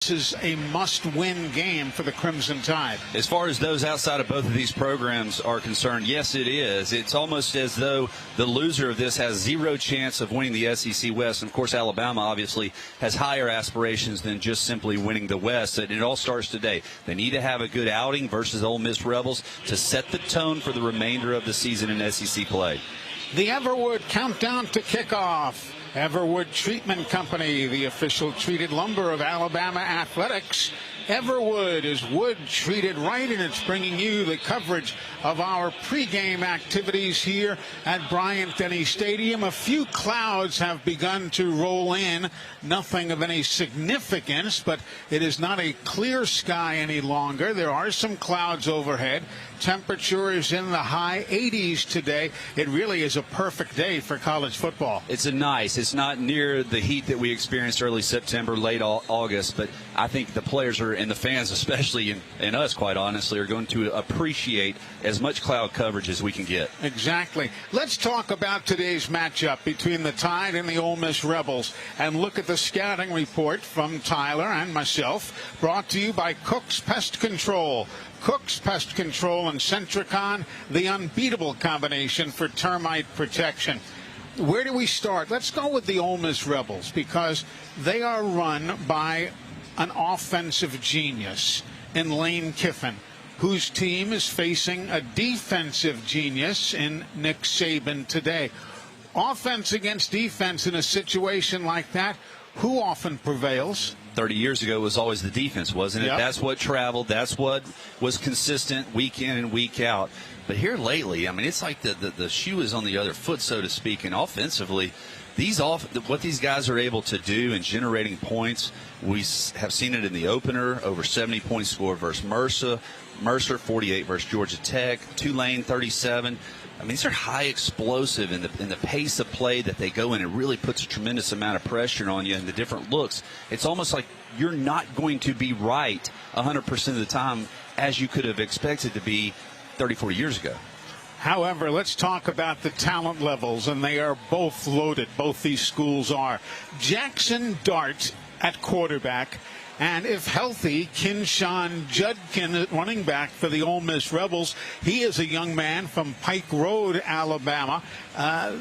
This is a must-win game for the Crimson Tide. As far as those outside of both of these programs are concerned, yes, it is. It's almost as though the loser of this has zero chance of winning the SEC West. And, of course, Alabama obviously has higher aspirations than just simply winning the West. And it all starts today. They need to have a good outing versus Ole Miss Rebels to set the tone for the remainder of the season in SEC play. The Everwood countdown to kickoff. Everwood Treatment Company, the official treated lumber of Alabama athletics. Everwood is wood treated right, and it's bringing you the coverage of our pregame activities here at Bryant-Denny Stadium. A few clouds have begun to roll in, nothing of any significance, but it is not a clear sky any longer. There are some clouds overhead. Temperature is in the high 80s today. It really is a perfect day for college football. It's not near the heat that we experienced early September, late August, but I think the players are, and the fans especially, and us quite honestly, are going to appreciate as much cloud coverage as we can get. Exactly. Let's talk about today's matchup between the Tide and the Ole Miss Rebels and look at the scouting report from Tyler and myself, brought to you by Cook's Pest Control. Cook's Pest Control and Centricon, the unbeatable combination for termite protection. Where do we start? Let's go with the Ole Miss Rebels, because they are run by an offensive genius in Lane Kiffin, whose team is facing a defensive genius in Nick Saban today. Offense against defense in a situation like that, who often prevails? 30 years ago, it was always the defense, wasn't it? Yep. That's what traveled. That's what was consistent week in and week out. But here lately, I mean, it's like the shoe is on the other foot, so to speak. And offensively, what these guys are able to do in generating points, we have seen it in the opener, over 70 points scored versus Mercer 48 versus Georgia Tech, Tulane 37. I mean, these are high explosive in the pace of play that they go in. It really puts a tremendous amount of pressure on you, and the different looks. It's almost like you're not going to be right 100% of the time as you could have expected to be 30, 40 years ago. However, let's talk about the talent levels, and they are both loaded. Both these schools are. Jackson Dart at quarterback, and if healthy, Kinshawn Judkin at running back for the Ole Miss Rebels. He is a young man from Pike Road, Alabama.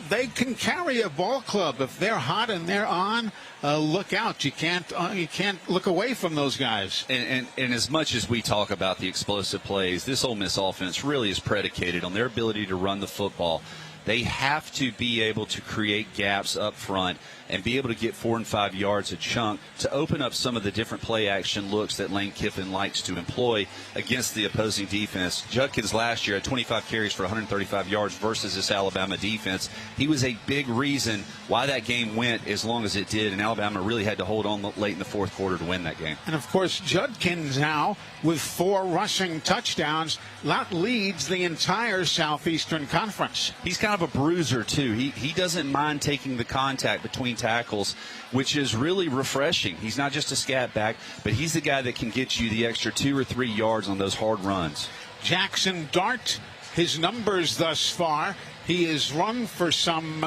They can carry a ball club. If they're hot and they're on, look out. You can't look away from those guys. And as much as we talk about the explosive plays, this Ole Miss offense really is predicated on their ability to run the football. They have to be able to create gaps up front and be able to get 4 and 5 yards a chunk to open up some of the different play action looks that Lane Kiffin likes to employ against the opposing defense. Judkins last year had 25 carries for 135 yards versus this Alabama defense. He was a big reason why that game went as long as it did, and Alabama really had to hold on late in the fourth quarter to win that game. And, of course, Judkins now with 4 rushing touchdowns, that leads the entire Southeastern Conference. He's kind of a bruiser, too. He doesn't mind taking the contact between tackles, which is really refreshing. He's not just a scat back, but he's the guy that can get you the extra 2 or 3 yards on those hard runs. Jackson Dart, his numbers thus far, he has run for some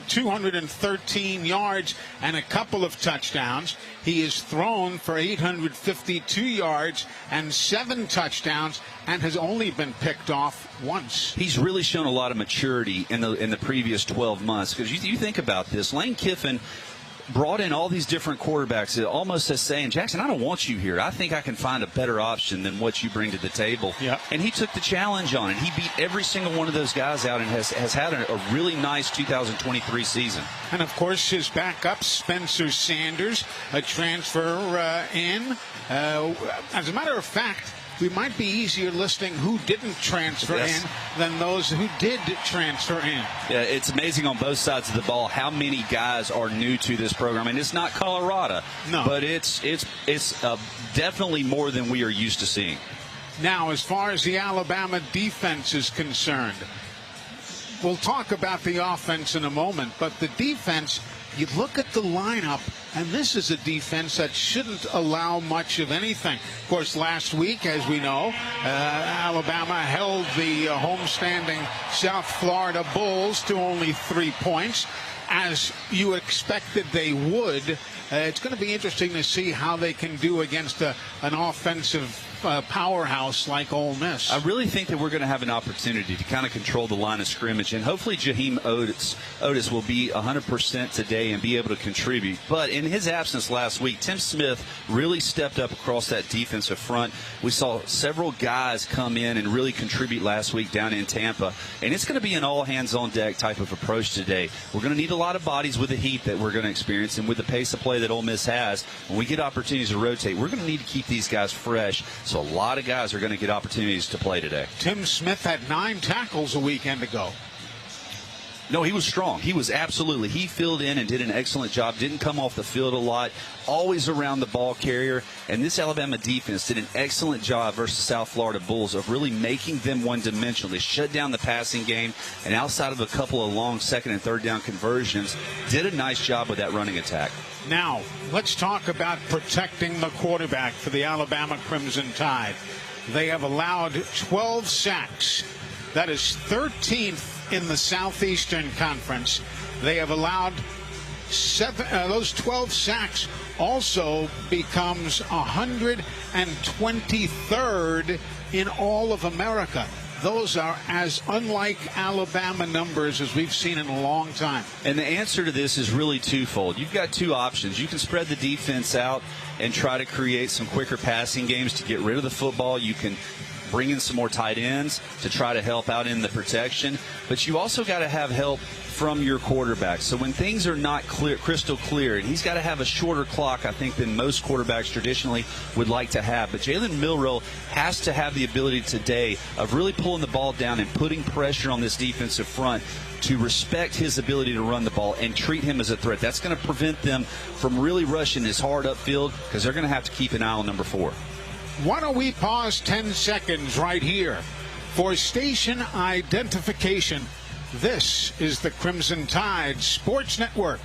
213 yards and a couple of touchdowns. He has thrown for 852 yards and 7 touchdowns and has only been picked off once. He's really shown a lot of maturity in the previous 12 months, because you think about this. Lane Kiffin brought in all these different quarterbacks, almost as saying, Jackson, I don't want you here. I think I can find a better option than what you bring to the table. Yep. And he took the challenge on it. He beat every single one of those guys out and has had a really nice 2023 season. And, of course, his backup, Spencer Sanders, a transfer in. As a matter of fact, we might be easier listing who didn't transfer in than those who did transfer in. Yeah, it's amazing on both sides of the ball how many guys are new to this program. And it's not Colorado, no, but it's definitely more than we are used to seeing. Now, as far as the Alabama defense is concerned, we'll talk about the offense in a moment, but the defense, you look at the lineup, and this is a defense that shouldn't allow much of anything. Of course, last week, as we know, Alabama held the homestanding South Florida Bulls to only 3 points, as you expected they would. It's going to be interesting to see how they can do against an offensive powerhouse like Ole Miss. I really think that we're going to have an opportunity to kind of control the line of scrimmage, and hopefully Jaheim Otis will be 100% today and be able to contribute. But in his absence last week, Tim Smith really stepped up across that defensive front. We saw several guys come in and really contribute last week down in Tampa, and it's going to be an all-hands-on-deck type of approach today. We're going to need a lot of bodies with the heat that we're going to experience, and with the pace of play that Ole Miss has, when we get opportunities to rotate, we're going to need to keep these guys fresh. So a lot of guys are going to get opportunities to play today. Tim Smith had 9 tackles a weekend ago. No, he was strong. He was absolutely. He filled in and did an excellent job. Didn't come off the field a lot. Always around the ball carrier. And this Alabama defense did an excellent job versus South Florida Bulls of really making them one-dimensional. They shut down the passing game, and outside of a couple of long second and third down conversions, did a nice job with that running attack. Now, let's talk about protecting the quarterback for the Alabama Crimson Tide. They have allowed 12 sacks. That is 13th in the Southeastern Conference. They have allowed those 12 sacks also becomes 123rd in all of America. Those are as unlike Alabama numbers as we've seen in a long time. And the answer to this is really twofold. You've got two options. You can spread the defense out and try to create some quicker passing games to get rid of the football. You can bring in some more tight ends to try to help out in the protection. But you also got to have help from your quarterback. So when things are not crystal clear, and he's got to have a shorter clock, I think, than most quarterbacks traditionally would like to have. But Jalen Milroe has to have the ability today of really pulling the ball down and putting pressure on this defensive front to respect his ability to run the ball and treat him as a threat. That's going to prevent them from really rushing as hard upfield, because they're going to have to keep an eye on number 4. Why don't we pause 10 seconds right here for station identification. This is the Crimson Tide Sports Network.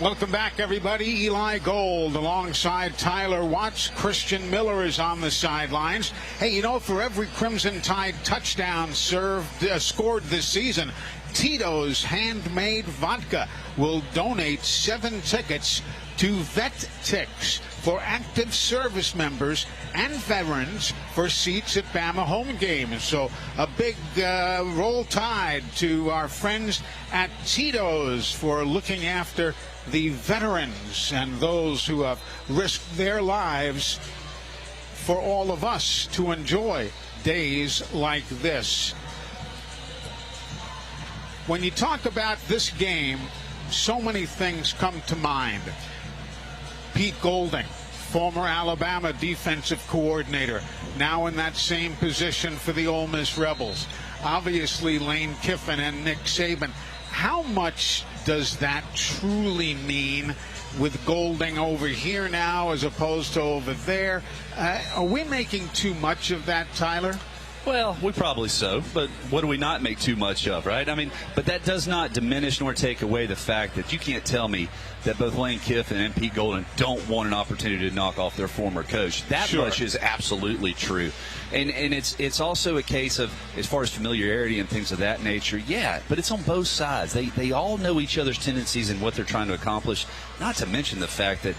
Welcome back, everybody. Eli Gold alongside Tyler Watts. Christian Miller is on the sidelines. Hey, you know, for every Crimson Tide touchdown scored this season, Tito's Handmade Vodka will donate 7 tickets to Vet Tix for active service members and veterans for seats at Bama home game. And so a big roll tide to our friends at Tito's for looking after the veterans and those who have risked their lives for all of us to enjoy days like this. When you talk about this game, so many things come to mind. Pete Golding, former Alabama defensive coordinator, now in that same position for the Ole Miss Rebels. Obviously, Lane Kiffin and Nick Saban. How much does that truly mean with Golding over here now as opposed to over there? Are we making too much of that, Tyler? Well, we probably so, but what do we not make too much of, right? I mean, but that does not diminish nor take away the fact that you can't tell me that both Lane Kiffin and Pete Golding don't want an opportunity to knock off their former coach. That much is absolutely true. And it's also a case of, as far as familiarity and things of that nature, yeah, but it's on both sides. They all know each other's tendencies and what they're trying to accomplish, not to mention the fact that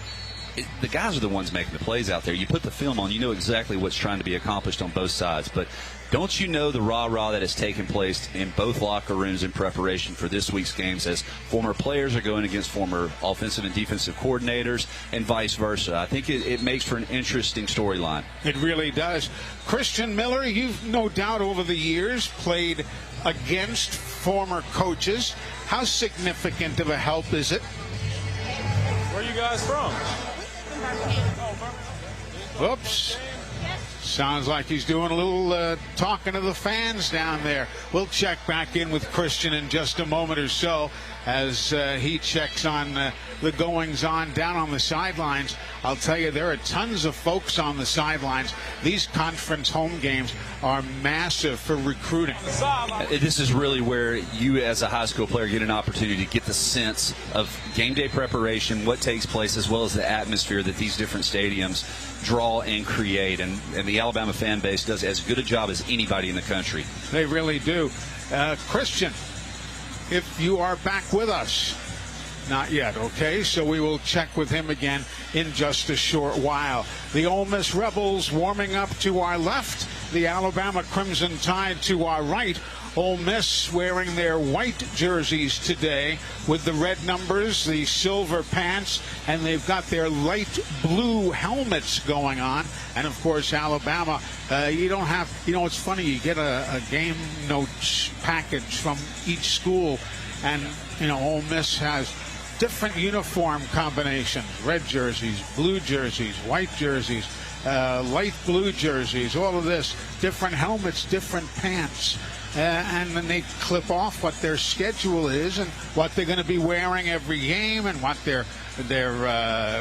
the guys are the ones making the plays out there. You put the film on, you know exactly what's trying to be accomplished on both sides. But don't you know the rah-rah that has taken place in both locker rooms in preparation for this week's games as former players are going against former offensive and defensive coordinators and vice versa? I think it makes for an interesting storyline. It really does. Christian Miller, you've no doubt over the years played against former coaches. How significant of a help is it? Where are you guys from? Oops. Sounds like he's doing a little talking to the fans down there. We'll check back in with Christian in just a moment or so. as he checks on the goings-on down on the sidelines. I'll tell you, there are tons of folks on the sidelines. These conference home games are massive for recruiting. This is really where you, as a high school player, get an opportunity to get the sense of game day preparation, what takes place, as well as the atmosphere that these different stadiums draw and create. And the Alabama fan base does as good a job as anybody in the country. They really do. Christian, if you are back with us. Not yet, okay? So we will check with him again in just a short while. The Ole Miss Rebels warming up to our left, the Alabama Crimson Tide to our right. Ole Miss wearing their white jerseys today with the red numbers, the silver pants, and they've got their light blue helmets going on. And, of course, Alabama, you don't have, it's funny, you get a game notes package from each school, and, Ole Miss has different uniform combinations, red jerseys, blue jerseys, white jerseys, light blue jerseys, all of this, different helmets, different pants. And then they clip off what their schedule is and what they're going to be wearing every game and what their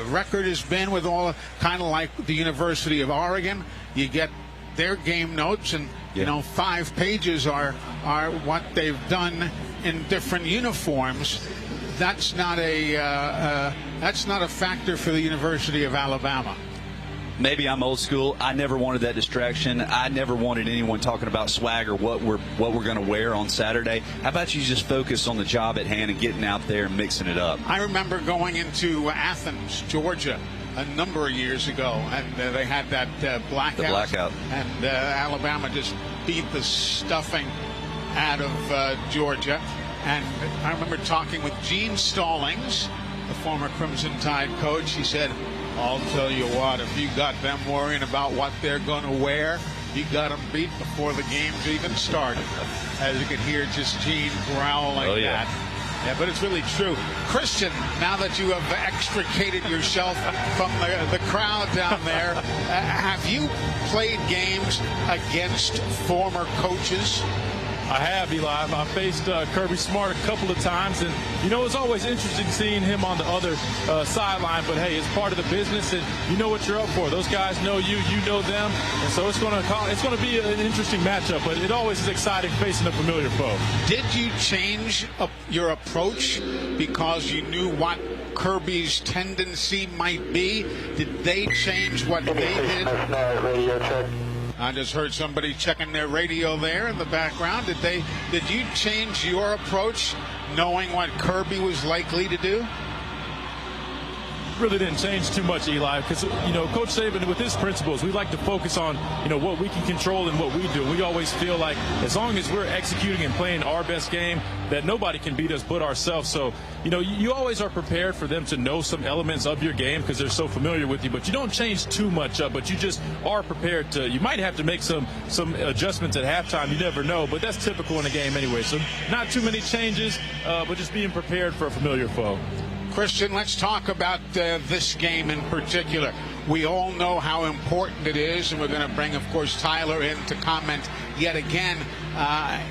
record has been with all, kind of like the University of Oregon. You get their game notes, and 5 pages are what they've done in different uniforms. That's not a factor for the University of Alabama. Maybe I'm old school. I never wanted that distraction. I never wanted anyone talking about swag or what we're going to wear on Saturday. How about you just focus on the job at hand and getting out there and mixing it up? I remember going into Athens, Georgia, a number of years ago, and they had that blackout. The blackout. And Alabama just beat the stuffing out of Georgia. And I remember talking with Gene Stallings, the former Crimson Tide coach. He said, I'll tell you what, if you got them worrying about what they're going to wear, you got them beat before the game's even started. As you can hear, just Gene growling that. Yeah, but it's really true. Christian, now that you have extricated yourself from the crowd down there, have you played games against former coaches? I have, Eli. I faced Kirby Smart a couple of times, and it's always interesting seeing him on the other sideline. But hey, it's part of the business, and you know what you're up for. Those guys know you, you know them, and so it's going to be an interesting matchup. But it always is exciting facing a familiar foe. Did you change your approach because you knew what Kirby's tendency might be? Did they change what they did? Radio check. I just heard somebody checking their radio there in the background. Did you change your approach knowing what Kirby was likely to do? Really didn't change too much, Eli, because Coach Saban, with his principles, we like to focus on what we can control and what we do. We always feel like as long as we're executing and playing our best game, that nobody can beat us but ourselves. So you always are prepared for them to know some elements of your game because they're so familiar with you, but you don't change too much up, but you just are prepared to. You might have to make some adjustments at halftime. You never know, but that's typical in a game anyway. So not too many changes, but just being prepared for a familiar foe. Christian, let's talk about this game in particular. We all know how important it is, and we're going to bring, of course, Tyler in to comment yet again.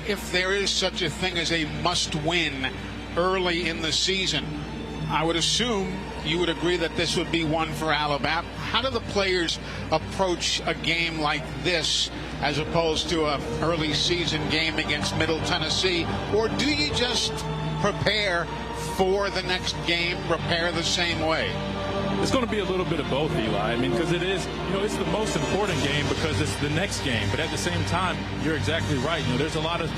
If there is such a thing as a must-win early in the season, I would assume you would agree that this would be one for Alabama. How do the players approach a game like this as opposed to an early season game against Middle Tennessee? Or do you just prepare for the next game, prepare the same way? It's going to be a little bit of both, Eli. I mean, because it is, it's the most important game because it's the next game. But at the same time, you're exactly right. There's a lot of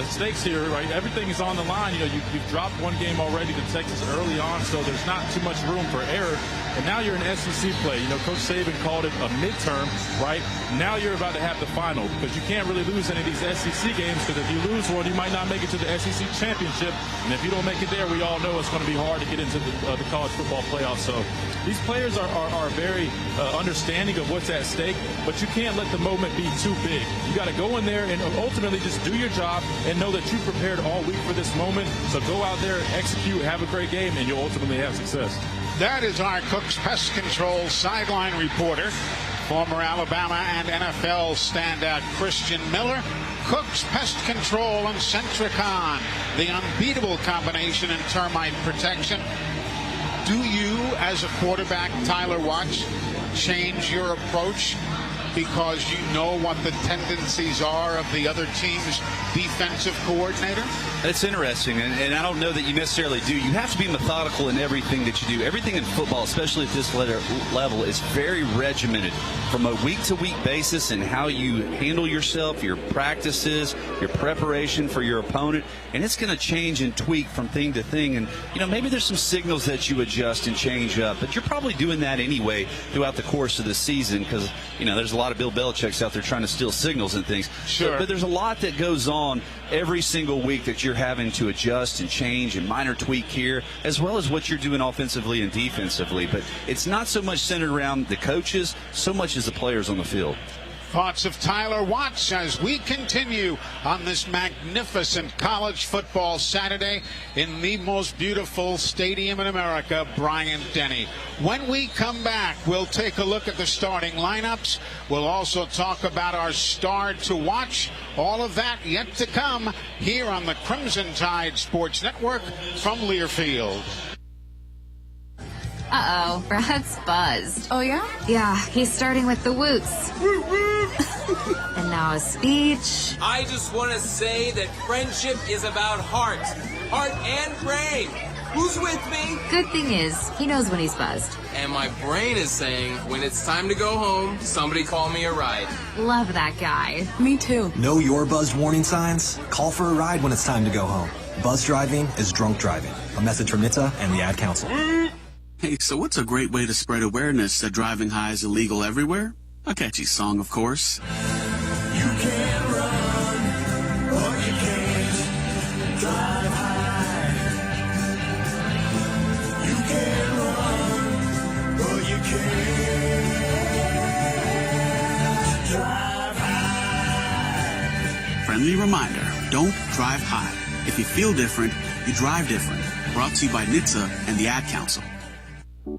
stakes here, right? Everything is on the line. You've dropped one game already to Texas early on, so there's not too much room for error. And now you're in SEC play. Coach Saban called it a midterm, right? Now you're about to have the final because you can't really lose any of these SEC games because if you lose one, you might not make it to the SEC championship. And if you don't make it there, we all know it's going to be hard to get into the college football playoffs. So these players are very understanding of what's at stake, but you can't let the moment be too big. You got to go in there and ultimately just do your job and know that you prepared all week for this moment. So go out there, execute, have a great game, and you'll ultimately have success. That is our Cook's Pest Control sideline reporter, former Alabama and NFL standout Christian Miller. Cook's Pest Control and Centricon, the unbeatable combination in termite protection. Do you, as a quarterback, Tyler Watts, change your approach because you know what the tendencies are of the other team's defensive coordinator? It's interesting, and I don't know that you necessarily do. You have to be methodical in everything that you do. Everything in football, especially at this level, is very regimented from a week-to-week basis in how you handle yourself, your practices, your preparation for your opponent, and it's going to change and tweak from thing to thing. And, maybe there's some signals that you adjust and change up, but you're probably doing that anyway throughout the course of the season because, there's a lot of Bill Belichick's out there trying to steal signals and things. Sure. But there's a lot that goes on every single week that you're having to adjust and change and minor tweak here, as well as what you're doing offensively and defensively. But it's not so much centered around the coaches, so much as the players on the field. Thoughts of Tyler Watts as we continue on this magnificent college football Saturday in the most beautiful stadium in America, Bryant-Denny. When we come back, we'll take a look at the starting lineups. We'll also talk about our star to watch. All of that yet to come here on the Crimson Tide Sports Network from Learfield. Uh-oh, Brad's buzzed. Oh, yeah? Yeah, he's starting with the woots. And now a speech. I just want to say that friendship is about heart and brain. Who's with me? Good thing is, he knows when he's buzzed. And my brain is saying, when it's time to go home, somebody call me a ride. Love that guy. Me too. Know your buzzed warning signs? Call for a ride when it's time to go home. Buzz driving is drunk driving. A message from NHTSA and the Ad Council. Hey, so what's a great way to spread awareness that driving high is illegal everywhere? A catchy song, of course. You can run, or you can't drive high. You can run, or you can't drive high. Friendly reminder, don't drive high. If you feel different, you drive different. Brought to you by NHTSA and the Ad Council.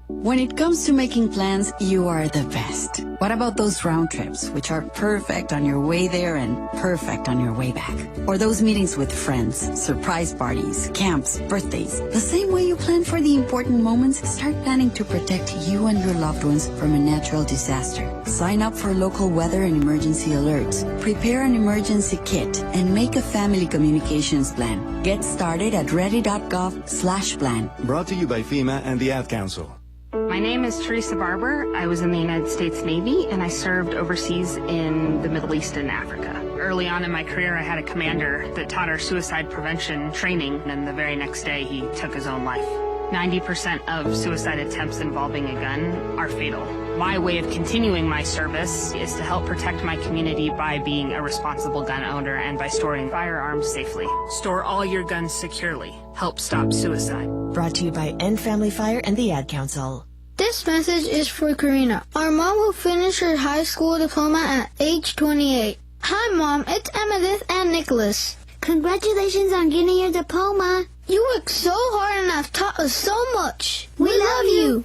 When it comes to making plans, you are the best. What about those round trips, which are perfect on your way there and perfect on your way back? Or those meetings with friends, surprise parties, camps, birthdays. The same way you plan for the important moments, start planning to protect you and your loved ones from a natural disaster. Sign up for local weather and emergency alerts. Prepare an emergency kit and make a family communications plan. Get started at ready.gov/plan. Brought to you by FEMA and the Ad Council. My name is Teresa Barber. I was in the United States Navy, and I served overseas in the Middle East and Africa. Early on in my career, I had a commander that taught our suicide prevention training, and the very next day, he took his own life. 90% of suicide attempts involving a gun are fatal. My way of continuing my service is to help protect my community by being a responsible gun owner and by storing firearms safely. Store all your guns securely. Help stop suicide. Brought to you by End Family Fire and the Ad Council. This message is for Karina. Our mom will finish her high school diploma at age 28. Hi, Mom. It's Emmeline and Nicholas. Congratulations on getting your diploma. You worked so hard and have taught us so much. We love you.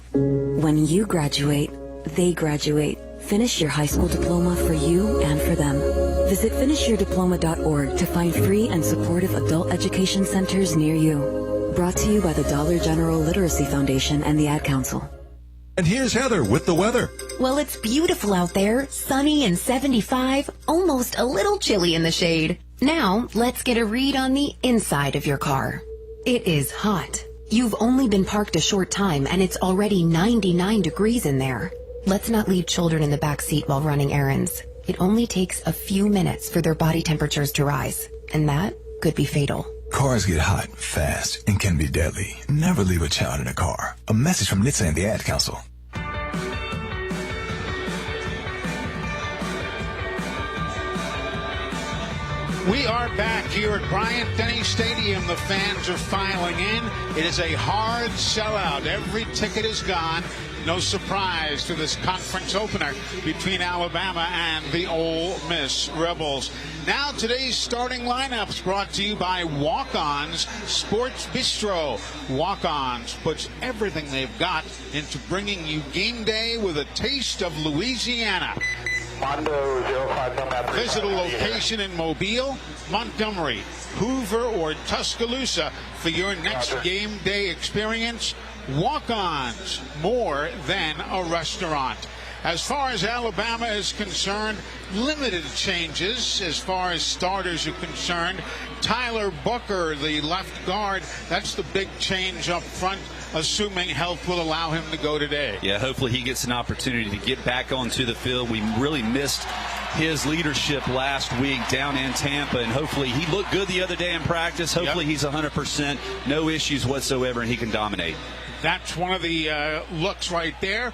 When you graduate, they graduate. Finish your high school diploma for you and for them. Visit finishyourdiploma.org to find free and supportive adult education centers near you. Brought to you by the Dollar General Literacy Foundation and the Ad Council. And here's Heather with the weather. Well, it's beautiful out there, sunny and 75, almost a little chilly in the shade. Now, let's get a read on the inside of your car. It is hot. You've only been parked a short time and it's already 99 degrees in there. Let's not leave children in the back seat while running errands. It only takes a few minutes for their body temperatures to rise, and that could be fatal. Cars get hot fast and can be deadly. Never leave a child in a car. A message from NHTSA and the Ad Council. We are back here at Bryant-Denny Stadium. The fans are filing in. It is a hard sellout. Every ticket is gone. No surprise to this conference opener between Alabama and the Ole Miss Rebels. Now today's starting lineups brought to you by Walk-On's Sports Bistro. Walk-On's puts everything they've got into bringing you game day with a taste of Louisiana. Visit a location in Mobile, Montgomery, Hoover, or Tuscaloosa for your next game day experience. Walk-ons, more than a restaurant. As far as Alabama is concerned, limited changes as far as starters are concerned. Tyler Booker, the left guard, that's the big change up front, assuming health will allow him to go today. Yeah, hopefully he gets an opportunity to get back onto the field. We really missed his leadership last week down in Tampa, and hopefully he looked good the other day in practice. Hopefully he's 100%, no issues whatsoever, and he can dominate. That's one of the looks right there.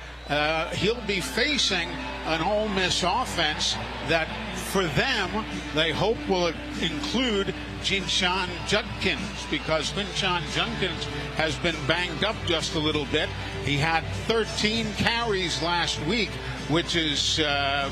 He'll be facing an Ole Miss offense that, for them, they hope will include Quinshon Judkins, because Quinshon Judkins has been banged up just a little bit. He had 13 carries last week, which is a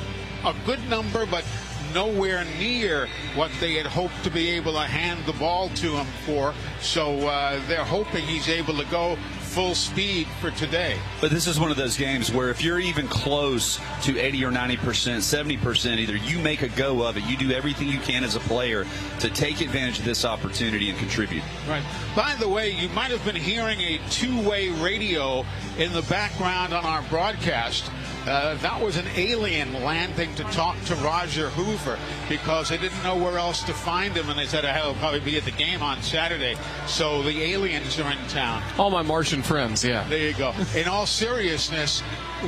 good number, but nowhere near what they had hoped to be able to hand the ball to him for. So they're hoping he's able to go full speed for today. But this is one of those games where if you're even close to 80 or 90%, 70%, either you make a go of it, you do everything you can as a player to take advantage of this opportunity and contribute. Right. By the way, you might have been hearing a two-way radio in the background on our broadcast. That was an alien landing to talk to Roger Hoover because they didn't know where else to find him, and they said he'll probably be at the game on Saturday. So the aliens are in town. All my Martian friends, yeah. There you go. In all seriousness,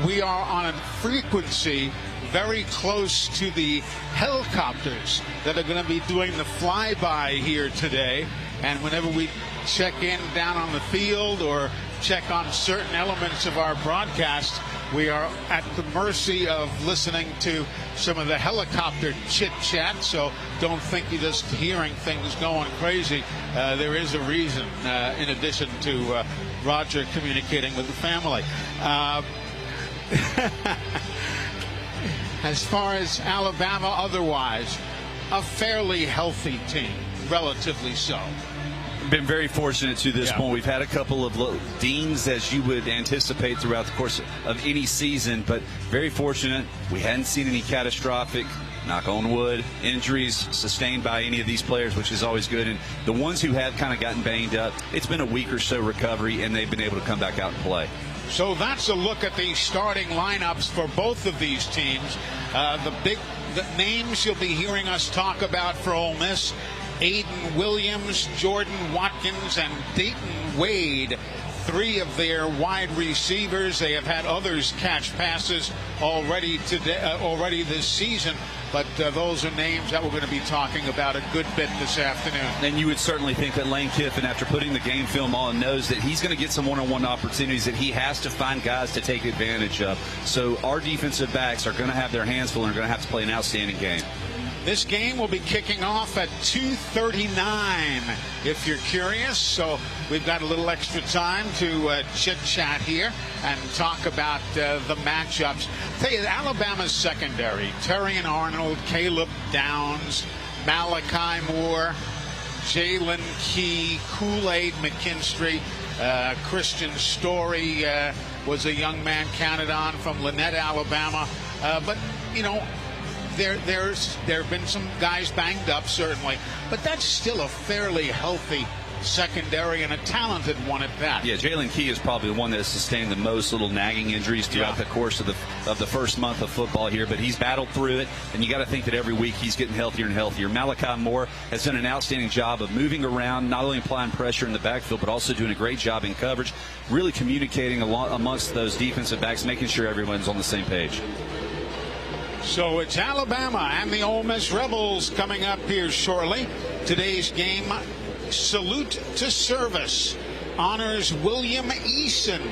we are on a frequency very close to the helicopters that are going to be doing the flyby here today. And whenever we check in down on the field or check on certain elements of our broadcast, we are at the mercy of listening to some of the helicopter chit-chat, so don't think you're just hearing things going crazy. There is a reason, in addition to Roger communicating with the family. As far as Alabama otherwise, a fairly healthy team, relatively so. Been very fortunate to this point. We've had a couple of dings, as you would anticipate throughout the course of any season, but very fortunate. We hadn't seen any catastrophic, knock on wood, injuries sustained by any of these players, which is always good. And the ones who have kind of gotten banged up, it's been a week or so recovery, and they've been able to come back out and play. So that's a look at the starting lineups for both of these teams. The names you'll be hearing us talk about for Ole Miss: Aiden Williams, Jordan Watkins, and Dayton Wade. Three of their wide receivers. They have had others catch passes already this season, but those are names that we're going to be talking about a good bit this afternoon. And you would certainly think that Lane Kiffin, after putting the game film on, knows that he's going to get some one-on-one opportunities that he has to find guys to take advantage of. So our defensive backs are going to have their hands full and are going to have to play an outstanding game. This game will be kicking off at 2:39, if you're curious. So we've got a little extra time to chit-chat here and talk about the matchups. I'll tell you, Alabama's secondary: Terrion Arnold, Caleb Downs, Malachi Moore, Jalen Key, Kool-Aid McKinstry, Christian Story was a young man counted on from Lynette, Alabama. But, you know, there have been some guys banged up, certainly, but that's still a fairly healthy secondary and a talented one at that. Yeah, Jalen Key is probably the one that has sustained the most little nagging injuries throughout the course of the first month of football here, but he's battled through it, and you got to think that every week he's getting healthier and healthier. Malachi Moore has done an outstanding job of moving around, not only applying pressure in the backfield, but also doing a great job in coverage, really communicating amongst those defensive backs, making sure everyone's on the same page. So it's Alabama and the Ole Miss Rebels coming up here shortly. Today's game, Salute to Service, honors William Eason.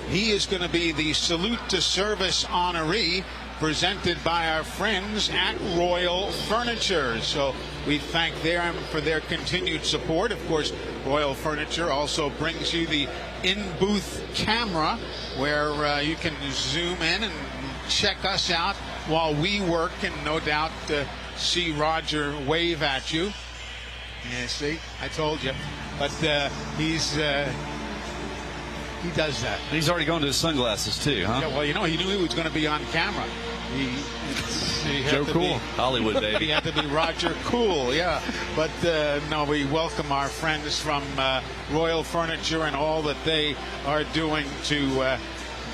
He is going to be the Salute to Service honoree, presented by our friends at Royal Furniture. So we thank them for their continued support. Of course, Royal Furniture also brings you the in-booth camera, where you can zoom in and check us out while we work, and no doubt see Roger wave at you. Yeah, see, I told you. But he does that. He's already going to his sunglasses too, huh? Yeah, well, you know, he knew he was going to be on camera. He had Joe to Cool. be Hollywood, baby. He had to be Roger Cool, yeah. But no, we welcome our friends from Royal Furniture and all that they are doing to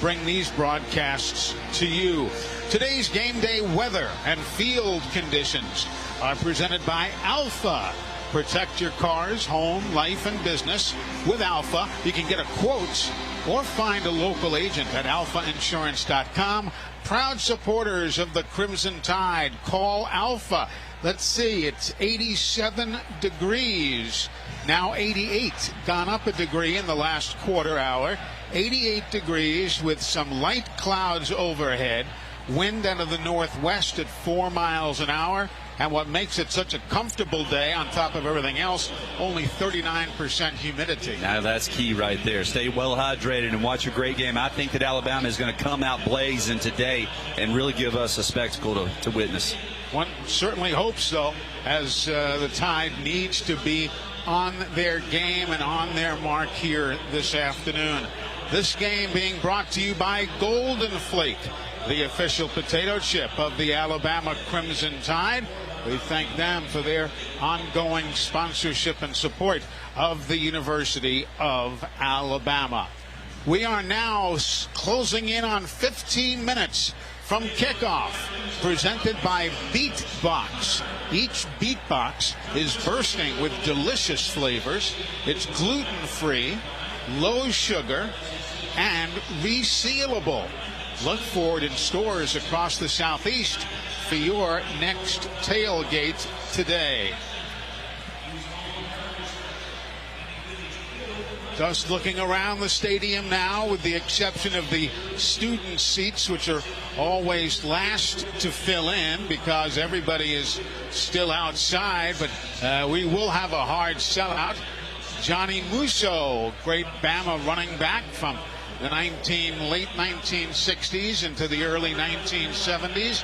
bring these broadcasts to you. Today's game day weather and field conditions are presented by Alpha. Protect your cars, home, life, and business with Alpha. You can get a quote or find a local agent at alphainsurance.com. Proud supporters of the Crimson Tide. Call Alpha. Let's see, it's 87 degrees. Now 88. Gone up a degree in the last quarter hour. 88 degrees with some light clouds overhead. Wind out of the northwest at 4 miles an hour. And what makes it such a comfortable day, on top of everything else, only 39% humidity. Now that's key right there. Stay well hydrated and watch a great game. I think that Alabama is going to come out blazing today and really give us a spectacle to witness. One certainly hopes so, as the Tide needs to be on their game and on their mark here this afternoon. This game being brought to you by Golden Flake, the official potato chip of the Alabama Crimson Tide. We thank them for their ongoing sponsorship and support of the University of Alabama. We are now closing in on 15 minutes from kickoff, presented by Beatbox. Each Beatbox is bursting with delicious flavors. It's gluten-free, low sugar, and resealable. Look for it in stores across the Southeast for your next tailgate today. Just looking around the stadium now, with the exception of the student seats, which are always last to fill in because everybody is still outside, but we will have a hard sellout. Johnny Musso, great Bama running back from the late 1960s into the early 1970s.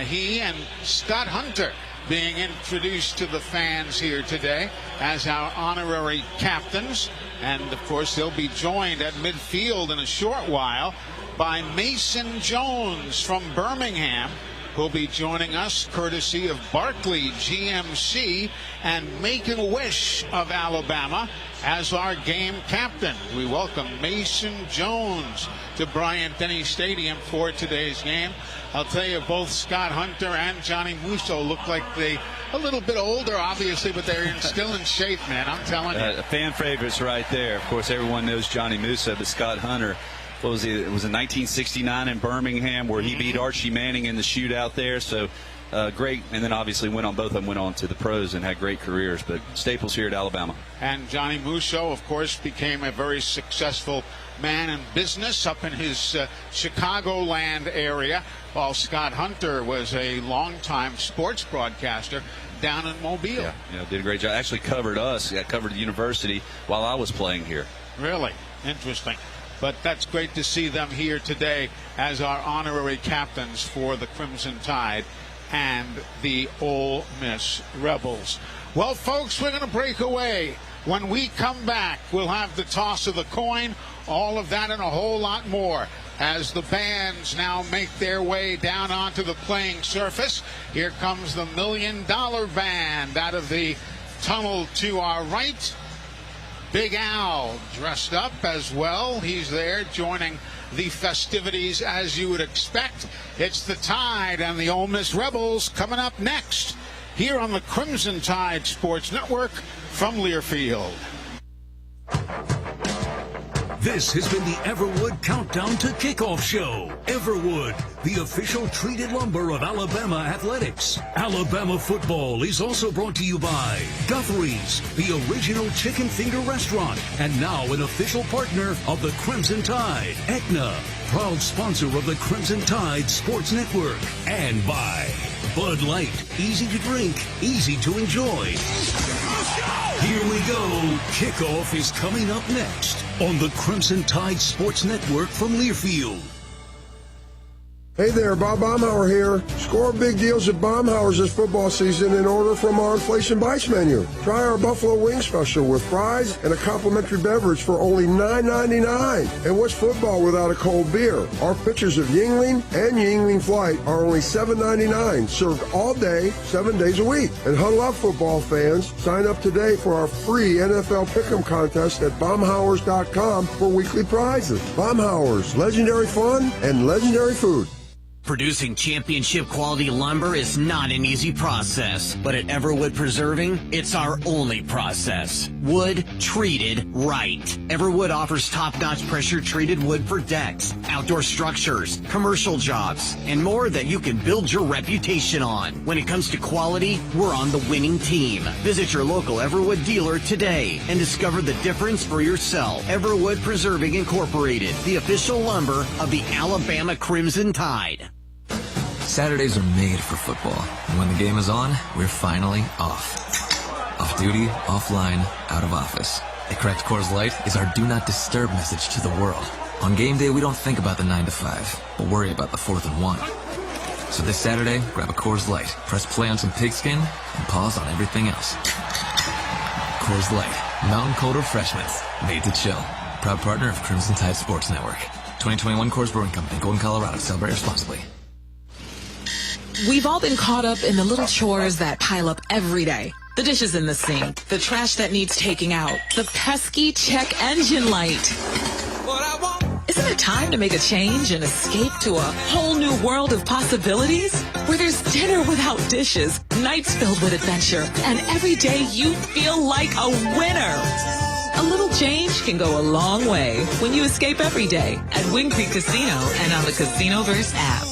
He and Scott Hunter being introduced to the fans here today as our honorary captains. And, of course, they'll be joined at midfield in a short while by Mason Jones from Birmingham, who'll be joining us courtesy of Barclay GMC and Make-A-Wish of Alabama as our game captain. We welcome Mason Jones to Bryant-Denny Stadium for today's game. I'll tell you, both Scott Hunter and Johnny Musso look like they a little bit older, obviously, but they're still in shape, man. I'm telling you. Fan favorites right there. Of course, everyone knows Johnny Musso, but Scott Hunter, what was it? It was in 1969 in Birmingham where he beat Archie Manning in the shootout there. So great. And then obviously both of them went on to the pros and had great careers. But staples here at Alabama. And Johnny Musso, of course, became a very successful man in business up in his Chicagoland area, while Scott Hunter was a longtime sports broadcaster down in Mobile. Yeah, did a great job. Actually covered us. Yeah, covered the university while I was playing here. Really? Interesting. But that's great to see them here today as our honorary captains for the Crimson Tide and the Ole Miss Rebels. Well, folks, we're going to break away. When we come back, we'll have the toss of the coin, all of that and a whole lot more as the bands now make their way down onto the playing surface. Here comes the $1 Million Band out of the tunnel to our right. Big Al dressed up as well. He's there joining the festivities as you would expect. It's the Tide and the Ole Miss Rebels coming up next here on the Crimson Tide Sports Network from Learfield. This has been the Everwood Countdown to Kickoff Show. Everwood, the official treated lumber of Alabama athletics. Alabama football is also brought to you by Guthrie's, the original chicken finger restaurant, and now an official partner of the Crimson Tide. Aetna, proud sponsor of the Crimson Tide Sports Network. And by Bud Light, easy to drink, easy to enjoy. Here we go. Kickoff is coming up next on the Crimson Tide Sports Network from Learfield. Hey there, Bob Baumhauer here. Score big deals at Baumhauer's this football season and order from our Inflation Bites menu. Try our Buffalo Wing Special with fries and a complimentary beverage for only $9.99. And what's football without a cold beer? Our pitchers of Yingling and Yingling Flight are only $7.99, served all day, 7 days a week. And huddle up, football fans. Sign up today for our free NFL Pick'em contest at Baumhauers.com for weekly prizes. Baumhauers, legendary fun and legendary food. Producing championship quality lumber is not an easy process, but at Everwood Preserving, it's our only process. Wood treated right. Everwood offers top-notch pressure-treated wood for decks, outdoor structures, commercial jobs, and more that you can build your reputation on. When it comes to quality, we're on the winning team. Visit your local Everwood dealer today and discover the difference for yourself. Everwood Preserving Incorporated, the official lumber of the Alabama Crimson Tide. Saturdays are made for football, and when the game is on, we're finally off. Off duty, offline, out of office. A cracked Coors Light is our do not disturb message to the world. On game day, we don't think about the 9 to 5, but worry about the 4th and 1. So this Saturday, grab a Coors Light, press play on some pigskin, and pause on everything else. Coors Light, mountain cold refreshments, made to chill. Proud partner of Crimson Tide Sports Network. 2021 Coors Brewing Company, Golden, Colorado. Celebrate responsibly. We've all been caught up in the little chores that pile up every day. The dishes in the sink, the trash that needs taking out, the pesky check engine light. Isn't it time to make a change and escape to a whole new world of possibilities? Where there's dinner without dishes, nights filled with adventure, and every day you feel like a winner. A little change can go a long way when you escape every day at Wind Creek Casino and on the Casinoverse app.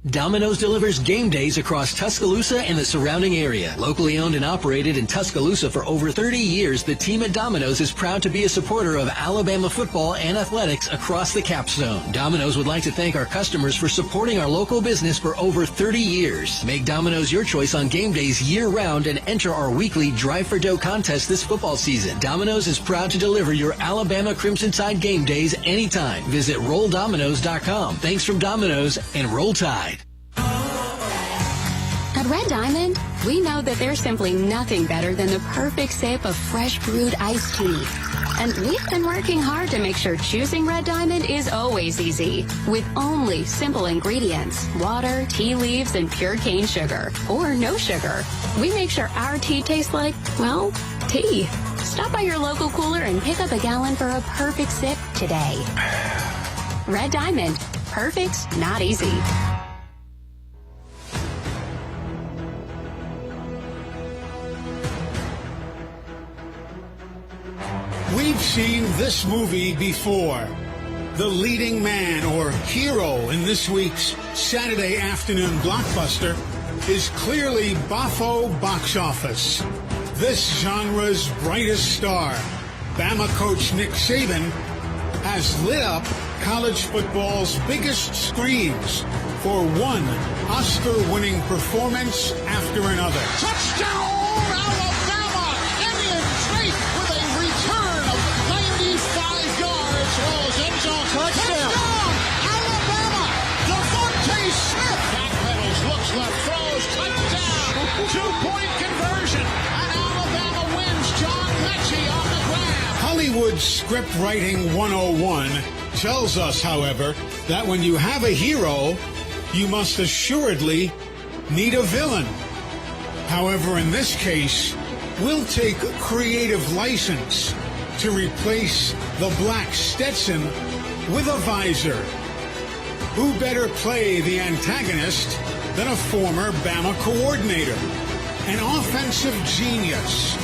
Domino's delivers game days across Tuscaloosa and the surrounding area. Locally owned and operated in Tuscaloosa for over 30 years, the team at Domino's is proud to be a supporter of Alabama football and athletics across the Capstone. Domino's would like to thank our customers for supporting our local business for over 30 years. Make Domino's your choice on game days year-round and enter our weekly Drive for Dough contest this football season. Domino's is proud to deliver your Alabama Crimson Tide game days anytime. Visit RollDomino's.com. Thanks from Domino's and Roll Tide. At Red Diamond, we know that there's simply nothing better than the perfect sip of fresh brewed iced tea. And we've been working hard to make sure choosing Red Diamond is always easy. With only simple ingredients, water, tea leaves, and pure cane sugar. Or no sugar. We make sure our tea tastes like, well, tea. Stop by your local cooler and pick up a gallon for a perfect sip today. Red Diamond. Perfect, not easy. We've seen this movie before. The leading man, or hero, in this week's Saturday afternoon blockbuster is clearly Boffo Box Office. This genre's brightest star, Bama coach Nick Saban, has lit up college football's biggest screens for one Oscar-winning performance after another. Touchdown, Alabama! Indian straight with a return of 95 yards. Rolls end zone. Touchdown, Alabama! Devontae Smith. Backpedals, looks left, throws, touchdown. 2-point conversion. And Alabama wins. John Mechie on the grab. Hollywood script writing 101 tells us, however, that when you have a hero, you must assuredly need a villain. However, in this case, we'll take creative license to replace the black Stetson with a visor. Who better play the antagonist than a former Bama coordinator, an offensive genius,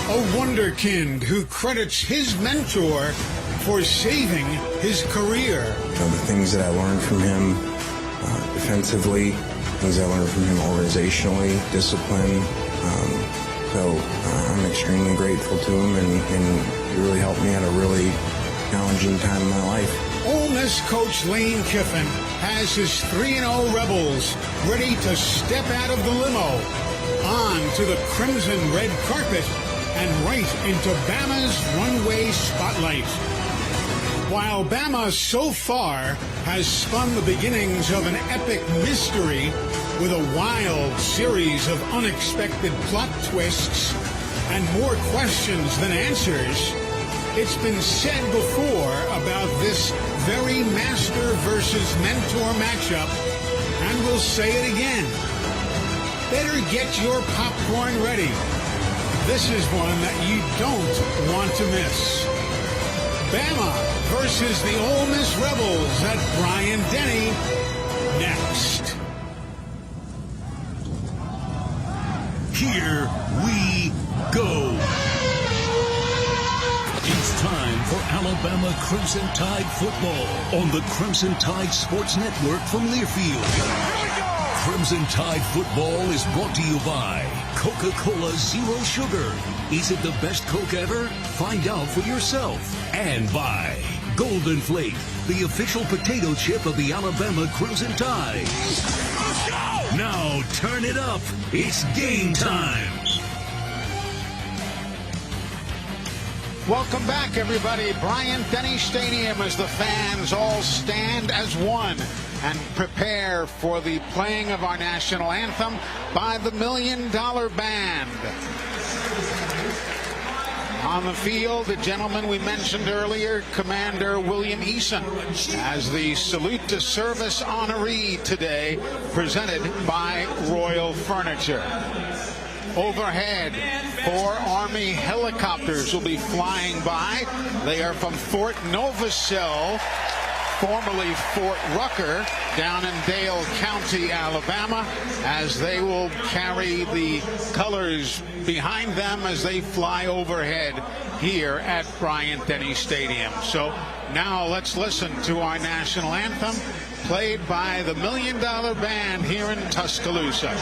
a wunderkind who credits his mentor for saving his career. The things that I learned from him defensively, things I learned from him organizationally, discipline. I'm extremely grateful to him, and he really helped me at a really challenging time in my life. Ole Miss coach Lane Kiffin has his 3-0 Rebels ready to step out of the limo, on to the crimson red carpet, and right into Bama's runway spotlight. While Bama so far has spun the beginnings of an epic mystery with a wild series of unexpected plot twists and more questions than answers, it's been said before about this very master versus mentor matchup, and we'll say it again. Better get your popcorn ready. This is one that you don't want to miss. Bama versus the Ole Miss Rebels at Bryant-Denny next. Here we go. It's time for Alabama Crimson Tide football on the Crimson Tide Sports Network from Learfield. Crimson Tide football is brought to you by Coca-Cola Zero Sugar. Is it the best Coke ever? Find out for yourself. And by Golden Flake, the official potato chip of the Alabama Crimson Tide. Now turn it up. It's game time. Welcome back, everybody. Bryant-Denny Stadium as the fans all stand as one and prepare for the playing of our national anthem by the $1 Million Band. On the field, the gentleman we mentioned earlier, Commander William Eason, as the Salute to Service honoree today, presented by Royal Furniture. Overhead, 4 Army helicopters will be flying by. They are from Fort Novosel, formerly Fort Rucker, down in Dale County, Alabama, as they will carry the colors behind them as they fly overhead here at Bryant-Denny Stadium. So now let's listen to our national anthem played by the $1 Million Band here in Tuscaloosa.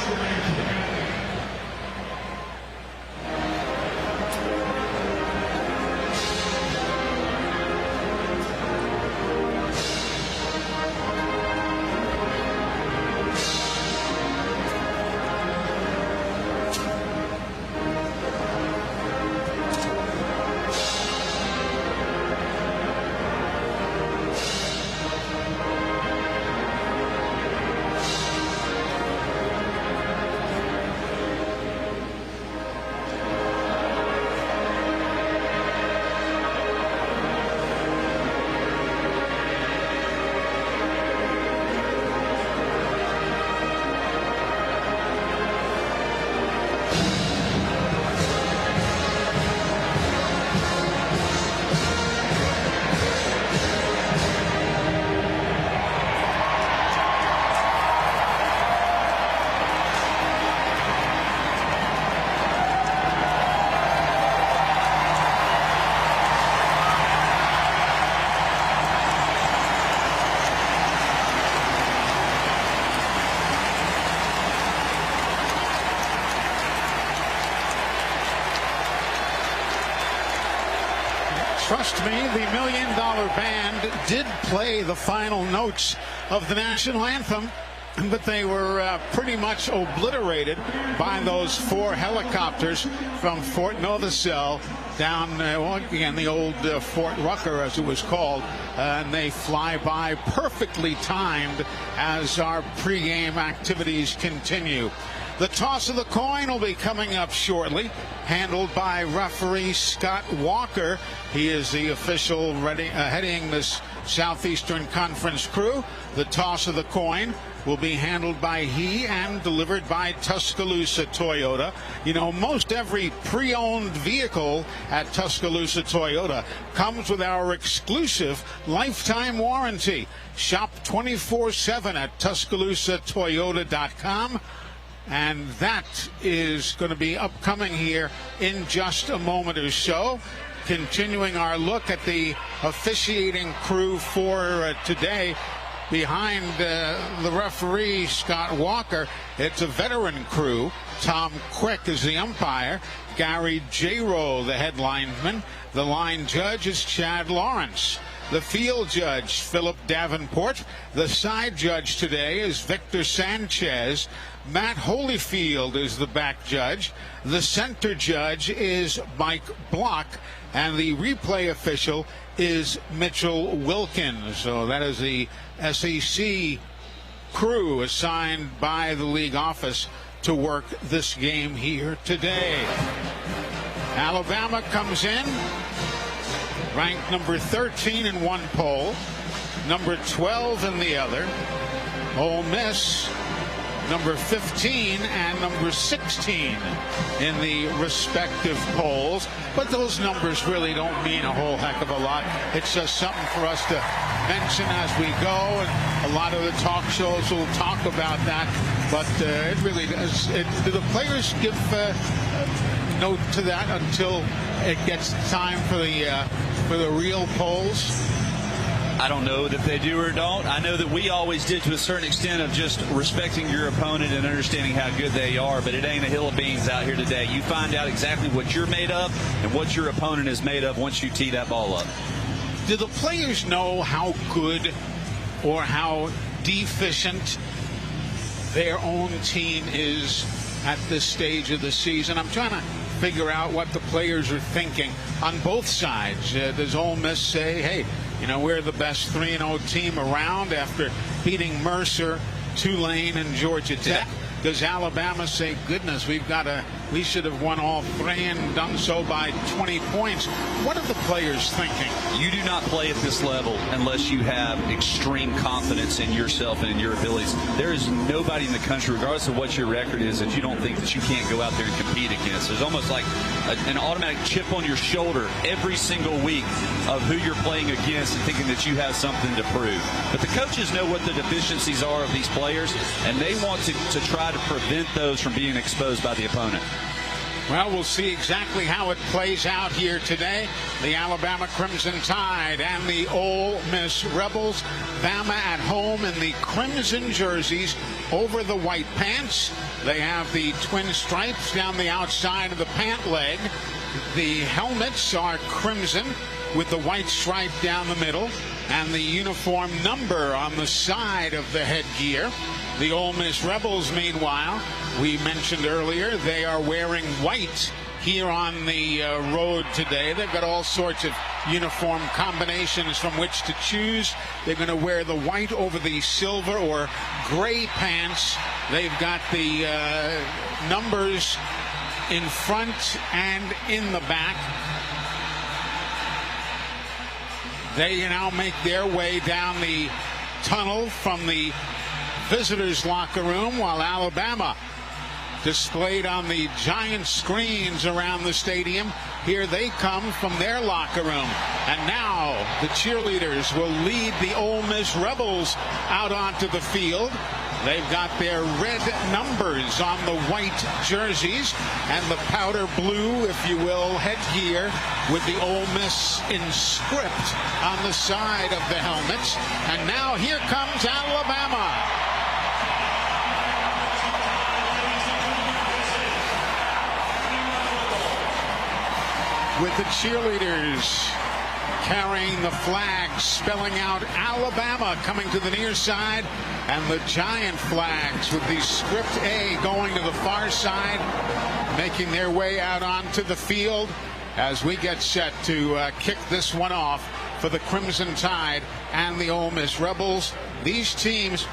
Trust me, the $1 Million Band did play the final notes of the national anthem, but they were pretty much obliterated by those 4 helicopters from Fort Novosel down, again, the old Fort Rucker, as it was called, and they fly by perfectly timed as our pregame activities continue. The toss of the coin will be coming up shortly, handled by referee Scott Walker. He is the official heading this Southeastern Conference crew. The toss of the coin will be handled by he and delivered by Tuscaloosa Toyota. You know, most every pre-owned vehicle at Tuscaloosa Toyota comes with our exclusive lifetime warranty. Shop 24/7 at TuscaloosaToyota.com. And that is going to be upcoming here in just a moment or so. Continuing our look at the officiating crew for today. Behind the referee, Scott Walker, it's a veteran crew. Tom Quick is the umpire. Gary J-Rowe, the head linesman. The line judge is Chad Lawrence. The field judge, Philip Davenport. The side judge today is Victor Sanchez. Matt Holyfield is the back judge. The center judge is Mike Block. And the replay official is Mitchell Wilkins. So that is the SEC crew assigned by the league office to work this game here today. Alabama comes in ranked number 13 in one poll, number 12 in the other. Ole Miss number 15 and number 16 in the respective polls. But those numbers really don't mean a whole heck of a lot. It's just something for us to mention as we go, and a lot of the talk shows will talk about that. But it really does. Do the players give note to that until it gets time for the real polls? I don't know that they do or don't. I know that we always did to a certain extent of just respecting your opponent and understanding how good they are, but it ain't a hill of beans out here today. You find out exactly what you're made of and what your opponent is made of once you tee that ball up. Do the players know how good or how deficient their own team is at this stage of the season? I'm trying to figure out what the players are thinking on both sides. Does Ole Miss say, hey, we're the best 3-0 team around after beating Mercer, Tulane, and Georgia Tech? Yeah. Does Alabama say, goodness, we should have won all three and done so by 20 points? What are the players thinking? You do not play at this level unless you have extreme confidence in yourself and in your abilities. There is nobody in the country, regardless of what your record is, that you don't think that you can't go out there and compete against. There's almost like an automatic chip on your shoulder every single week of who you're playing against and thinking that you have something to prove. But the coaches know what the deficiencies are of these players, and they want to try to prevent those from being exposed by the opponent. Well, we'll see exactly how it plays out here today. The Alabama Crimson Tide and the Ole Miss Rebels. Bama at home in the crimson jerseys over the white pants. They have the twin stripes down the outside of the pant leg. The helmets are crimson with the white stripe down the middle and the uniform number on the side of the headgear. The Ole Miss Rebels, meanwhile, we mentioned earlier, they are wearing white here on the road today. They've got all sorts of uniform combinations from which to choose. They're going to wear the white over the silver or gray pants. They've got the numbers in front and in the back. They now make their way down the tunnel from the visitors' locker room, while Alabama, displayed on the giant screens around the stadium, here they come from their locker room. And now the cheerleaders will lead the Ole Miss Rebels out onto the field. They've got their red numbers on the white jerseys and the powder blue, if you will, headgear with the Ole Miss inscript on the side of the helmets. And now here comes Alabama. With the cheerleaders carrying the flags, spelling out Alabama coming to the near side, and the giant flags with the script A going to the far side, making their way out onto the field as we get set to kick this one off for the Crimson Tide and the Ole Miss Rebels. These teams,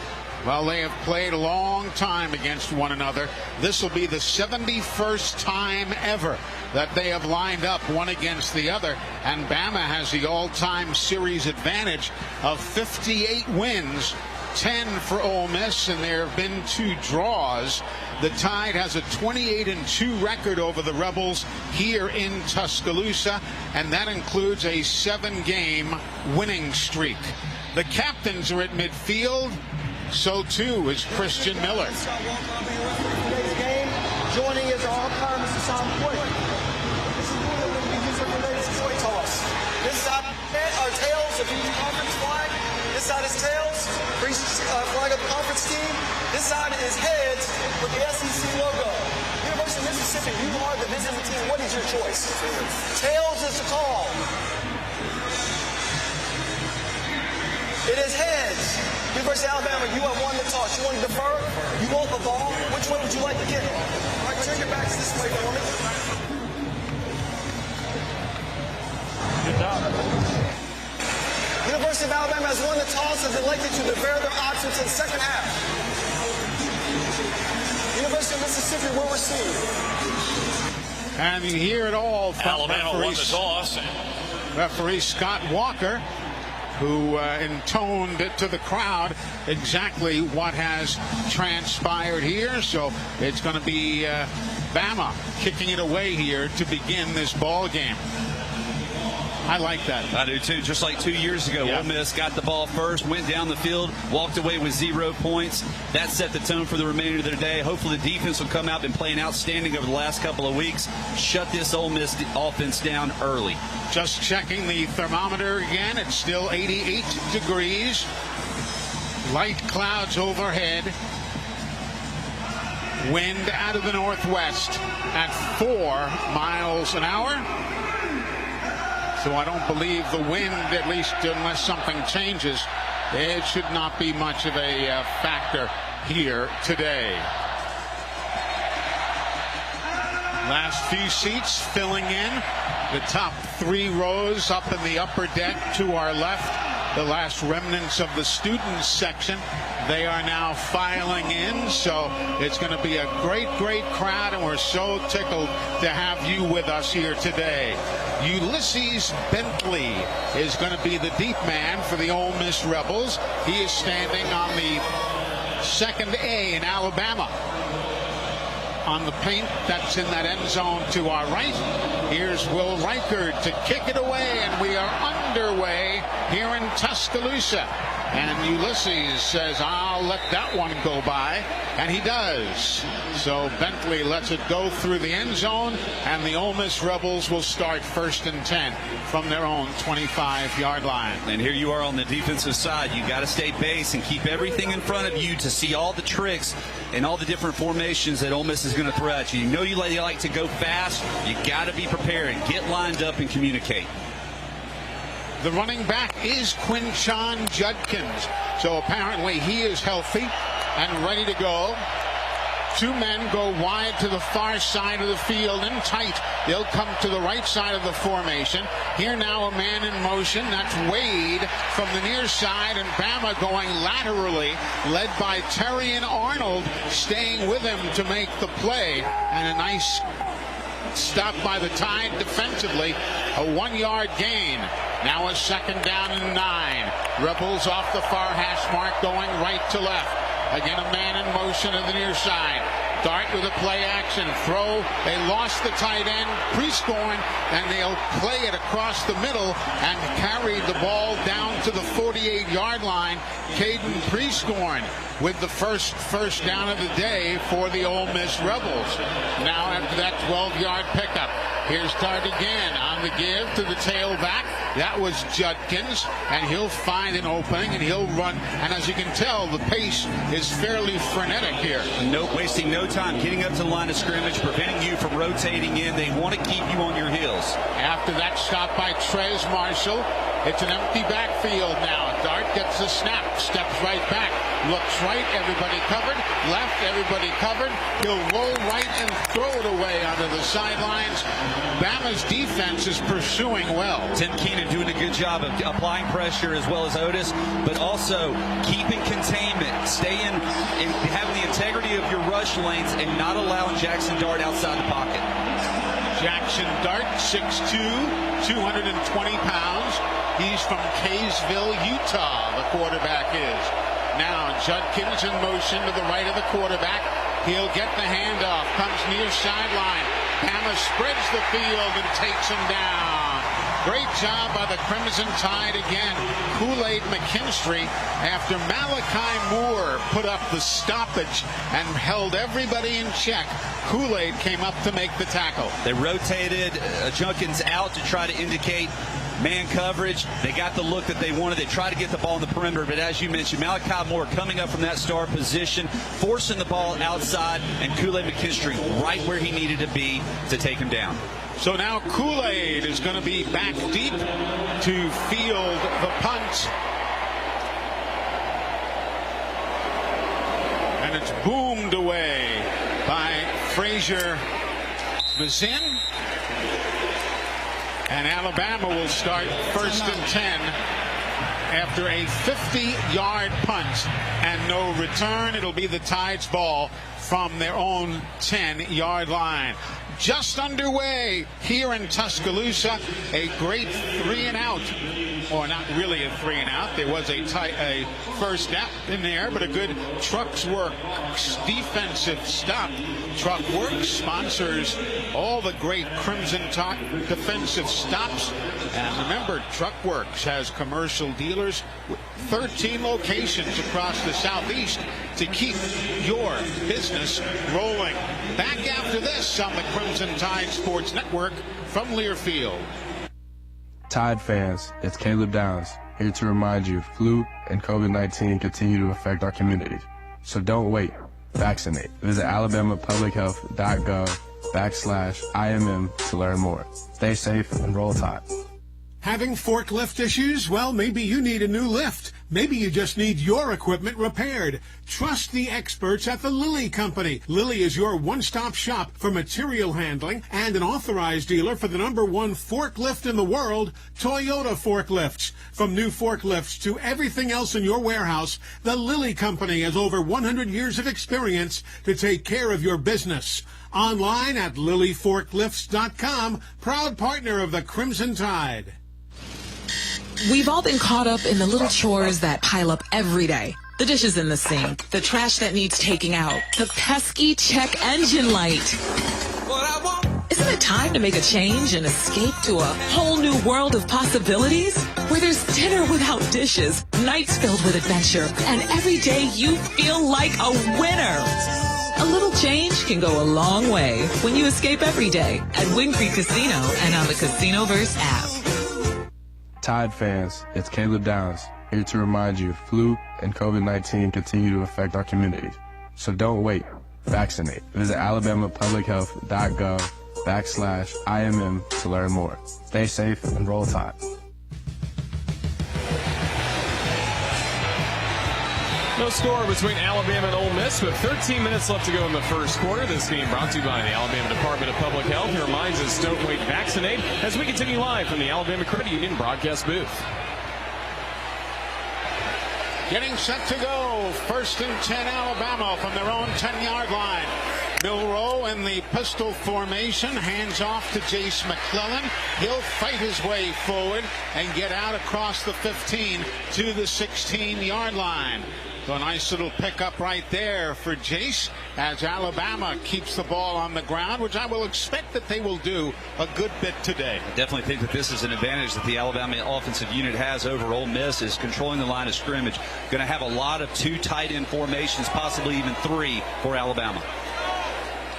well, they have played a long time against one another. This will be the 71st time ever that they have lined up one against the other. And Bama has the all-time series advantage of 58 wins, 10 for Ole Miss, and there have been 2 draws. The Tide has a 28-2 record over the Rebels here in Tuscaloosa, and that includes a 7-game winning streak. The captains are at midfield. So too is Christian Miller. Joining is our umpire, Mr. Sam Boyd. This is one of the user related coin toss. This side are tails of each conference flag. This side is tails for each flag of the conference team. This side is heads with the SEC logo. University of Mississippi, you are the visiting team. What is your choice? Tails is the call. It is heads. University of Alabama, you have won the toss. You want to defer? You want the ball? Which way would you like to kick? All right, turn your backs this way for me. Good job. University of Alabama has won the toss and has elected to defer their options in the second half. University of Mississippi will receive. And you hear it all from Alabama won the toss. Referee Scott Walker, who intoned it to the crowd exactly what has transpired here. So it's going to be Bama kicking it away here to begin this ball game. I like that. I do too. Just like 2 years ago, Ole Miss got the ball first, went down the field, walked away with 0 points. That set the tone for the remainder of their day. Hopefully the defense will come out and playing outstanding over the last couple of weeks. Shut this Ole Miss offense down early. Just checking the thermometer again. It's still 88 degrees. Light clouds overhead. Wind out of the northwest at 4 miles an hour. So I don't believe the wind, at least unless something changes, it should not be much of a factor here today. Last few seats filling in. The top 3 rows up in the upper deck to our left. The last remnants of the students section. They are now filing in, so it's going to be a great, great crowd, and we're so tickled to have you with us here today. Ulysses Bentley is going to be the deep man for the Ole Miss Rebels. He is standing on the second A in Alabama. On the paint that's in that end zone to our right. Here's Will Reichard to kick it away, and we are underway here in Tuscaloosa. And Ulysses says, I'll let that one go by, and he does. So Bentley lets it go through the end zone, and the Ole Miss Rebels will start 1st and 10 from their own 25-yard line. And here you are on the defensive side. You got to stay base and keep everything in front of you to see all the tricks and all the different formations that Ole Miss is going to throw at you. You know you like to go fast. You got to be prepared. Get lined up and communicate. The running back is Quinshon Judkins. So apparently he is healthy and ready to go. 2 men go wide to the far side of the field and tight. They'll come to the right side of the formation. Here now a man in motion. That's Wade from the near side, and Bama going laterally, led by Terry and Arnold staying with him to make the play. And a nice stop by the Tide defensively. A 1-yard gain. Now a 2nd down and 9. Rebels off the far hash mark going right to left. Again, a man in motion on the near side. Dart with a play action throw. They lost the tight end, Prescorn, and they'll play it across the middle and carry the ball down to the 48-yard line. Caden Prescorn with the first down of the day for the Ole Miss Rebels. Now after that 12-yard pickup, here's Dart again on the give to the tailback. That was Judkins, and he'll find an opening and he'll run. And as you can tell, the pace is fairly frenetic here. Wasting no time getting up to the line of scrimmage, preventing you from rotating in. They want to keep you on your heels. After that stop by Trez Marshall, it's an empty backfield now. Dart gets the snap, steps right back, looks right, everybody covered, left, everybody covered. He'll roll right and throw it away onto the sidelines. Bama's defense is pursuing well. Tim Keenan doing a good job of applying pressure as well as Otis, but also keeping containment, staying and having the integrity of your rush lanes and not allowing Jackson Dart outside the pocket. Jackson Dart, 6'2", 220 pounds. He's from Kaysville, Utah, the quarterback is. Now Judkins in motion to the right of the quarterback. He'll get the handoff, comes near sideline. Bama spreads the field and takes him down. Great job by the Crimson Tide again. Kool-Aid McKinstry, after Malachi Moore put up the stoppage and held everybody in check, Kool-Aid came up to make the tackle. They rotated Judkins out to try to indicate man coverage. They got the look that they wanted. They tried to get the ball in the perimeter, but as you mentioned, Malachi Moore coming up from that star position, forcing the ball outside, and Kool-Aid McKinstry right where he needed to be to take him down. So now Kool-Aid is going to be back deep to field the punt. It's boomed away by Frazier Mazin. And Alabama will start 1st and 10 after a 50-yard punt and no return. It'll be the Tide's ball from their own 10-yard line. Just underway here in Tuscaloosa, a great 3-and-out, or not really a 3-and-out. There was a first step in there, but a good Trucks Works defensive stop. Truck Works sponsors all the great Crimson Tide defensive stops. And remember, Truck Works has commercial dealers with 13 locations across the Southeast to keep your business rolling. Back after this on the Crimson Tide Sports Network from Learfield. Tide fans, it's Caleb Downs, here to remind you flu and COVID-19 continue to affect our community. So don't wait. Vaccinate. Visit alabamapublichealth.gov/IMM to learn more. Stay safe and roll Tide. Having forklift issues? Well, maybe you need a new lift. Maybe you just need your equipment repaired. Trust the experts at the Lilly Company. Lilly is your one-stop shop for material handling and an authorized dealer for the #1 forklift in the world, Toyota forklifts. From new forklifts to everything else in your warehouse, the Lilly Company has over 100 years of experience to take care of your business. Online at lilyforklifts.com, proud partner of the Crimson Tide. We've all been caught up in the little chores that pile up every day. The dishes in the sink, the trash that needs taking out, the pesky check engine light. Isn't it time to make a change and escape to a whole new world of possibilities? Where there's dinner without dishes, nights filled with adventure, and every day you feel like a winner. A little change can go a long way when you escape every day at Wind Creek Casino and on the Casinoverse app. Tide fans, it's Caleb Downs, here to remind you flu and COVID-19 continue to affect our community. So don't wait. Vaccinate. Visit alabamapublichealth.gov/IMM to learn more. Stay safe and roll Tide. No score between Alabama and Ole Miss, with 13 minutes left to go in the first quarter. This game brought to you by the Alabama Department of Public Health, who reminds us don't wait, vaccinate, as we continue live from the Alabama Credit Union broadcast booth. Getting set to go. 1st and 10 Alabama from their own 10-yard line. Milroe in the pistol formation, hands off to Jace McClellan. He'll fight his way forward and get out across the 15 to the 16-yard line. So a nice little pickup right there for Jace as Alabama keeps the ball on the ground, which I will expect that they will do a good bit today. I definitely think that this is an advantage that the Alabama offensive unit has over Ole Miss, is controlling the line of scrimmage. Going to have a lot of 2 tight end formations, possibly even 3 for Alabama.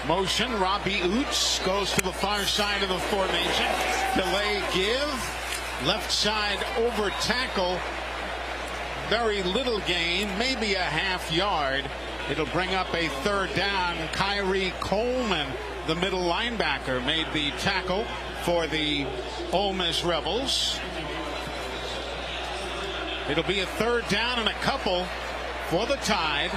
Motion, Robbie Oots goes to the far side of the formation. Delay give. Left side over tackle. Very little gain, maybe a half yard. It'll bring up a 3rd down. Kyrie Coleman, the middle linebacker, made the tackle for the Ole Miss Rebels. It'll be a 3rd down and a couple for the Tide.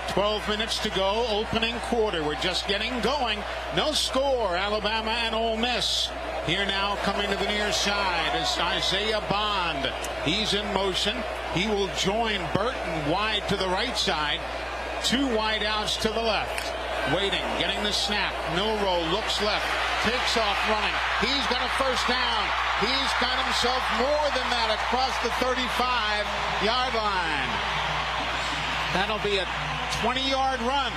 12 minutes to go, opening quarter. We're just getting going. No score, Alabama and Ole Miss. Here now, coming to the near side is Isaiah Bond. He's in motion. He will join Burton wide to the right side. 2 wide outs to the left. Waiting, getting the snap. Milroe looks left, takes off running. He's got a 1st down. He's got himself more than that across the 35-yard line. That'll be a 20-yard run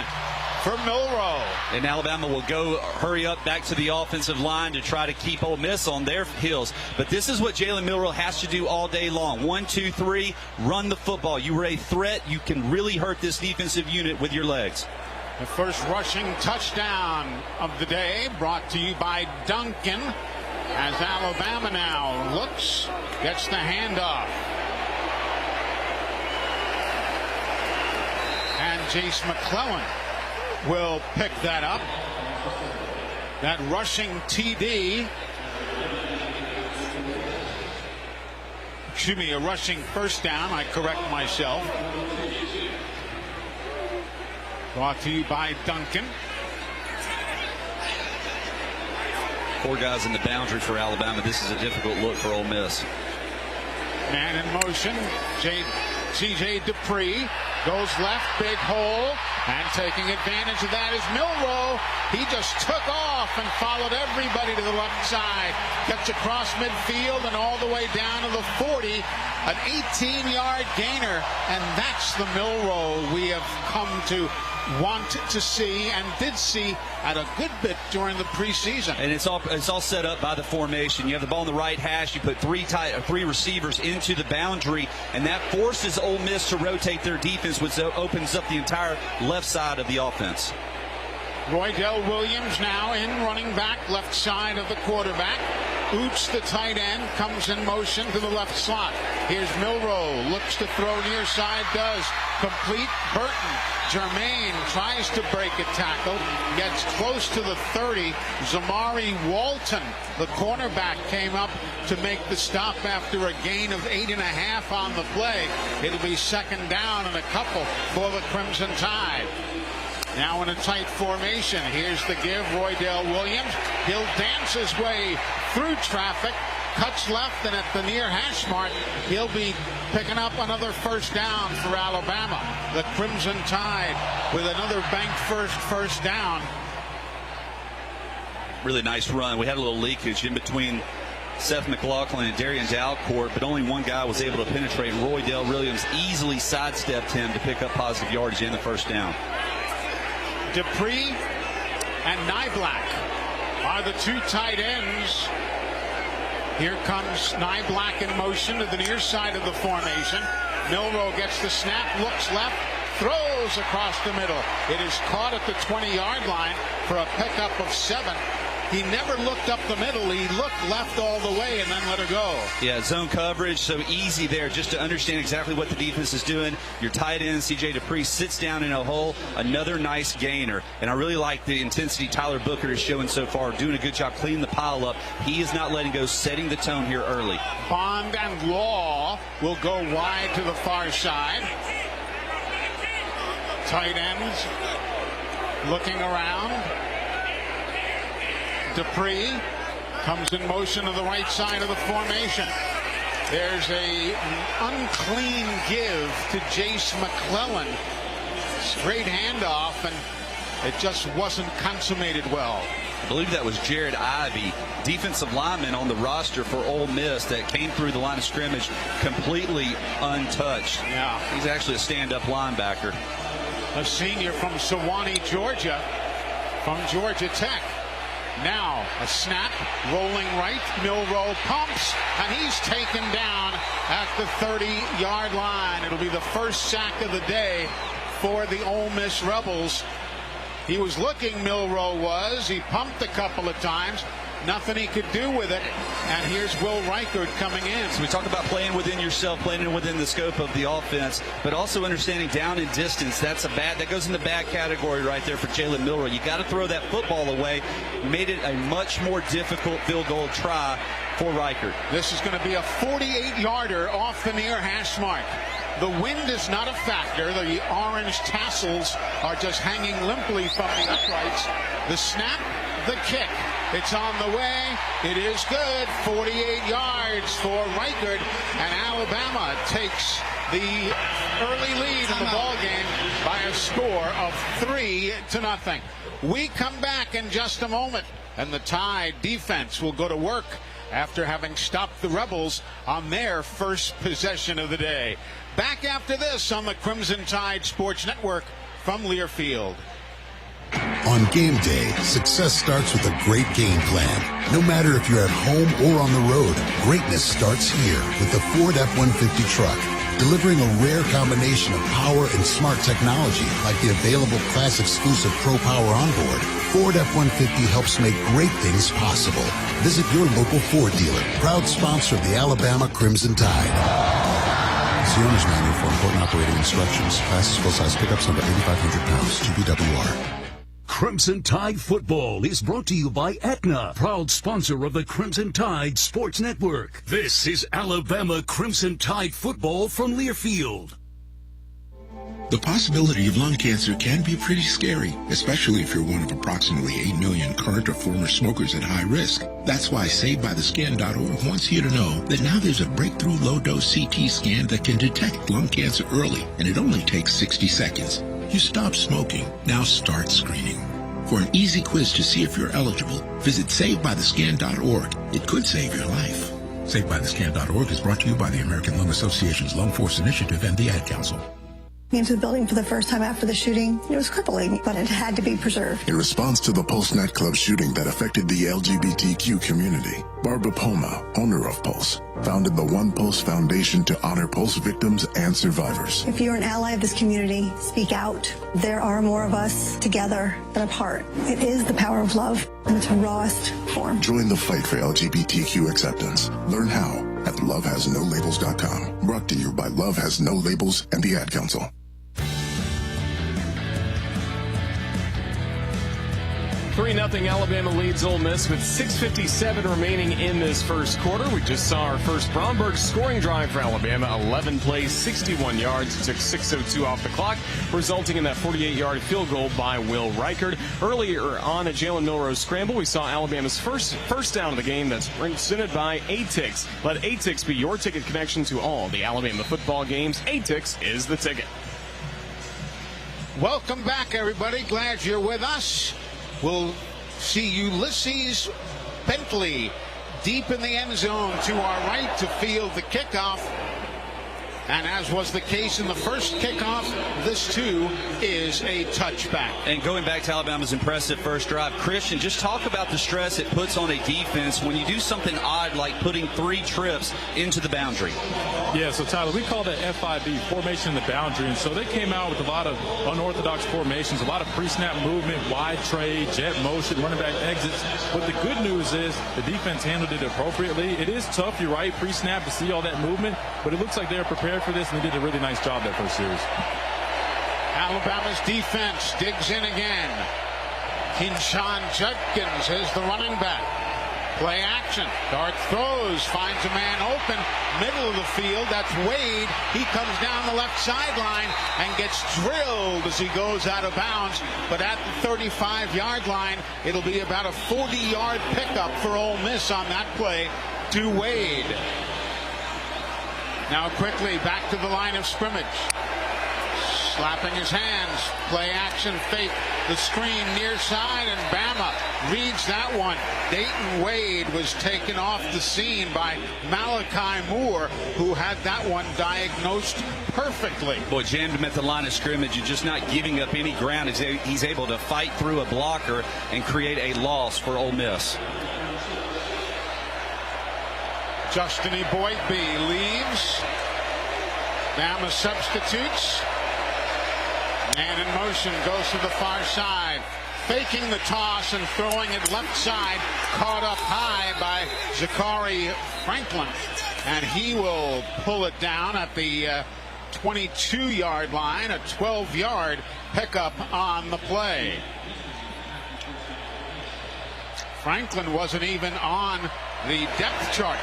for Milroe. And Alabama will go hurry up back to the offensive line to try to keep Ole Miss on their heels. But this is what Jalen Milroe has to do all day long. 1, 2, 3, run the football. You were a threat. You can really hurt this defensive unit with your legs. The first rushing touchdown of the day brought to you by Duncan, as Alabama now looks, gets the handoff. And Jace McClellan will pick that up. That rushing TD. Excuse me, a rushing 1st down. I correct myself. Brought to you by Duncan. 4 guys in the boundary for Alabama. This is a difficult look for Ole Miss. Man in motion. C.J. Dupree goes left, big hole, and taking advantage of that is Milroe. He just took off and followed everybody to the left side. Gets across midfield and all the way down to the 40. An 18-yard gainer, and that's the Milroe we have come to want to see and did see at a good bit during the preseason. And it's all set up by the formation. You have the ball in the right hash. You put three receivers into the boundary, and that forces Ole Miss to rotate their defense, which opens up the entire left side of the offense. Roydell Williams now in running back, left side of the quarterback. Oots, the tight end, comes in motion to the left slot. Here's Milroe, looks to throw near side, does. Complete. Burton. Jermaine tries to break a tackle, gets close to the 30. Zamari Walton, the cornerback, came up to make the stop after a gain of 8.5 on the play. It'll be second down and a couple for the Crimson Tide. Now in a tight formation. Here's the give. Roydell Williams. He'll dance his way through traffic. Cuts left, and at the near hash mark, he'll be picking up another first down for Alabama. The Crimson Tide with another banked first down. Really nice run. We had a little leakage in between Seth McLaughlin and Darian Dalcourt, but only one guy was able to penetrate. Roydell Williams easily sidestepped him to pick up positive yardage in the first down. Dupree and Nyblack are the 2 tight ends. Here comes Nyblack in motion to the near side of the formation. Milroe gets the snap, looks left, throws across the middle. It is caught at the 20-yard line for a pickup of 7. He never looked up the middle. He looked left all the way and then let her go. Yeah, zone coverage, so easy there just to understand exactly what the defense is doing. Your tight end, C.J. Dupree, sits down in a hole. Another nice gainer. And I really like the intensity Tyler Booker is showing so far, doing a good job cleaning the pile up. He is not letting go, setting the tone here early. Bond and Law will go wide to the far side. Tight ends looking around. Dupree comes in motion to the right side of the formation. There's a unclean give to Jace McClellan. Straight handoff, and it just wasn't consummated well. I believe that was Jared Ivey, defensive lineman on the roster for Ole Miss, that came through the line of scrimmage completely untouched. Yeah. He's actually a stand-up linebacker. A senior from Sewanee, Georgia, from Georgia Tech. Now a snap, rolling right, Milroe pumps, and he's taken down at the 30-yard line. It'll be the first sack of the day for the Ole Miss Rebels. He was looking, Milroe was. He pumped a couple of times. Nothing he could do with it. And here's Will Reichert coming in. So we talk about playing within yourself, playing within the scope of the offense, but also understanding down and distance. That goes in the bad category right there for Jalen Milroe. You got to throw that football away. Made it a much more difficult field goal try for Reichert. This is going to be a 48-yarder off the near hash mark. The wind is not a factor. The orange tassels are just hanging limply from the uprights. The snap, the kick. It's on the way. It is good. 48 yards for Reichert, and Alabama takes the early lead in the ball game by a score of 3-0. We come back in just a moment, and the Tide defense will go to work after having stopped the Rebels on their first possession of the day. Back after this on the Crimson Tide Sports Network from Learfield. On game day, success starts with a great game plan. No matter if you're at home or on the road, greatness starts here with the Ford F-150 truck. Delivering a rare combination of power and smart technology like the available class-exclusive Pro Power onboard, Ford F-150 helps make great things possible. Visit your local Ford dealer, proud sponsor of the Alabama Crimson Tide. See owner's manual for important operating instructions. Class is full-size pickups under 8,500 pounds. GPWR. Crimson Tide Football is brought to you by Aetna, proud sponsor of the Crimson Tide Sports Network. This is Alabama Crimson Tide Football from Learfield. The possibility of lung cancer can be pretty scary, especially if you're one of approximately 8 million current or former smokers at high risk. That's why SaveByTheScan.org wants you to know that now there's a breakthrough low-dose CT scan that can detect lung cancer early, and it only takes 60 seconds. You stop smoking, now start screening. For an easy quiz to see if you're eligible, visit SaveByTheScan.org. It could save your life. SaveByTheScan.org is brought to you by the American Lung Association's Lung Force Initiative and the Ad Council. Into the building for the first time after the shooting. It was crippling, but it had to be preserved. In response to the Pulse nightclub shooting that affected the LGBTQ community, Barbara Poma, owner of Pulse, founded the One Pulse Foundation to honor Pulse victims and survivors. If you're an ally of this community, speak out. There are more of us together than apart. It is the power of love in its rawest form. Join the fight for LGBTQ acceptance. Learn how at lovehasnolabels.com. Brought to you by Love Has No Labels and the Ad Council. 3-0 Alabama leads Ole Miss with 6:57 remaining in this first quarter. We just saw our first Bromberg scoring drive for Alabama. 11 plays, 61 yards. It took 6:02 off the clock, resulting in that 48-yard field goal by Will Reichard. Earlier on a Jalen Milrose scramble, we saw Alabama's first down of the game that's presented by ATIX. Let ATIX be your ticket connection to all the Alabama football games. ATIX is the ticket. Welcome back, everybody. Glad you're with us. We'll see Ulysses Bentley deep in the end zone to our right to field the kickoff. And as was the case in the first kickoff, this too is a touchback. And going back to Alabama's impressive first drive, Christian, just talk about the stress it puts on a defense when you do something odd like putting 3 trips into the boundary. Yeah, so Tyler, we call that FIB, formation in the boundary. And so they came out with a lot of unorthodox formations, a lot of pre-snap movement, wide trade, jet motion, running back exits. But the good news is the defense handled it appropriately. It is tough, you're right, pre-snap to see all that movement, but it looks like they're prepared for this, and they did a really nice job that first series. Alabama's defense digs in again. Kinshawn Judkins is the running back. Play action. Dart throws, finds a man open, middle of the field. That's Wade. He comes down the left sideline and gets drilled as he goes out of bounds. But at the 35-yard line, it'll be about a 40-yard pickup for Ole Miss on that play to Wade. Now quickly back to the line of scrimmage. Slapping his hands. Play action fake. The screen near side, and Bama reads that one. Dayton Wade was taken off the scene by Malachi Moore, who had that one diagnosed perfectly. Boy, jammed him at the line of scrimmage and just not giving up any ground. He's able to fight through a blocker and create a loss for Ole Miss. Justin Eboigbe leaves. Bama substitutes. Man in motion goes to the far side. Faking the toss and throwing it left side. Caught up high by Zachary Franklin. And he will pull it down at the 22-yard line. A 12-yard pickup on the play. Franklin wasn't even on the depth chart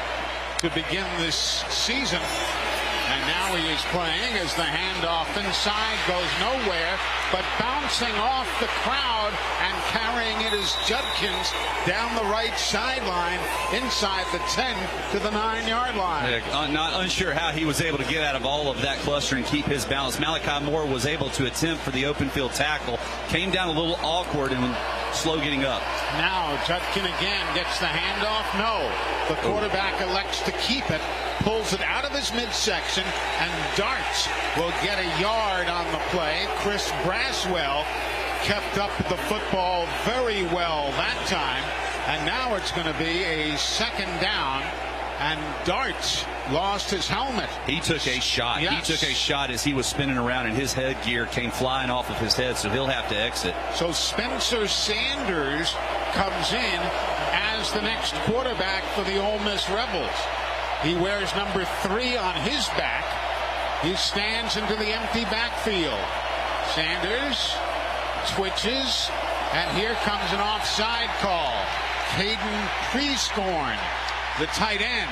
to begin this season, and now he is playing as the handoff inside goes nowhere, but bouncing off the crowd and carrying it is Judkins down the right sideline inside the 10 to the 9-yard line. Yeah, not unsure how he was able to get out of all of that cluster and keep his balance. Malachi Moore was able to attempt for the open field tackle, came down a little awkward and slow getting up. Now Judkins again gets the handoff. No, the quarterback elects to keep it, pulls it out of his midsection, and Darts will get a yard on the play. Chris Braswell kept up the football very well that time, and now it's going to be a second down, and Darts lost his helmet. He took a shot. Yes. He took a shot as he was spinning around, and his headgear came flying off of his head, so he'll have to exit. So Spencer Sanders comes in as the next quarterback for the Ole Miss Rebels. He wears number 3 on his back. He stands into the empty backfield. Sanders twitches, and here comes an offside call. Caden Prieskorn, the tight end.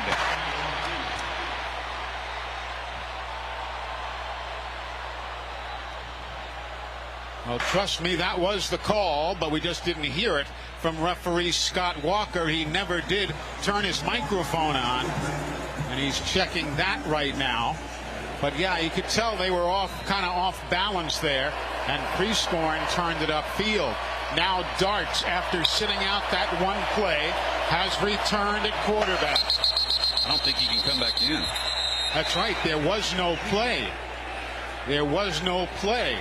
Well, trust me, that was the call, but we just didn't hear it from referee Scott Walker. He never did turn his microphone on, and he's checking that right now. But yeah, you could tell they were kind of off balance there, and Prescorn turned it upfield. Now Darts, after sitting out that one play, has returned at quarterback. I don't think he can come back in. That's right. There was no play. There was no play.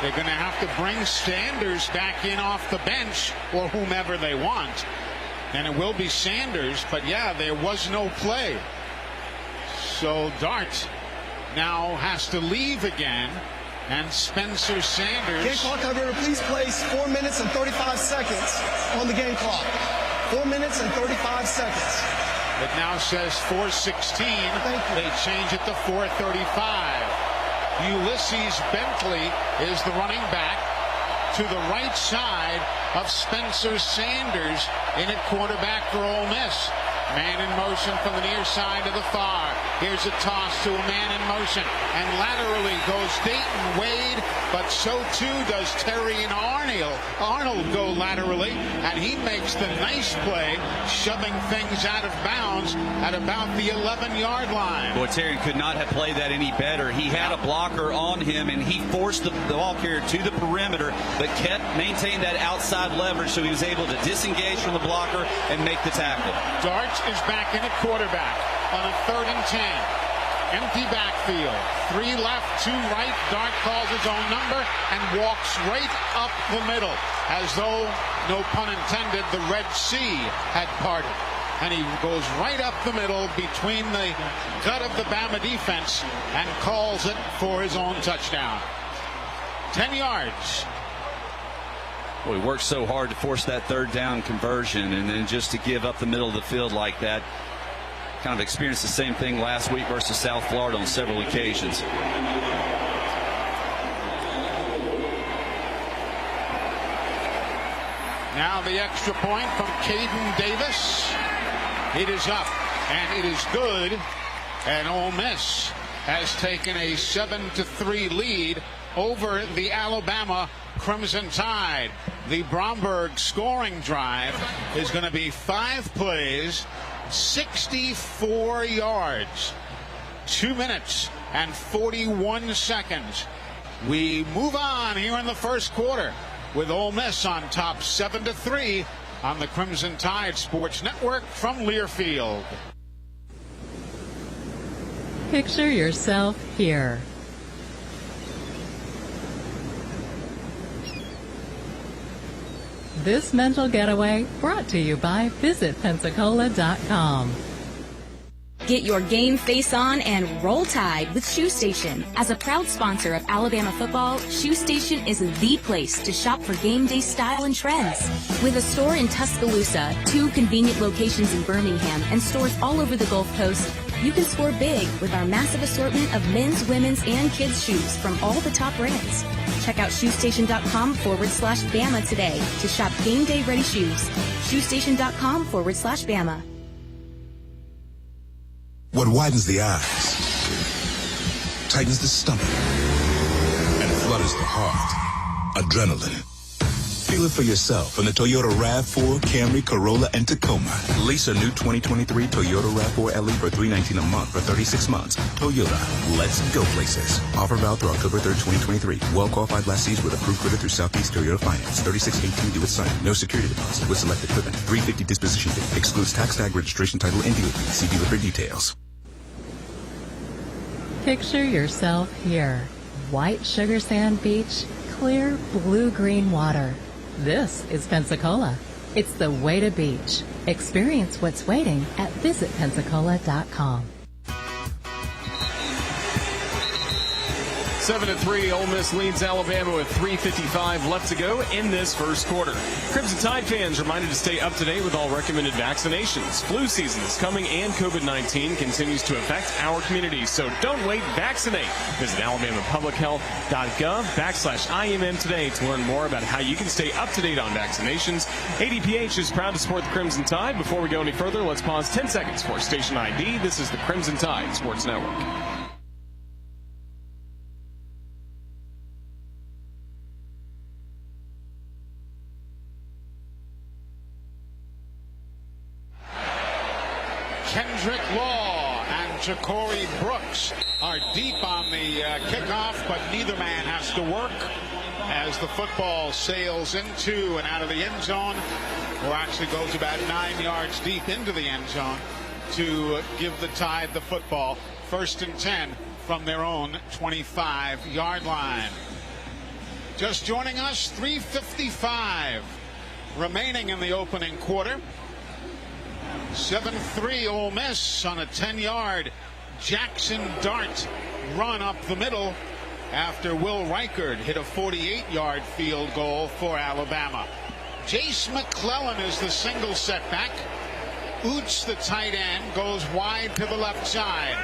They're going to have to bring Sanders back in off the bench, or whomever they want. And it will be Sanders, but yeah, there was no play. So Dart now has to leave again, and Spencer Sanders. Game clock operator, please place 4 minutes and 35 seconds on the game clock. 4 minutes and 35 seconds. It now says 4:16. They change it to 4:35. Ulysses Bentley is the running back to the right side of Spencer Sanders in at quarterback for Ole Miss. Man in motion from the near side to the far. Here's a toss to a man in motion. And laterally goes Dayton Wade, but so too does Terry and Arnold go laterally, and he makes the nice play, shoving things out of bounds at about the 11-yard line. Boy, Terry could not have played that any better. He had a blocker on him, and he forced the ball carrier to the perimeter, but maintained that outside leverage, so he was able to disengage from the blocker and make the tackle. Darts is back in at quarterback on a 3rd and 10. Empty backfield. 3 left, 2 right. Dart calls his own number and walks right up the middle, as though, no pun intended, the Red Sea had parted. And he goes right up the middle between the gut of the Bama defense and calls it for his own touchdown. 10 yards. Well, he worked so hard to force that 3rd down conversion, and then just to give up the middle of the field like that. Kind of experienced the same thing last week versus South Florida on several occasions. Now the extra point from Caden Davis. It is up, and it is good. And Ole Miss has taken a 7-3 lead over the Alabama Crimson Tide. The Bromberg scoring drive is going to be 5 plays, 64 yards, 2 minutes and 41 seconds. We move on here in the first quarter with Ole Miss on top 7-3 on the Crimson Tide Sports Network from Learfield. Picture yourself here. This mental getaway brought to you by visitpensacola.com. Get your game face on and roll tide with Shoe Station. As a proud sponsor of Alabama football, Shoe Station is the place to shop for game day style and trends. With a store in Tuscaloosa, 2 convenient locations in Birmingham, and stores all over the Gulf Coast, you can score big with our massive assortment of men's, women's, and kids' shoes from all the top brands. Check out shoestation.com/Bama today to shop game day ready shoes. Shoestation.com/Bama. What widens the eyes, tightens the stomach, and flutters the heart. Adrenaline. Feel it for yourself in the Toyota RAV4, Camry, Corolla, and Tacoma. Lease a new 2023 Toyota RAV4 LE for $319 a month for 36 months. Toyota, let's go places. Offer valid through October 3rd, 2023. Well-qualified lessees with approved credit through Southeast Toyota Finance. 3618 due at sign. No security deposit with select equipment. $350 disposition fee. Excludes tax, tag, registration, title, and dealer fee. See dealer for details. Picture yourself here. White sugar sand beach, clear blue-green water. This is Pensacola. It's the way to beach. Experience what's waiting at visitpensacola.com. 7-3, Ole Miss leads Alabama with 3:55 left to go in this first quarter. Crimson Tide fans reminded to stay up to date with all recommended vaccinations. Flu season is coming and COVID-19 continues to affect our community. So don't wait, vaccinate. Visit alabamapublichealth.gov/IMM today to learn more about how you can stay up to date on vaccinations. ADPH is proud to support the Crimson Tide. Before we go any further, let's pause 10 seconds for station ID. This is the Crimson Tide Sports Network. Kendrick Law and Ja'Cory Brooks are deep on the kickoff, but neither man has to work as the football sails into and out of the end zone, or actually goes about 9 yards deep into the end zone to give the Tide the football. 1st and 10 from their own 25-yard line. Just joining us, 3:55 remaining in the opening quarter. 7-3 Ole Miss on a 10-yard Jackson Dart run up the middle after Will Reichard hit a 48-yard field goal for Alabama. Jace McClellan is the single setback. Oots, the tight end, goes wide to the left side.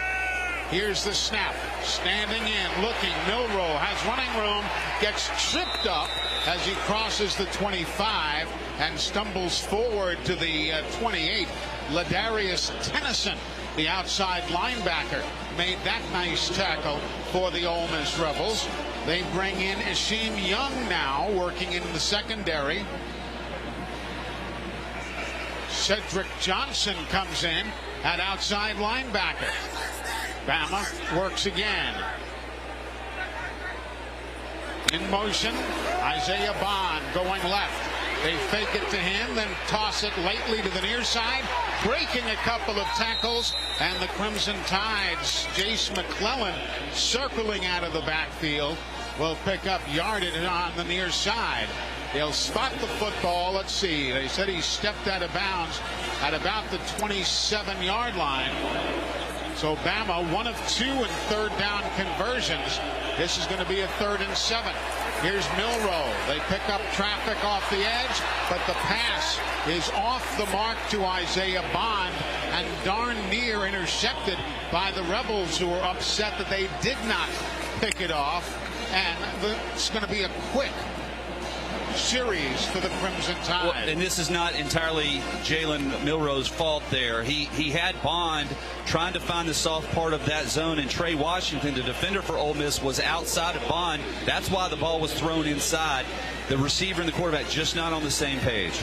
Here's the snap. Standing in, looking. Milroe has running room, gets tripped up as he crosses the 25 and stumbles forward to the 28. Ladarius Tennyson, the outside linebacker, made that nice tackle for the Ole Miss Rebels. They bring in Isheem Young now, working in the secondary. Cedric Johnson comes in at outside linebacker. Bama works again. In motion, Isaiah Bond going left. They fake it to him, then toss it lately to the near side, breaking a couple of tackles, and the Crimson Tide's Jace McClellan, circling out of the backfield, will pick up yardage on the near side. They'll spot the football. Let's see. They said he stepped out of bounds at about the 27-yard line. So Bama, 1 of 2 in third down conversions. This is going to be a 3rd and 7. Here's Milroe. They pick up traffic off the edge, but the pass is off the mark to Isaiah Bond and darn near intercepted by the Rebels, who were upset that they did not pick it off. And it's going to be a quick series for the Crimson Tide. Well, and this is not entirely Jalen Milroe's fault there. He had Bond trying to find the soft part of that zone, and Trey Washington, the defender for Ole Miss, was outside of Bond. That's why the ball was thrown inside. The receiver and the quarterback just not on the same page.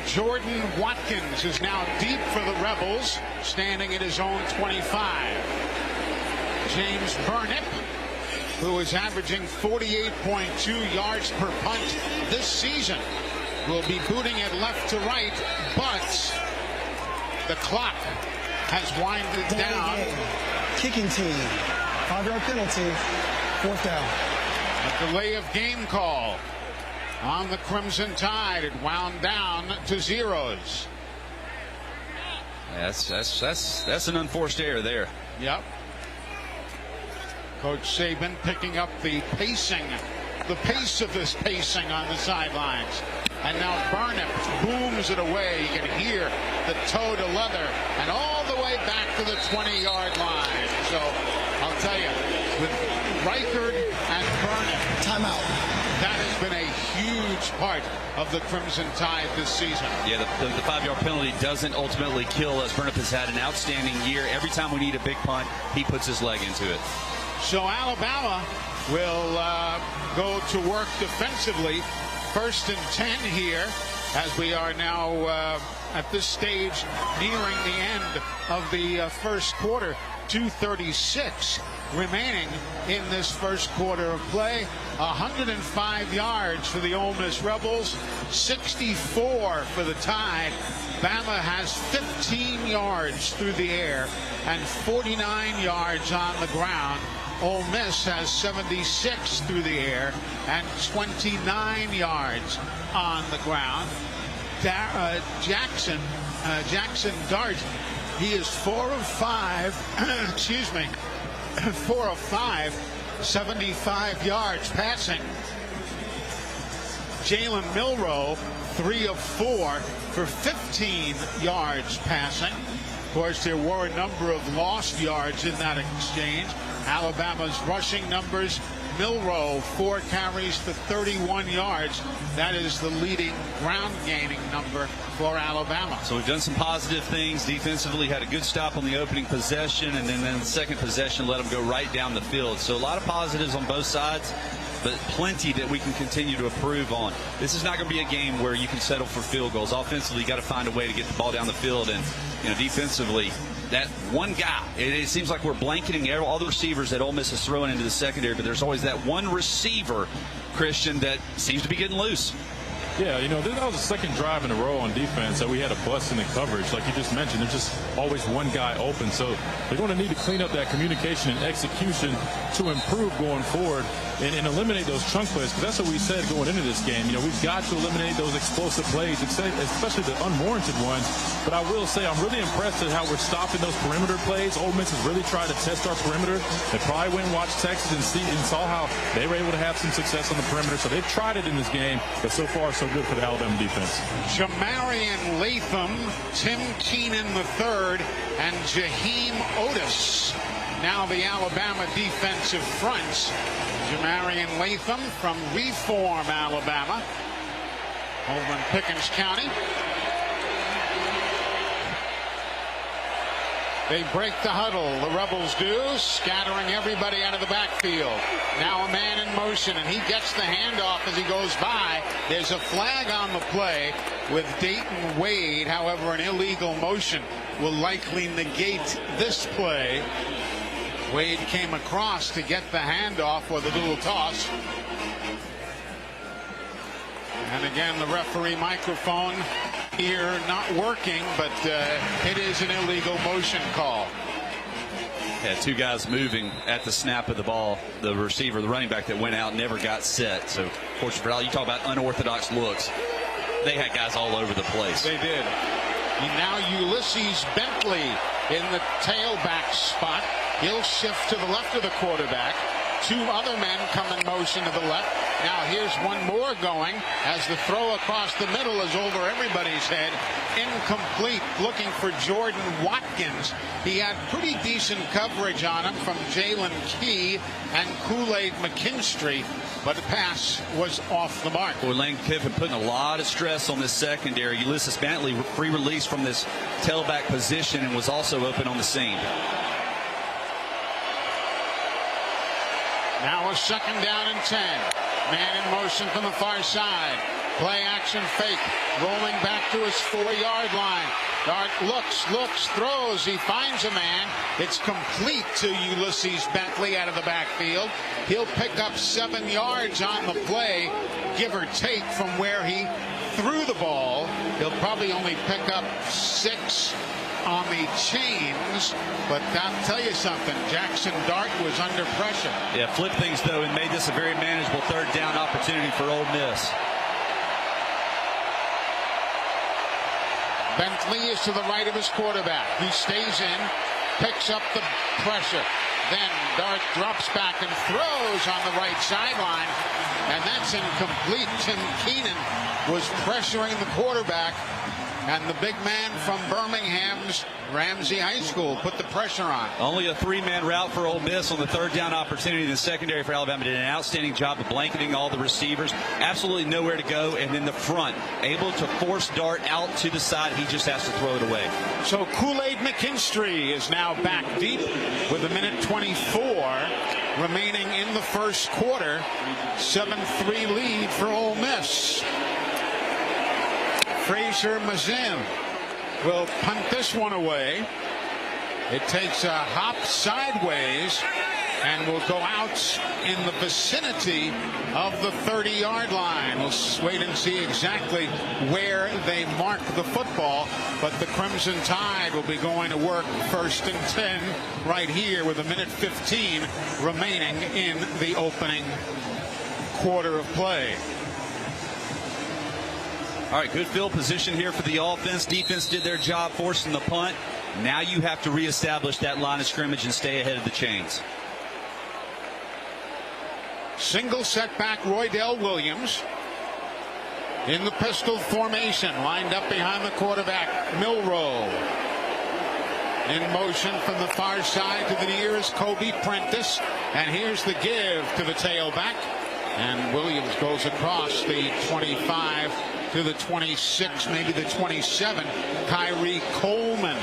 Jordan Watkins is now deep for the Rebels, standing at his own 25. James Burnip, who is averaging 48.2 yards per punt this season, will be booting it left to right, but the clock has winded down. Kicking team. 5-yard penalty. 4th down. A delay of game call on the Crimson Tide. It wound down to zeros. That's an unforced error there. Yep. Coach Saban picking up the pace of this pacing on the sidelines. And now Burnip booms it away. You can hear the toe to leather and all the way back to the 20-yard line. So I'll tell you, with Reichard and Burnip, timeout. That has been a huge part of the Crimson Tide this season. Yeah, the 5-yard penalty doesn't ultimately kill us. Burnip has had an outstanding year. Every time we need a big punt, he puts his leg into it. So Alabama will go to work defensively. 1st and 10 here, as we are now at this stage nearing the end of the first quarter. 2:36 remaining in this first quarter of play. 105 yards for the Ole Miss Rebels, 64 for the Tide. Bama has 15 yards through the air and 49 yards on the ground. Ole Miss has 76 through the air and 29 yards on the ground. Jackson Dart, he is 4 of 5. 4 of 5 75 yards passing. Jalen Milroe, 3 of 4 for 15 yards passing. Of course, there were a number of lost yards in that exchange. Alabama's rushing numbers: Milroe, 4 carries for 31 yards. That is the leading ground gaining number for Alabama. So we've done some positive things. Defensively, had a good stop on the opening possession, and then the second possession let them go right down the field. So a lot of positives on both sides, but plenty that we can continue to improve on. This is not going to be a game where you can settle for field goals. Offensively, you got to find a way to get the ball down the field, and defensively, that one guy, it seems like we're blanketing all the receivers that Ole Miss is throwing into the secondary, but there's always that one receiver, Christian, that seems to be getting loose. Yeah, that was the second drive in a row on defense that we had a bust in the coverage. Like you just mentioned, there's just always one guy open. So they're going to need to clean up that communication and execution to improve going forward and eliminate those chunk plays, because that's what we said going into this game. We've got to eliminate those explosive plays, especially the unwarranted ones. But I will say I'm really impressed at how we're stopping those perimeter plays. Ole Miss has really tried to test our perimeter. They probably went and watched Texas and saw how they were able to have some success on the perimeter. So they've tried it in this game, but so far so good for the Alabama defense. Jamarian Latham, Tim Keenan III, and Jaheim Otis, now the Alabama defensive fronts. Jamarian Latham from Reform, Alabama, over in Pickens County. They break the huddle, the Rebels do, scattering everybody out of the backfield. Now a man in motion, and he gets the handoff as he goes by. There's a flag on the play with Dayton Wade. However, an illegal motion will likely negate this play. Wade came across to get the handoff with a little toss. And again, the referee microphone here not working, but it is an illegal motion call. Yeah, 2 guys moving at the snap of the ball. The receiver, the running back that went out, never got set. So, fortunately for Al, you talk about unorthodox looks. They had guys all over the place. They did. Now Ulysses Bentley in the tailback spot. He'll shift to the left of the quarterback. 2 other men come in motion to the left. Now here's one more going as the throw across the middle is over everybody's head. Incomplete, looking for Jordan Watkins. He had pretty decent coverage on him from Jalen Key and Kool-Aid McKinstry, but the pass was off the mark. Boy, Lane Kiffin putting a lot of stress on this secondary. Ulysses Bentley free release from this tailback position and was also open on the seam. Now a 2nd down and 10. Man in motion from the far side. Play action fake. Rolling back to his 4-yard line. Dart looks, throws. He finds a man. It's complete to Ulysses Bentley out of the backfield. He'll pick up 7 yards on the play, give or take from where he threw the ball. He'll probably only pick up 6 on the chains, but I'll tell you something, Jackson Dart was under pressure. Yeah, flipped things though and made this a very manageable 3rd down opportunity for Ole Miss. Bentley is to the right of his quarterback. He stays in, picks up the pressure. Then Dart drops back and throws on the right sideline, and that's incomplete. Tim Keenan was pressuring the quarterback, and the big man from Birmingham's Ramsey High School put the pressure on. Only a 3-man route for Ole Miss on the 3rd down opportunity. The secondary for Alabama did an outstanding job of blanketing all the receivers. Absolutely nowhere to go. And in the front, able to force Dart out to the side. He just has to throw it away. So Kool-Aid McKinstry is now back deep with a minute 24 remaining in the first quarter. 7-3 lead for Ole Miss. Fraser Mazin will punt this one away. It takes a hop sideways and will go out in the vicinity of the 30-yard line. We'll wait and see exactly where they mark the football, but the Crimson Tide will be going to work 1st and 10 right here with a minute 15 remaining in the opening quarter of play. All right, good field position here for the offense. Defense did their job forcing the punt. Now you have to reestablish that line of scrimmage and stay ahead of the chains. Single setback, Roydell Williams. In the pistol formation, lined up behind the quarterback, Milroe. In motion from the far side to the near is Kobe Prentice. And here's the give to the tailback. And Williams goes across the 25 to the 26, maybe the 27. Kyrie Coleman,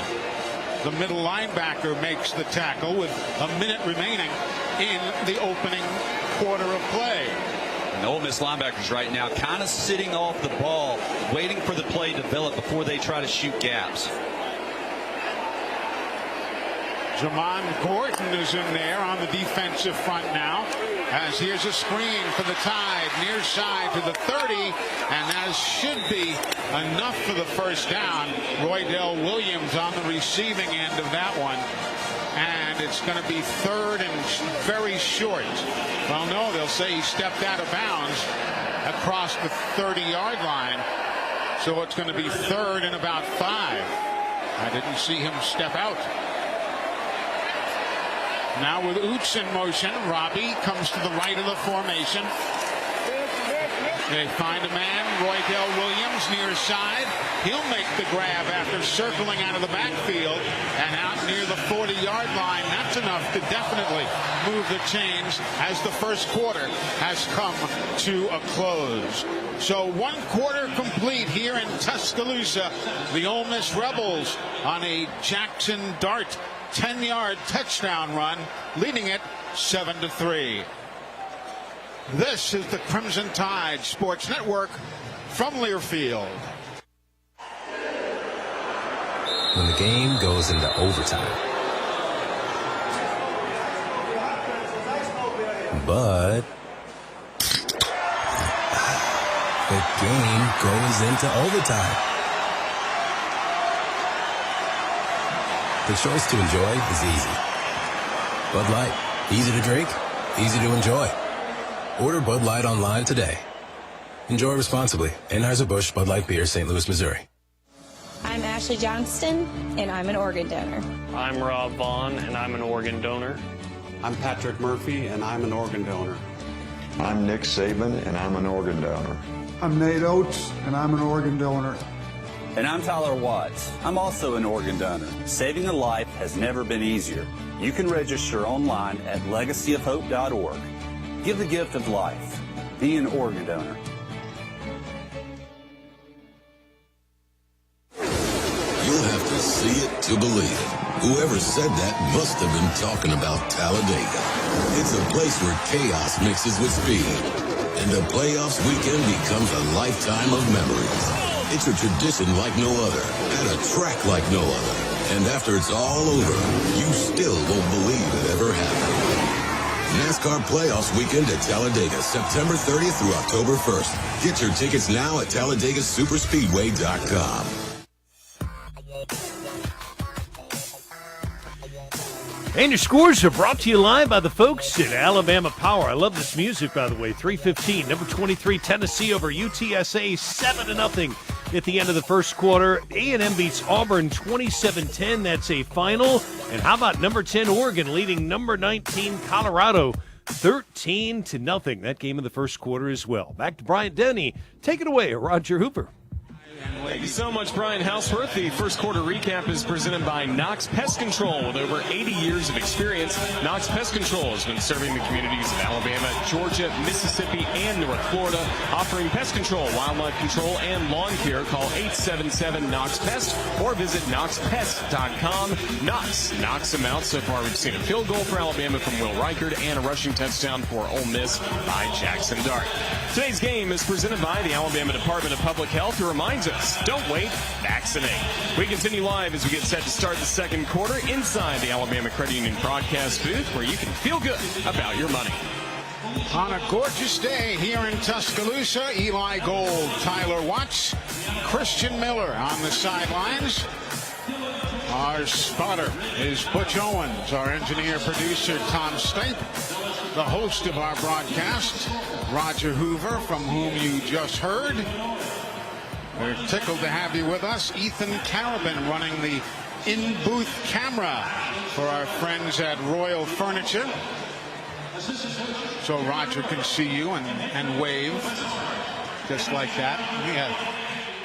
the middle linebacker, makes the tackle with a minute remaining in the opening quarter of play. And the Ole Miss linebackers right now kind of sitting off the ball, waiting for the play to develop before they try to shoot gaps. Jamon Gordon is in there on the defensive front now, as here's a screen for the Tide, near side to the 30, and that should be enough for the first down. Roydell Williams on the receiving end of that one, and it's going to be third and very short. Well, no, they'll say he stepped out of bounds across the 30-yard line, so it's going to be third and about 5. I didn't see him step out. Now with Oots in motion, Robbie comes to the right of the formation. They find a man, Roydell Williams, near side. He'll make the grab after circling out of the backfield and out near the 40-yard line. That's enough to definitely move the chains as the first quarter has come to a close. So 1 quarter complete here in Tuscaloosa. The Ole Miss Rebels on a Jackson Dart 10-yard touchdown run, leading it 7-3. This is the Crimson Tide Sports Network from Learfield. When the game goes into overtime. But the game goes into overtime. The choice to enjoy is easy. Bud Light, easy to drink, easy to enjoy. Order Bud Light online today. Enjoy responsibly. Anheuser-Busch Bud Light Beer, St. Louis, Missouri. I'm Ashley Johnston, and I'm an organ donor. I'm Rob Vaughn, and I'm an organ donor. I'm Patrick Murphy, and I'm an organ donor. I'm Nick Saban, and I'm an organ donor. I'm Nate Oates, and I'm an organ donor. And I'm Tyler Watts. I'm also an organ donor. Saving a life has never been easier. You can register online at legacyofhope.org. Give the gift of life. Be an organ donor. You'll have to see it to believe it. Whoever said that must have been talking about Talladega. It's a place where chaos mixes with speed, and a playoffs weekend becomes a lifetime of memories. It's a tradition like no other, at a track like no other. And after it's all over, you still won't believe it ever happened. NASCAR Playoffs Weekend at Talladega, September 30th through October 1st. Get your tickets now at TalladegaSuperspeedway.com. And your scores are brought to you live by the folks at Alabama Power. I love this music, by the way. 3:15, number 23, Tennessee over UTSA, 7-0 at the end of the first quarter. A&M beats Auburn 27-10. That's a final. And how about number 10, Oregon, leading number 19, Colorado, 13-0. That game in the first quarter as well. Back to Bryant Denny. Take it away, Roger Hooper. Thank you so much, Brian Houseworth. The first quarter recap is presented by Knox Pest Control. With over 80 years of experience, Knox Pest Control has been serving the communities of Alabama, Georgia, Mississippi, and North Florida, offering pest control, wildlife control, and lawn care. Call 877-KNOX-PEST or visit KnoxPest.com. Knox knocks them out. So far, we've seen a field goal for Alabama from Will Reichard and a rushing touchdown for Ole Miss by Jackson Dart. Today's game is presented by the Alabama Department of Public Health, who reminds us, don't wait, vaccinate. We continue live as we get set to start the second quarter inside the Alabama Credit Union broadcast booth, where you can feel good about your money. On a gorgeous day here in Tuscaloosa, Eli Gold, Tyler Watts, Christian Miller on the sidelines. Our spotter is Butch Owens, our engineer-producer Tom Stipe, the host of our broadcast, Roger Hoover, from whom you just heard. We're tickled to have you with us. Ethan Carabin running the in-booth camera for our friends at Royal Furniture. So Roger can see you and wave just like that. Yeah.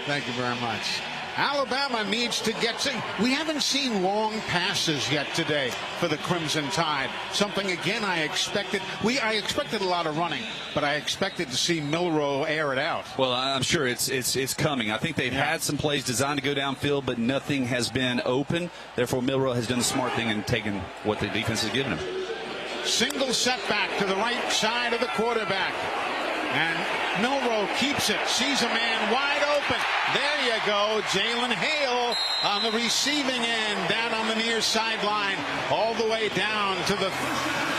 Thank you very much. Alabama needs to get some. We haven't seen long passes yet today for the Crimson Tide. Something, again, I expected. I expected a lot of running, but I expected to see Milroe air it out. Well, I'm sure it's coming. I think they've had some plays designed to go downfield, but nothing has been open. Therefore, Milroe has done the smart thing and taken what the defense has given him. Single setback to the right side of the quarterback. And Milroe keeps it, sees a man wide open. There you go, Jalen Hale on the receiving end, down on the near sideline, all the way down to the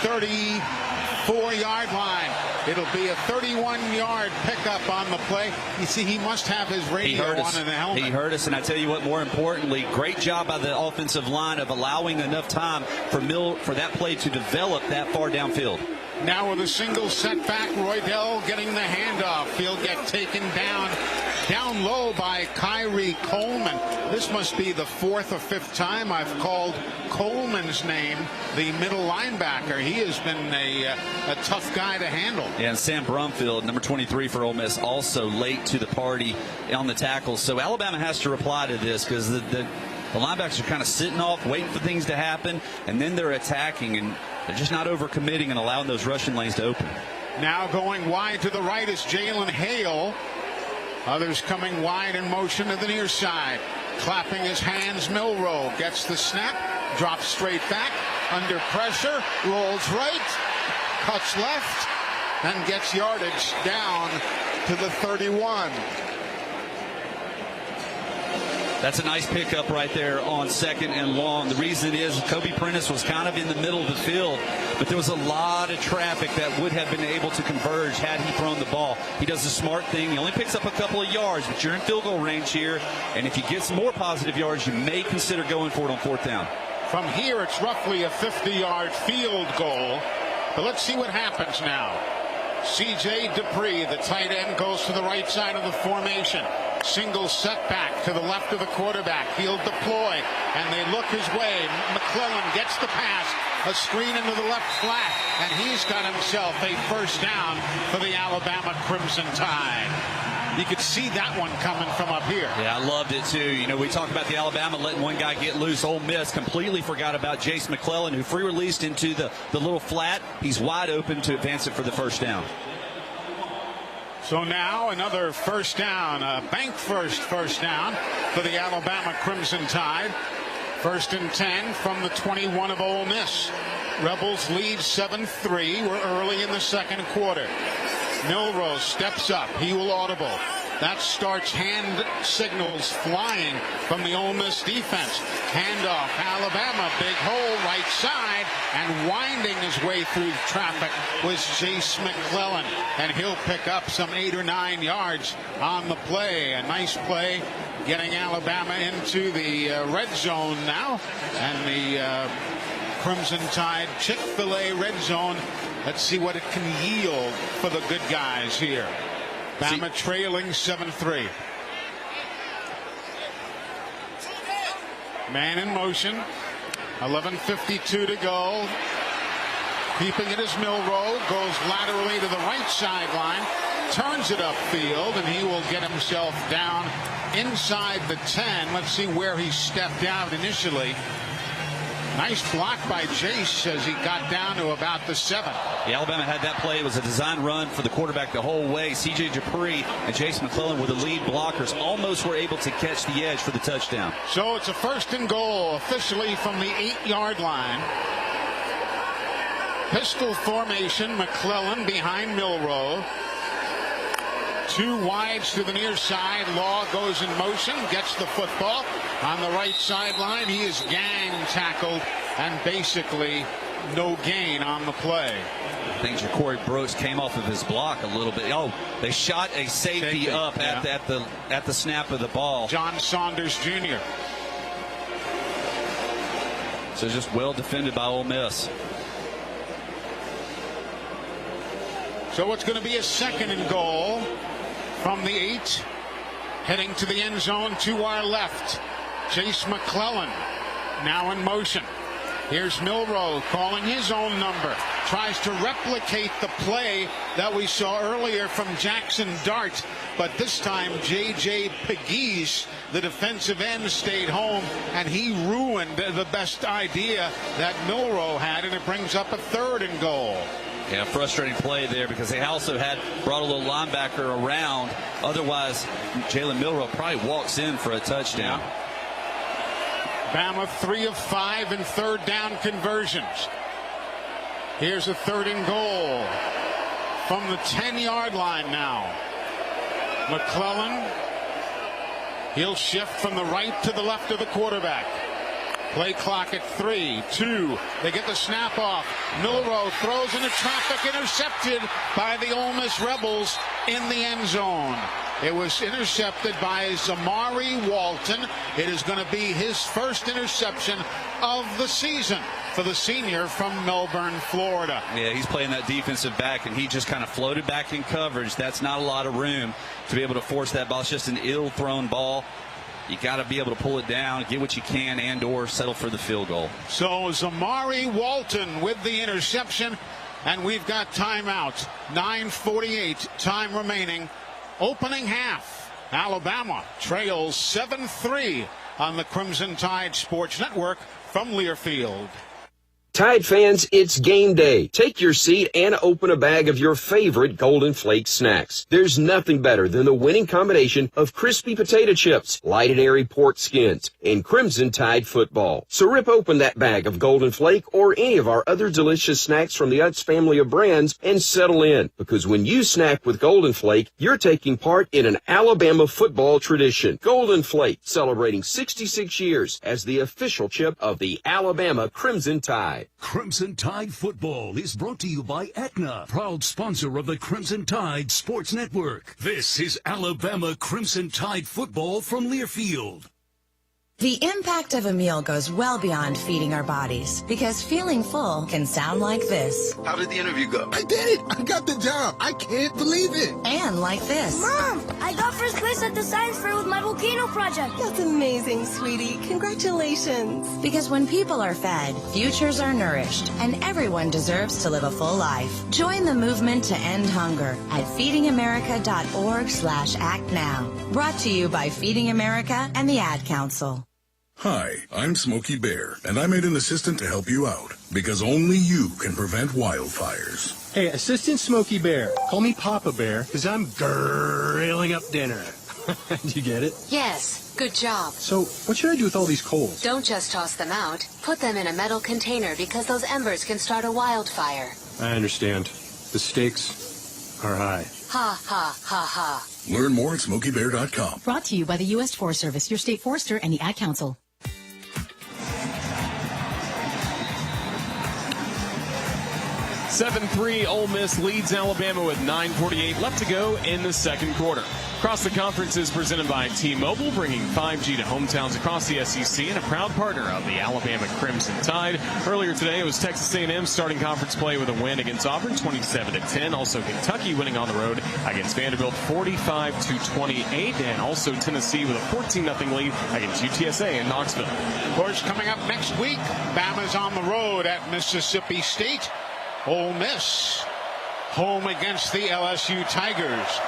34-yard line. It'll be a 31-yard pickup on the play. You see, he must have his radio on in the helmet. He heard us, and I tell you what, more importantly, great job by the offensive line of allowing enough time for that play to develop that far downfield. Now with a single setback, Roydell getting the handoff. He'll get taken down low by Kyrie Coleman. This must be the fourth or fifth time I've called Coleman's name the middle linebacker. He has been a tough guy to handle. Yeah, and Sam Brumfield, number 23 for Ole Miss, also late to the party on the tackles. So Alabama has to reply to this because the linebackers are kind of sitting off, waiting for things to happen, and then they're attacking, and they're just not overcommitting and allowing those rushing lanes to open. Now going wide to the right is Jalen Hale. Others coming wide in motion to the near side. Clapping his hands, Milroe gets the snap, drops straight back, under pressure, rolls right, cuts left, and gets yardage down to the 31. That's a nice pickup right there on second and long. The reason is Kobe Prentice was kind of in the middle of the field, but there was a lot of traffic that would have been able to converge had he thrown the ball. He does the smart thing. He only picks up a couple of yards, but you're in field goal range here, and if you get some more positive yards, you may consider going for it on fourth down. From here, it's roughly a 50-yard field goal, but let's see what happens now. C.J. Dupree, the tight end, goes to the right side of the formation. Single setback to the left of the quarterback. He'll deploy, and they look his way. McClellan gets the pass, a screen into the left flat, and he's got himself a first down for the Alabama Crimson Tide. You could see that one coming from up here. Yeah, I loved it, too. You know, we talked about the Alabama letting one guy get loose. Ole Miss completely forgot about Jace McClellan, who free-released into the little flat. He's wide open to advance it for the first down. So now another first down, a bank first down for the Alabama Crimson Tide. 1st and 10 from the 21 of Ole Miss. Rebels lead 7-3. We're early in the second quarter. Milroe steps up. He will audible. That starts hand signals flying from the Ole Miss defense. Handoff, Alabama, big hole, right side, and winding his way through traffic was Jace McClellan, and he'll pick up some 8 or 9 yards on the play. A nice play getting Alabama into the red zone now, and the Crimson Tide Chick-fil-A red zone. Let's see what it can yield for the good guys here. Bama trailing 7-3. Man in motion. 11:52 to go. Keeping it is Milroe. Goes laterally to the right sideline. Turns it upfield, and he will get himself down inside the 10. Let's see where he stepped out initially. Nice block by Jace as he got down to about the 7. Yeah, Alabama had that play. It was a design run for the quarterback the whole way. C.J. Dupree and Jace McClellan were the lead blockers. Almost were able to catch the edge for the touchdown. So it's a 1st and goal officially from the 8-yard line. Pistol formation, McClellan behind Milroe. 2 wides to the near side. Law goes in motion, gets the football on the right sideline. He is gang tackled and basically no gain on the play. I think Ja'Cory Brooks came off of his block a little bit. Oh, they shot a safety up at the snap of the ball. John Saunders Jr. So just well defended by Ole Miss. So it's going to be a 2nd and goal from the 8, heading to the end zone to our left. Jace McClellan now in motion. Here's Milroe calling his own number. tries to replicate the play that we saw earlier from Jackson Dart. But this time, J.J. Pegues, the defensive end, stayed home, and he ruined the best idea that Milroe had, and it brings up a 3rd and goal. Yeah, frustrating play there because they also had brought a little linebacker around. Otherwise, Jalen Milroe probably walks in for a touchdown. Bama 3 of 5 in 3rd down conversions. Here's a 3rd and goal from the 10-yard line now. McClellan, he'll shift from the right to the left of the quarterback. Play clock at 3, 2. They get the snap off. Milroe throws into traffic, intercepted by the Ole Miss Rebels in the end zone. It was intercepted by Zamari Walton. It is going to be his first interception of the season for the senior from Melbourne, Florida. Yeah, he's playing that defensive back, and he just kind of floated back in coverage. That's not a lot of room to be able to force that ball. It's just an ill-thrown ball. You got to be able to pull it down, get what you can, and/or settle for the field goal. So Zamari Walton with the interception, and we've got timeout. 9:48 time remaining. Opening half. Alabama trails 7-3 on the Crimson Tide Sports Network from Learfield. Tide fans, it's game day. Take your seat and open a bag of your favorite Golden Flake snacks. There's nothing better than the winning combination of crispy potato chips, light and airy pork skins, and Crimson Tide football. So rip open that bag of Golden Flake or any of our other delicious snacks from the Utz family of brands and settle in. Because when you snack with Golden Flake, you're taking part in an Alabama football tradition. Golden Flake, celebrating 66 years as the official chip of the Alabama Crimson Tide. Crimson Tide Football is brought to you by Aetna, proud sponsor of the Crimson Tide Sports Network. This is Alabama Crimson Tide Football from Learfield. The impact of a meal goes well beyond feeding our bodies, because feeling full can sound like this. How did the interview go? I did it! I got the job! I can't believe it! And like this. Mom, I got first place at the science fair with my volcano project. That's amazing, sweetie. Congratulations. Because when people are fed, futures are nourished, and everyone deserves to live a full life. Join the movement to end hunger at feedingamerica.org/act now. Brought to you by Feeding America and the Ad Council. Hi, I'm Smokey Bear, and I'm an assistant to help you out, because only you can prevent wildfires. Hey, Assistant Smokey Bear, call me Papa Bear, because I'm grilling up dinner. Do you get it? Yes, good job. So, what should I do with all these coals? Don't just toss them out. Put them in a metal container because those embers can start a wildfire. I understand. The stakes are high. Ha, ha, ha, ha. Learn more at SmokeyBear.com. Brought to you by the U.S. Forest Service, your state forester, and the Ad Council. 7-3, Ole Miss leads Alabama with 9:48 left to go in the second quarter. Across the Conference is presented by T-Mobile, bringing 5G to hometowns across the SEC and a proud partner of the Alabama Crimson Tide. Earlier today, it was Texas A&M starting conference play with a win against Auburn, 27-10. Also, Kentucky winning on the road against Vanderbilt, 45-28, and also Tennessee with a 14-0 lead against UTSA in Knoxville. Of course, coming up next week, Bama's on the road at Mississippi State. Ole Miss home against the LSU Tigers.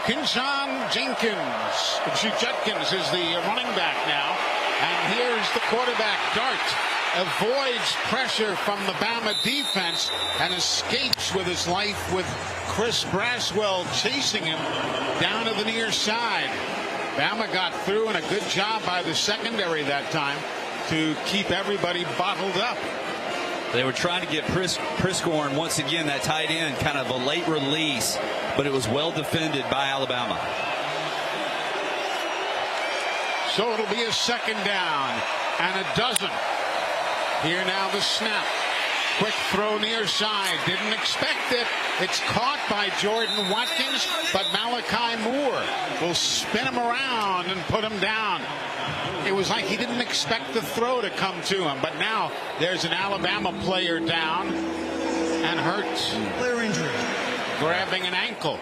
Kinshawn Judkins is the running back now. And here's the quarterback, Dart. Avoids pressure from the Bama defense and escapes with his life with Chris Braswell chasing him down to the near side. Bama got through, and a good job by the secondary that time to keep everybody bottled up. They were trying to get Priscorn, once again, that tight end, kind of a late release, but it was well defended by Alabama. So it'll be a second down and a dozen. Here now the snap. Quick throw near side. Didn't expect it. It's caught by Jordan Watkins, but Malachi Moore will spin him around and put him down. It was like he didn't expect the throw to come to him, but now there's an Alabama player down and hurt. Player injury. Grabbing an ankle.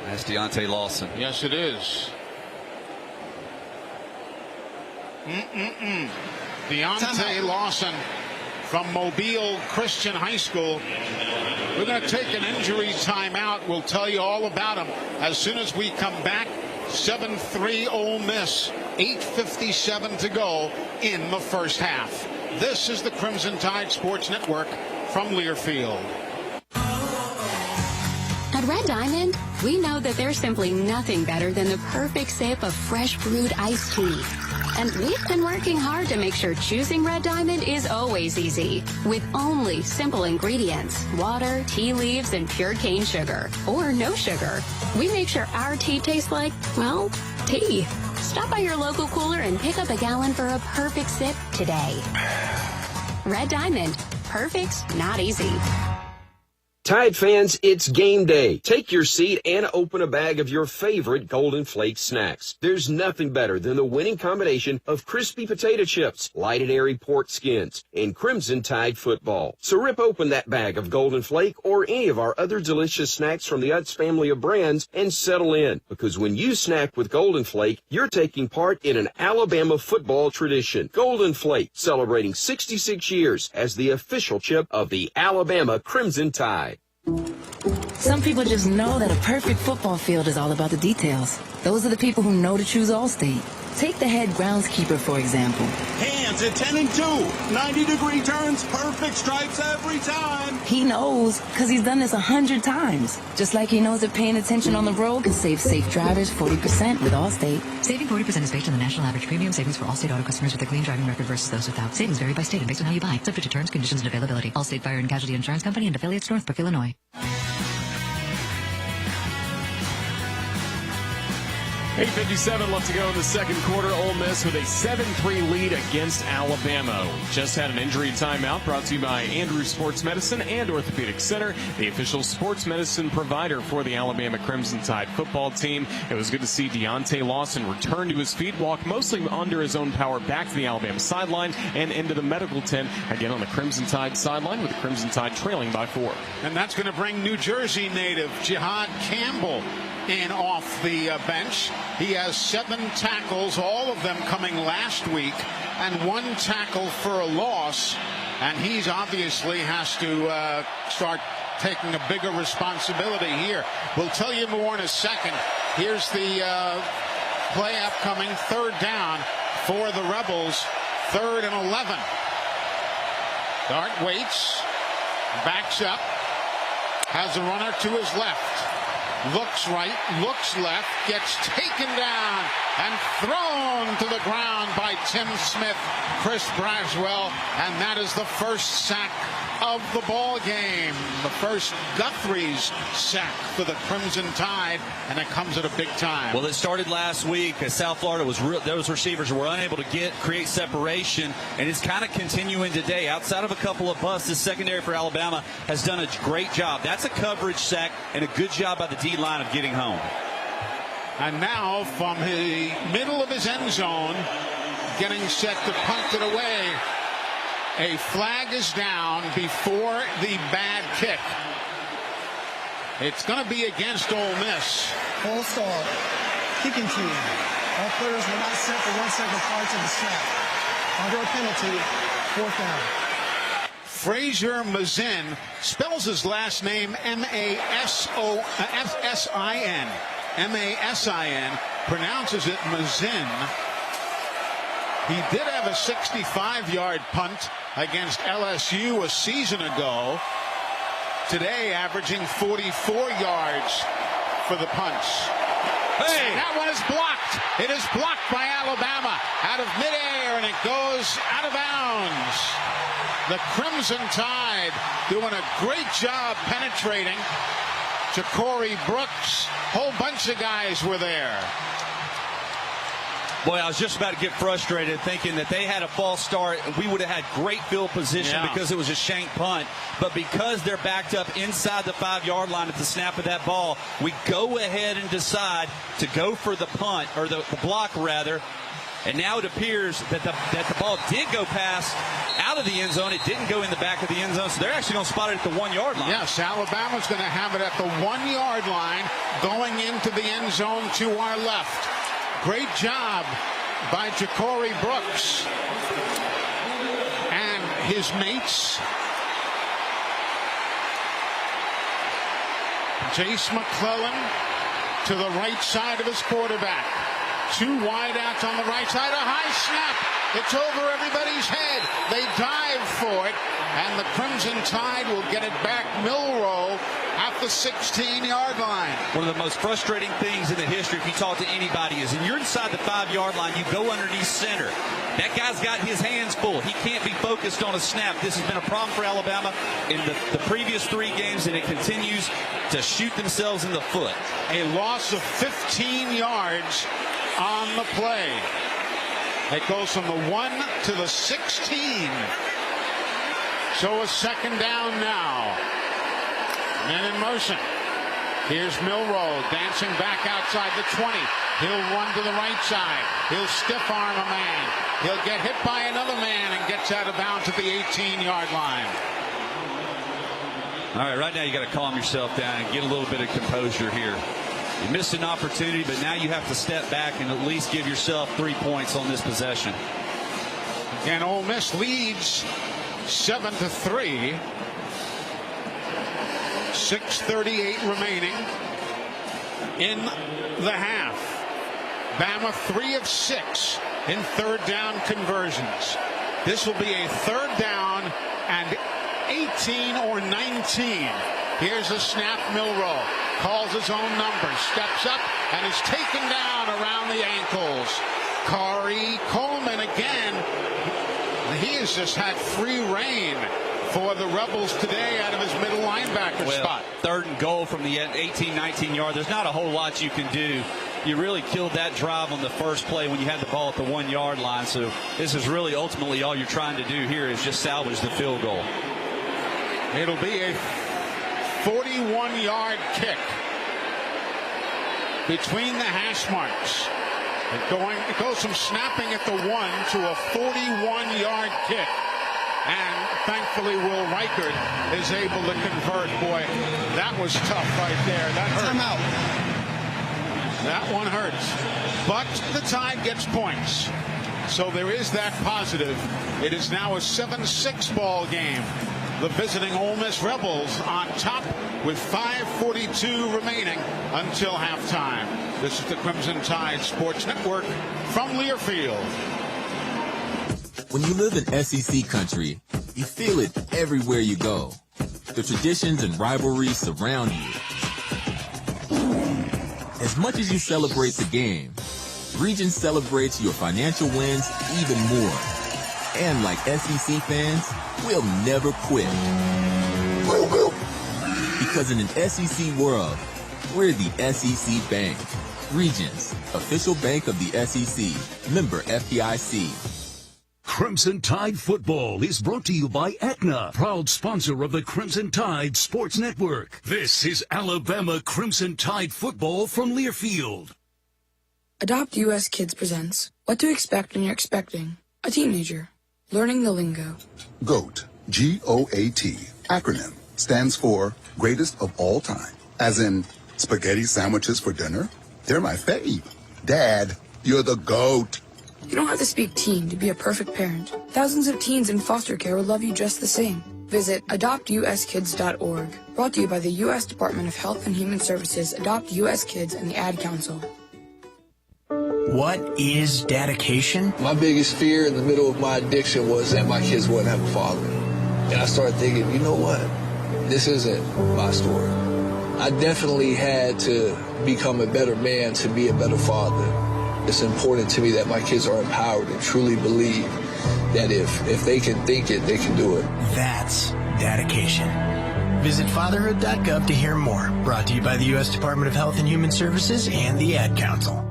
That's Deontay Lawson. Yes, it is. Deontay Lawson from Mobile Christian High School. We're going to take an injury timeout. We'll tell you all about them as soon as we come back. 7-3 Ole Miss, 8:57 to go in the first half. This is the Crimson Tide Sports Network from Learfield. At Red Diamond, we know that there's simply nothing better than the perfect sip of fresh brewed iced tea. And we've been working hard to make sure choosing Red Diamond is always easy. With only simple ingredients, water, tea leaves, and pure cane sugar. Or no sugar. We make sure our tea tastes like, well, tea. Stop by your local cooler and pick up a gallon for a perfect sip today. Red Diamond. Perfect, not easy. Tide fans, it's game day. Take your seat and open a bag of your favorite Golden Flake snacks. There's nothing better than the winning combination of crispy potato chips, light and airy pork skins, and Crimson Tide football. So rip open that bag of Golden Flake or any of our other delicious snacks from the Utz family of brands and settle in. Because when you snack with Golden Flake, you're taking part in an Alabama football tradition. Golden Flake, celebrating 66 years as the official chip of the Alabama Crimson Tide. Some people just know that a perfect football field is all about the details. Those are the people who know to choose Allstate. Take the head groundskeeper, for example. Hands at 10 and 2. 90-degree turns, perfect stripes every time. He knows, because he's done this 100 times. Just like he knows that paying attention on the road can save safe drivers 40% with Allstate. Saving 40% is based on the national average premium savings for Allstate auto customers with a clean driving record versus those without. Savings vary by state and based on how you buy. Subject to terms, conditions, and availability. Allstate Fire and Casualty Insurance Company and affiliates, Northbrook, Illinois. 8:57 left to go in the second quarter. Ole Miss with a 7-3 lead against Alabama. Just had an injury timeout brought to you by Andrews Sports Medicine and Orthopedic Center, the official sports medicine provider for the Alabama Crimson Tide football team. It was good to see Deontay Lawson return to his feet, walk mostly under his own power back to the Alabama sideline and into the medical tent again on the Crimson Tide sideline with the Crimson Tide trailing by 4. And that's going to bring New Jersey native Jihad Campbell in off the bench. He has 7 tackles, all of them coming last week, and 1 tackle for a loss. And he's obviously has to start taking a bigger responsibility here. We'll tell you more in a second. Here's the play upcoming, 3rd down for the Rebels, 3rd and 11. Dart waits, backs up, has a runner to his left. Looks right, looks left, gets taken down and thrown to the ground by Tim Smith, Chris Braswell, and that is the first sack of the ball game. The first Guthrie's sack for the Crimson Tide, and it comes at a big time. Well, it started last week. South Florida was those receivers were unable to create separation, and it's kind of continuing today. Outside of a couple of busts, the secondary for Alabama has done a great job. That's a coverage sack and a good job by the D line of getting home. And now from the middle of his end zone, getting set to punt it away. A flag is down before the bad kick. It's going to be against Ole Miss. Full start. Kicking team. All players were not set for 1 second prior to the snap. Under a penalty, 4th down. Frazier Mazin spells his last name M-A-S-I-N. M-A-S-I-N. Pronounces it Mazin. He did have a 65-yard punt against LSU a season ago. Today, averaging 44 yards for the punts. Hey, and that one is blocked. It is blocked by Alabama out of midair, and it goes out of bounds. The Crimson Tide doing a great job penetrating. Ja'Cory Brooks, whole bunch of guys were there. Boy, I was just about to get frustrated thinking that they had a false start. We would have had great field position because it was a shank punt. But because they're backed up inside the 5-yard line at the snap of that ball, we go ahead and decide to go for the punt, or the block rather. And now it appears that the ball did go past out of the end zone. It didn't go in the back of the end zone, so they're actually going to spot it at the 1-yard line. Yes, Alabama's going to have it at the 1-yard line going into the end zone to our left. Great job by Ja'Cory Brooks. And his mates. Jace McClellan to the right side of his quarterback. 2 wideouts on the right side. A high snap. It's over everybody's head. They dive for it, and the Crimson Tide will get it back. Milroe at the 16-yard line. One of the most frustrating things in the history, if you talk to anybody, is when you're inside the 5-yard line, you go underneath center. That guy's got his hands full. He can't be focused on a snap. This has been a problem for Alabama in the previous 3 games, and it continues to shoot themselves in the foot. A loss of 15 yards on the play. It goes from the 1 to the 16. So a second down now. Men in motion. Here's Milroe dancing back outside the 20. He'll run to the right side. He'll stiff arm a man. He'll get hit by another man and gets out of bounds at the 18-yard line. All right, right now you got to calm yourself down and get a little bit of composure here. You missed an opportunity, but now you have to step back and at least give yourself 3 points on this possession. And Ole Miss leads 7-3. 6:38 remaining in the half. Bama 3 of 6 in third down conversions. This will be a third down and 18 or 19. Here's a snap. Milroe calls his own number, steps up, and is taken down around the ankles. Corey Coleman again. He has just had free reign for the Rebels today out of his middle linebacker spot. Third and goal from the 18, 19 yard. There's not a whole lot you can do. You really killed that drive on the first play when you had the ball at the 1 yard line. So this is really ultimately all you're trying to do here is just salvage the field goal. It'll be a 41-yard kick between the hash marks. It goes from snapping at the 1 to a 41-yard kick. And thankfully, Will Reichert is able to convert. Boy, that was tough right there. That hurt. Timeout. That one hurts. But the Tide gets points. So there is that positive. It is now a 7-6 ball game. The visiting Ole Miss Rebels on top with 5:42 remaining until halftime. This is the Crimson Tide Sports Network from Learfield. When you live in SEC country, you feel it everywhere you go. The traditions and rivalries surround you. As much as you celebrate the game, Region celebrates your financial wins even more. And like SEC fans, we'll never quit. Because in an SEC world, we're the SEC Bank. Regions, official bank of the SEC. Member FDIC. Crimson Tide Football is brought to you by Aetna, proud sponsor of the Crimson Tide Sports Network. This is Alabama Crimson Tide Football from Learfield. Adopt US Kids presents What to Expect When You're Expecting a Teenager. Learning the lingo. GOAT, G-O-A-T, acronym, stands for Greatest of All Time. As in, spaghetti sandwiches for dinner? They're my fave. Dad, you're the GOAT. You don't have to speak teen to be a perfect parent. Thousands of teens in foster care will love you just the same. Visit adoptuskids.org. Brought to you by the U.S. Department of Health and Human Services, Adopt U.S. Kids, and the Ad Council. What is dedication? My biggest fear in the middle of my addiction was that my kids wouldn't have a father. And I started thinking, you know what? This isn't my story. I definitely had to become a better man to be a better father. It's important to me that my kids are empowered and truly believe that if they can think it, they can do it. That's dedication. Visit fatherhood.gov to hear more. Brought to you by the U.S. Department of Health and Human Services and the Ad Council.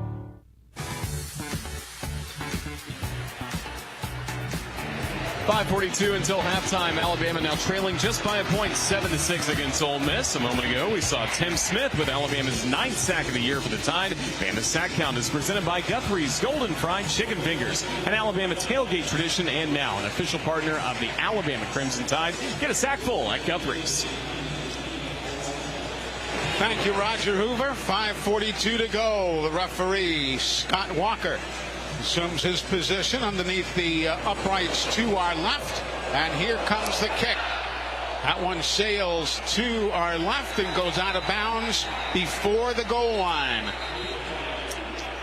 5:42 until halftime. Alabama now trailing just by a point, 7-6 against Ole Miss. A moment ago, we saw Tim Smith with Alabama's 9th sack of the year for the Tide. Bama's sack count is presented by Guthrie's Golden Fried Chicken Fingers, an Alabama tailgate tradition, and now an official partner of the Alabama Crimson Tide. Get a sack full at Guthrie's. Thank you, Roger Hoover. 5:42 to go. The referee, Scott Walker, assumes his position underneath the uprights to our left. And here comes the kick. That one sails to our left and goes out of bounds before the goal line.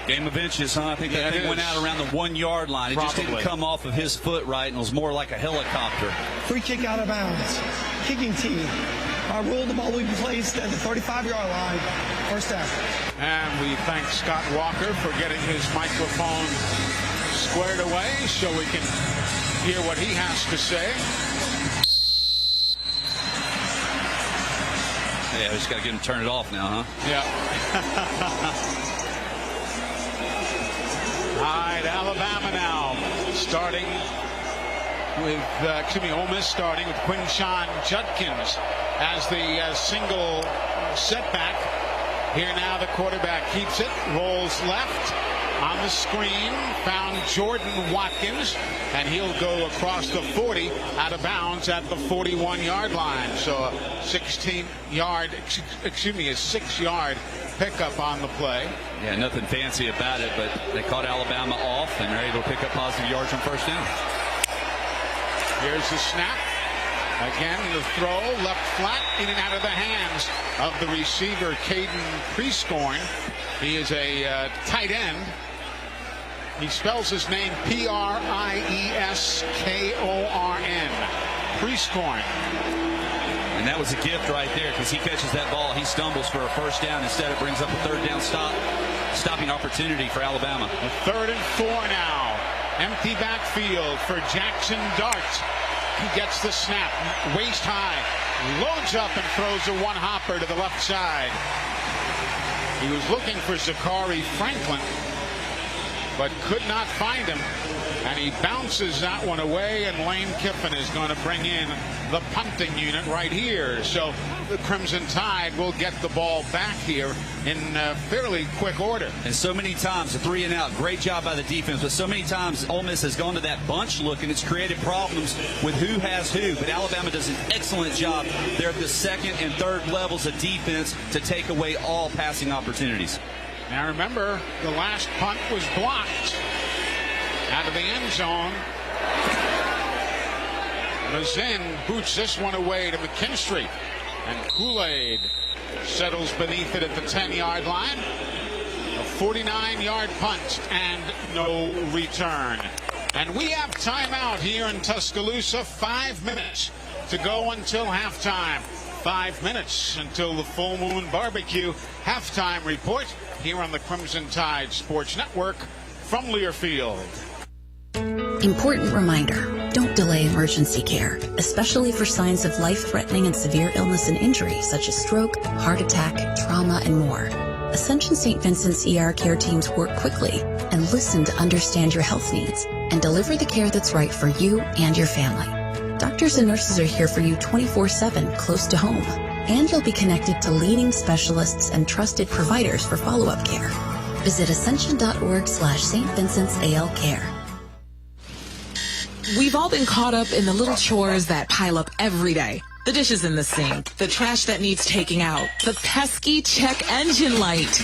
Game of inches, huh? I think that thing went out around the 1 yard line. It just didn't come off of his foot right, and it was more like a helicopter. Free kick out of bounds. Kicking team. Our rule, the ball will be placed at the 35-yard line. First down. And we thank Scott Walker for getting his microphone squared away so we can hear what he has to say. Yeah, we just got to get him to turn it off now, huh? Yeah. All right, Alabama now starting with, Ole Miss starting with Quinshawn Judkins as the single setback. Here now the quarterback keeps it, rolls left. On the screen, found Jordan Watkins, and he'll go across the 40 out of bounds at the 41-yard line. So a 6-yard pickup on the play. Yeah, nothing fancy about it, but they caught Alabama off, and they're able to pick up positive yards on first down. Here's the snap. Again, the throw, left flat, in and out of the hands of the receiver, Caden Prieskorn. He is a tight end. He spells his name Prieskorn. Prieskorn. And that was a gift right there, because he catches that ball, he stumbles for a first down. Instead, it brings up a third down stopping opportunity for Alabama. A 3rd and 4 now. Empty backfield for Jackson Dart. He gets the snap, waist high, loads up and throws a one-hopper to the left side. He was looking for Zachary Franklin, but could not find him. And he bounces that one away, and Lane Kiffin is going to bring in the punting unit right here. So the Crimson Tide will get the ball back here in fairly quick order. And so many times, a 3 and out, great job by the defense, but so many times Ole Miss has gone to that bunch look, and it's created problems with who has who. But Alabama does an excellent job there at the 2nd and 3rd levels of defense to take away all passing opportunities. Now remember, the last punt was blocked out of the end zone. Mazin boots this one away to McKinstry, and Kool-Aid settles beneath it at the 10-yard line. A 49-yard punt and no return. And we have timeout here in Tuscaloosa. 5 minutes to go until halftime. 5 minutes until the Full Moon Barbecue halftime report here on the Crimson Tide Sports Network from Learfield. Important reminder, don't delay emergency care, especially for signs of life-threatening and severe illness and injury such as stroke, heart attack, trauma, and more. Ascension St. Vincent's ER care teams work quickly and listen to understand your health needs and deliver the care that's right for you and your family. Doctors and nurses are here for you 24/7 close to home, and you'll be connected to leading specialists and trusted providers for follow-up care. Visit ascension.org/St. Vincent's AL Care. We've all been caught up in the little chores that pile up every day. The dishes in the sink, the trash that needs taking out, the pesky check engine light.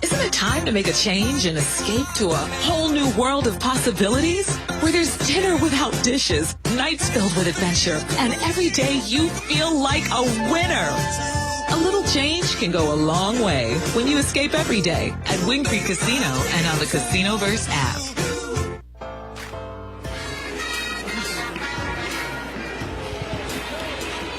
Isn't it time to make a change and escape to a whole new world of possibilities? Where there's dinner without dishes, nights filled with adventure, and every day you feel like a winner. A little change can go a long way when you escape every day at Wing Creek Casino and on the Casinoverse app.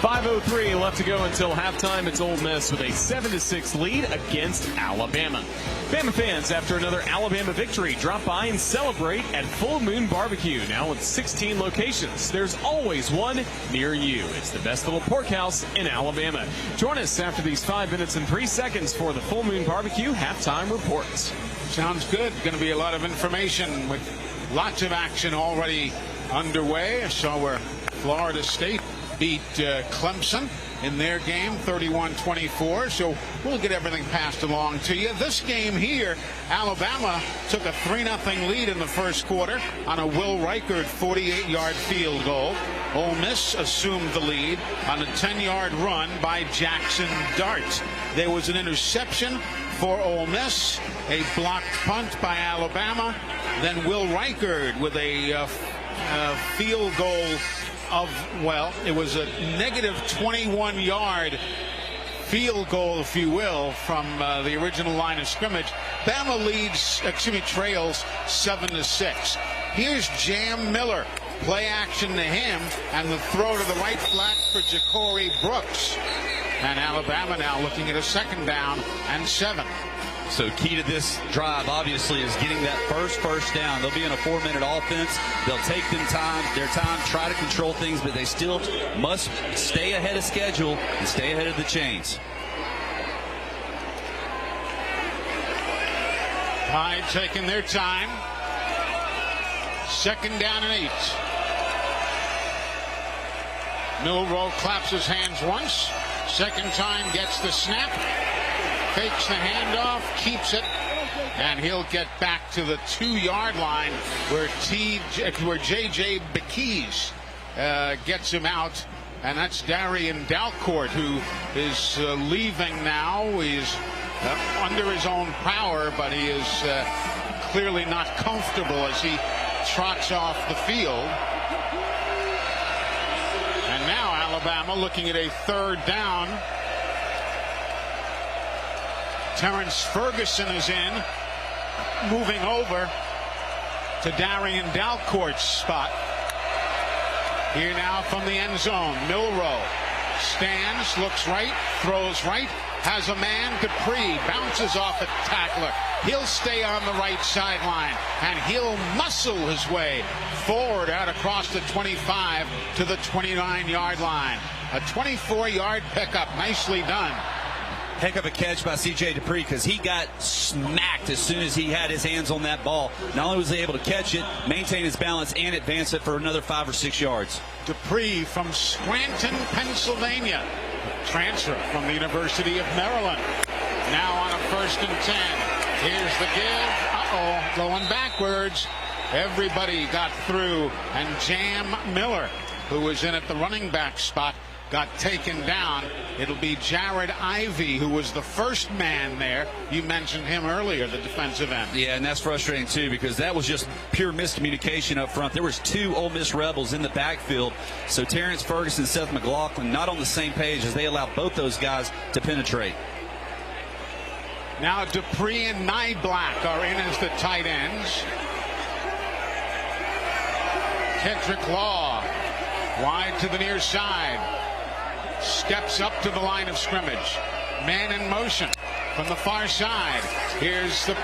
5:03 left to go until halftime. It's Ole Miss with a 7-6 lead against Alabama. Bama fans, after another Alabama victory, drop by and celebrate at Full Moon Barbecue. Now with 16 locations, there's always one near you. It's the best little pork house in Alabama. Join us after these 5 minutes and 3 seconds for the Full Moon Barbecue halftime reports. Sounds good. Going to be a lot of information with lots of action already underway. So where Florida State beat Clemson in their game 31-24. So we'll get everything passed along to you. This game here, Alabama took a 3-0 lead in the first quarter on a Will Reichard 48-yard field goal. Ole Miss assumed the lead on a 10-yard run by Jackson Dart. There was an interception for Ole Miss, a blocked punt by Alabama. Then Will Reichard with a field goal of, well, it was a negative 21-yard field goal, if you will, from the original line of scrimmage. Bama trails 7-6. Here's Jam Miller. Play action to him, and the throw to the right flat for Ja'Cory Brooks. And Alabama now looking at a 2nd down and 7. So key to this drive, obviously, is getting that first down. They'll be in a 4-minute offense. They'll take their time, try to control things, but they still must stay ahead of schedule and stay ahead of the chains. Tide taking their time. 2nd down and 8. Milroe claps his hands once. 2nd time gets the snap. Fakes the handoff, keeps it, and he'll get back to the 2-yard line where J.J. Bekeys gets him out. And that's Darian Dalcourt, who is leaving now. He's under his own power, but he is clearly not comfortable as he trots off the field. And now Alabama looking at a 3rd down. Terrence Ferguson is in, moving over to Darian Dalcourt's spot. Here now from the end zone, Milroe stands, looks right, throws right, has a man, Dupree, bounces off a tackler. He'll stay on the right sideline, and he'll muscle his way forward out across the 25 to the 29-yard line. A 24-yard pickup, nicely done. Heck of a catch by C.J. Dupree, because he got smacked as soon as he had his hands on that ball. Not only was he able to catch it, maintain his balance, and advance it for another 5 or 6 yards. Dupree from Scranton, Pennsylvania. Transfer from the University of Maryland. Now on a 1st and 10. Here's the give. Going backwards. Everybody got through, and Jam Miller, who was in at the running back spot, got taken down. It'll be Jared Ivey, who was the first man there. You mentioned him earlier, the defensive end. Yeah, and that's frustrating too, because that was just pure miscommunication up front. There was 2 Ole Miss Rebels in the backfield, so Terrence Ferguson and Seth McLaughlin not on the same page as they allowed both those guys to penetrate. Now Dupree and Nyblack are in as the tight ends. Kendrick Law wide to the near side. Steps up to the line of scrimmage. Man in motion from the far side. Here's the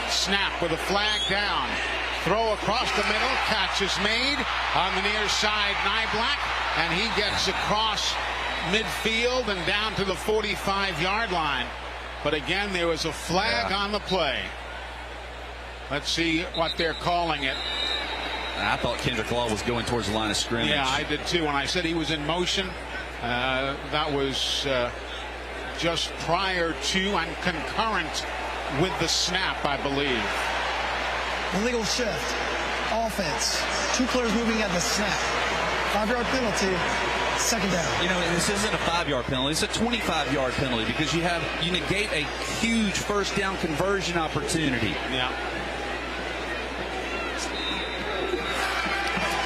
snap with a flag down. Throw across the middle. Catch is made on the near side. Nyblack, and he gets across midfield and down to the 45-yard line. But again, there was a flag on the play. Let's see what they're calling it. I thought Kendrick Law was going towards the line of scrimmage. Yeah, I did too. When I said he was in motion, that was just prior to and concurrent with the snap, I believe. Illegal shift. Offense. 2 players moving at the snap. 5-yard penalty. 2nd down. You know, this isn't a 5-yard penalty. It's a 25-yard penalty, because you negate a huge 1st down conversion opportunity. Yeah.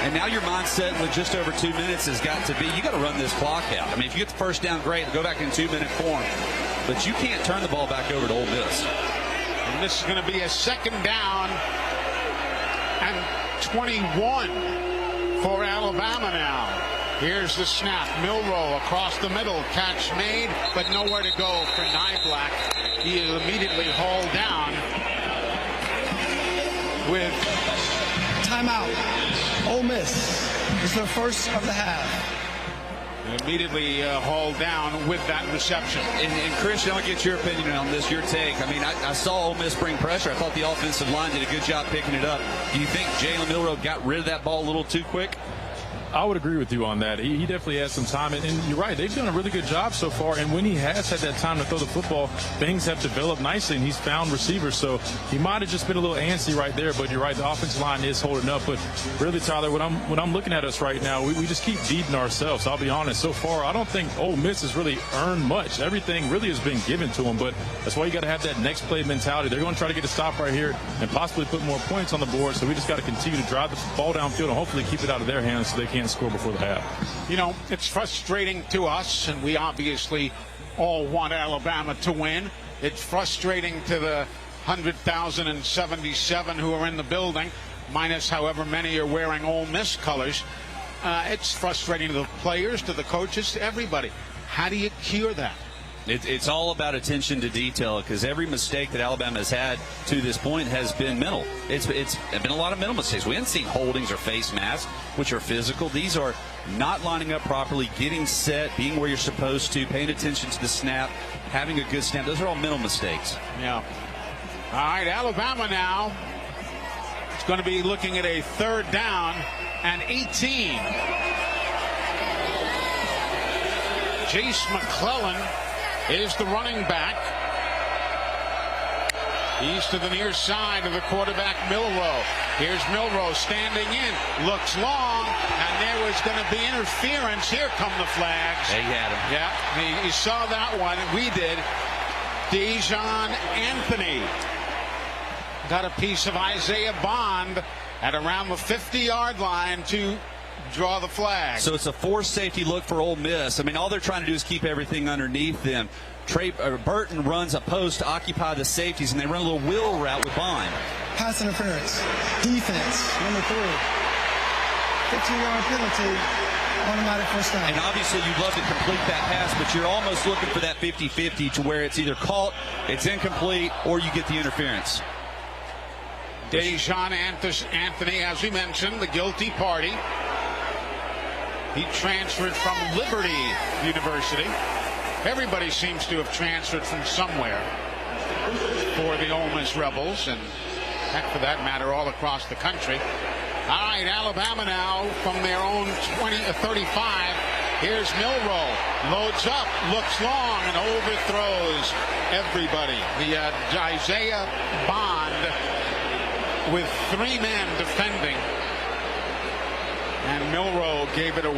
And now your mindset with just over 2 minutes has got to be, you got to run this clock out. I mean, if you get the 1st down, great, go back in 2-minute form. But you can't turn the ball back over to Ole Miss. And this is going to be a 2nd down and 21 for Alabama now. Here's the snap. Milroe across the middle. Catch made, but nowhere to go for Nyblack. He is immediately hauled down with timeout. Ole Miss is their first of the half. Immediately hauled down with that reception. And Christian, I'll get your opinion on this, your take. I mean, I saw Ole Miss bring pressure. I thought the offensive line did a good job picking it up. Do you think Jalen Milroe got rid of that ball a little too quick? I would agree with you on that. He definitely has some time, and you're right. They've done a really good job so far, and when he has had that time to throw the football, things have developed nicely, and he's found receivers. So he might have just been a little antsy right there, but you're right. The offensive line is holding up. But really, Tyler, when I'm looking at us right now, we just keep beating ourselves. I'll be honest. So far, I don't think Ole Miss has really earned much. Everything really has been given to them, but that's why you got to have that next play mentality. They're going to try to get a stop right here and possibly put more points on the board. So we just got to continue to drive the ball downfield and hopefully keep it out of their hands so they can't score before the half. You know, it's frustrating to us, and we obviously all want Alabama to win. It's frustrating to the 100,077 who are in the building, minus however many are wearing Ole Miss colors. It's frustrating to the players, to the coaches, to everybody. How do you cure that? It's all about attention to detail, because every mistake that Alabama has had to this point has been mental. It's been a lot of mental mistakes. We haven't seen holdings or face masks, which are physical. These are not lining up properly, getting set, being where you're supposed to, paying attention to the snap, having a good snap. Those are all mental mistakes. Yeah. All right, Alabama now. It's going to be looking at a 3rd down and 18. Jace McClellan is the running back. He's to the near side of the quarterback, Milroe. Here's Milroe standing in, looks long, and there was going to be interference. Here come the flags. They had him. Yeah, you saw that one. We did. Dejon Anthony got a piece of Isaiah Bond at around the 50-yard line to draw the flag. So it's a forced safety look for Ole Miss. I mean, all they're trying to do is keep everything underneath them. Burton runs a post to occupy the safeties, and they run a little wheel route with Bond. Pass interference. Defense. Number 3. 15-yard penalty. Automatic first down. And obviously you'd love to complete that pass, but you're almost looking for that 50-50 to where it's either caught, it's incomplete, or you get the interference. Dejon Anthony, as we mentioned, the guilty party. He transferred from Liberty University. Everybody seems to have transferred from somewhere for the Ole Miss Rebels, and heck, for that matter, all across the country. All right, Alabama now from their own 35. Here's Milroe. Loads up, looks long, and overthrows everybody. The Isaiah Bond with 3 men defending. And Milroe gave it a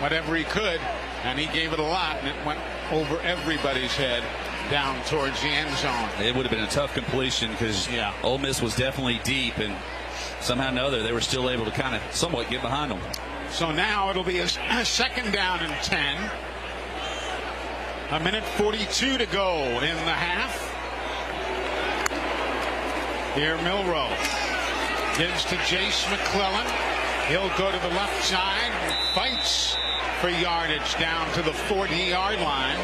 whatever he could, and he gave it a lot, and it went over everybody's head down towards the end zone. It would have been a tough completion because Ole Miss was definitely deep, and somehow or another they were still able to kind of somewhat get behind them. So now it'll be a 2nd down and 10. 1:42 to go in the half. Here Milroe gives to Jace McClellan. He'll go to the left side and fights for yardage down to the 40-yard line.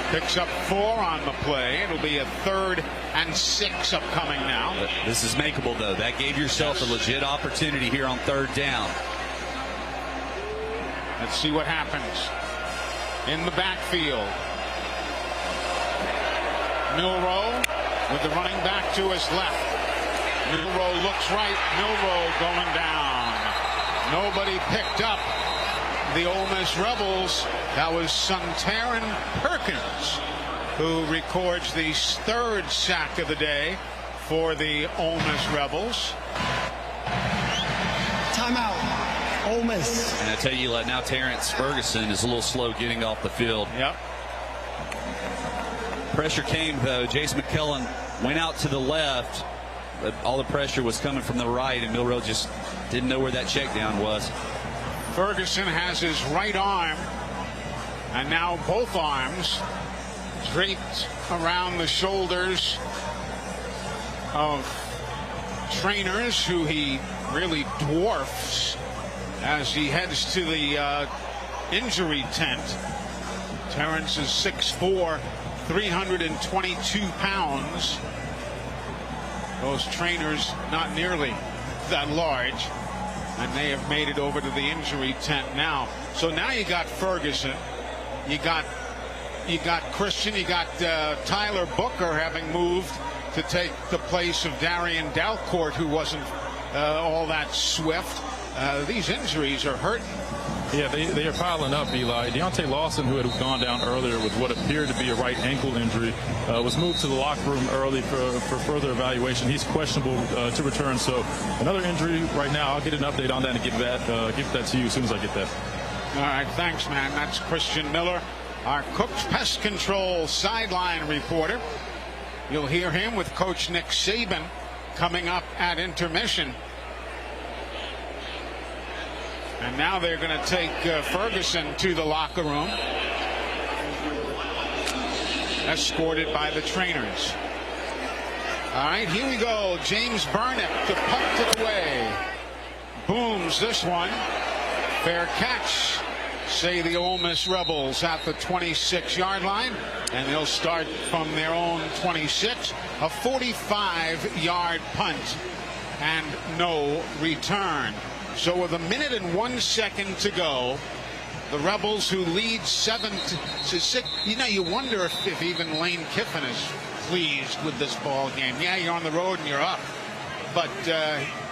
Picks up 4 on the play. It'll be a 3rd and 6 upcoming now. This is makeable, though. That gave yourself a legit opportunity here on 3rd down. Let's see what happens in the backfield. Milroe with the running back to his left. Milroe looks right. Milroe going down. Nobody picked up the Ole Miss Rebels. That was Suntaran Perkins, who records the 3rd sack of the day for the Ole Miss Rebels. Timeout. Ole Miss. And I tell you, now Terrence Ferguson is a little slow getting off the field. Yep. Pressure came, though. Jace McClellan went out to the left. But all the pressure was coming from the right, and Milroe just didn't know where that check down was. Ferguson has his right arm, and now both arms draped around the shoulders of trainers who he really dwarfs as he heads to the injury tent. Terrence is 6'4", 322 pounds. Those trainers not nearly that large, and they have made it over to the injury tent now. So now you got Ferguson, you got Christian, you got Tyler Booker having moved to take the place of Darian Dalcourt, who wasn't all that swift. these injuries are hurting. Yeah, they are piling up, Eli. Deontay Lawson, who had gone down earlier with what appeared to be a right ankle injury, was moved to the locker room early for further evaluation. He's questionable to return. So another injury right now. I'll get an update on that and give that to you as soon as I get that. All right, thanks, man. That's Christian Miller, our Cook's Pest Control sideline reporter. You'll hear him with Coach Nick Saban coming up at intermission. And now they're going to take Ferguson to the locker room, escorted by the trainers. All right, here we go. James Burnett to punt it away. Booms this one. Fair catch, say the Ole Miss Rebels at the 26-yard line. And they'll start from their own 26. A 45-yard punt and no return. So with 1 minute and 1 second to go, the Rebels, who lead 7-6, you wonder if even Lane Kiffin is pleased with this ball game. Yeah, you're on the road and you're up, but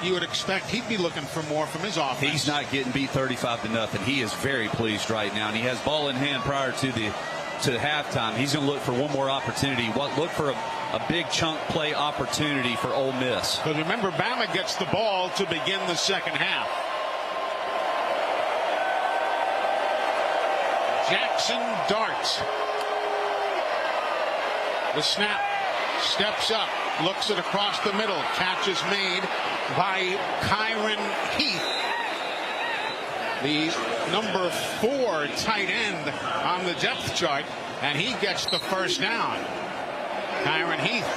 you would expect he'd be looking for more from his offense. He's not getting beat 35-0. He is very pleased right now, and he has ball in hand prior to the halftime. He's going to look for one more opportunity. Look for a big chunk play opportunity for Ole Miss. Because remember, Bama gets the ball to begin the second half. Jackson Dart. The snap, steps up, looks it across the middle. Catch is made by Kyron Heath, the number 4 tight end on the depth chart, and he gets the first down. Kyron Heath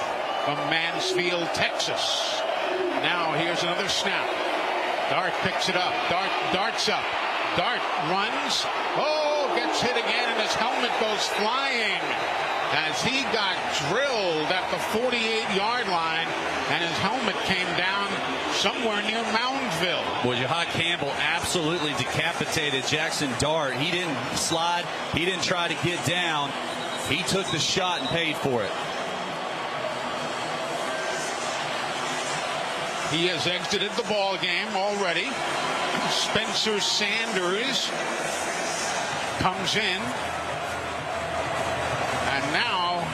from Mansfield, Texas. Now here's another snap. Dart picks it up. Dart's up. Dart runs. Oh, gets hit again, and his helmet goes flying as he got drilled at the 48-yard line, and his helmet came down somewhere near Moundville. Well, Jahad Campbell absolutely decapitated Jackson Dart. He didn't slide. He didn't try to get down. He took the shot and paid for it. He has exited the ball game already. Spencer Sanders comes in. And now,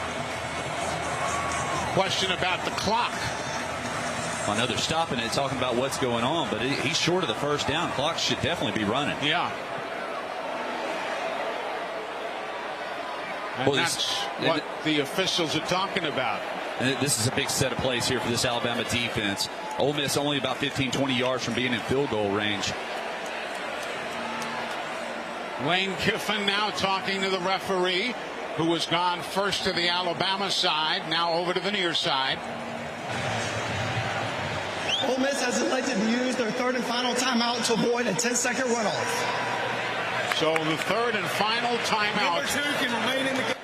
question about the clock. I know they're stopping it, talking about what's going on, but he's short of the first down. Clock should definitely be running. Yeah. And that's what the officials are talking about. And this is a big set of plays here for this Alabama defense. Ole Miss only about 15-20 yards from being in field goal range. Lane Kiffin now talking to the referee, who was gone first to the Alabama side, now over to the near side. Ole Miss has elected to use their third and final timeout to avoid a 10-second runoff. So the third and final timeout. Number 2 can remain in the game.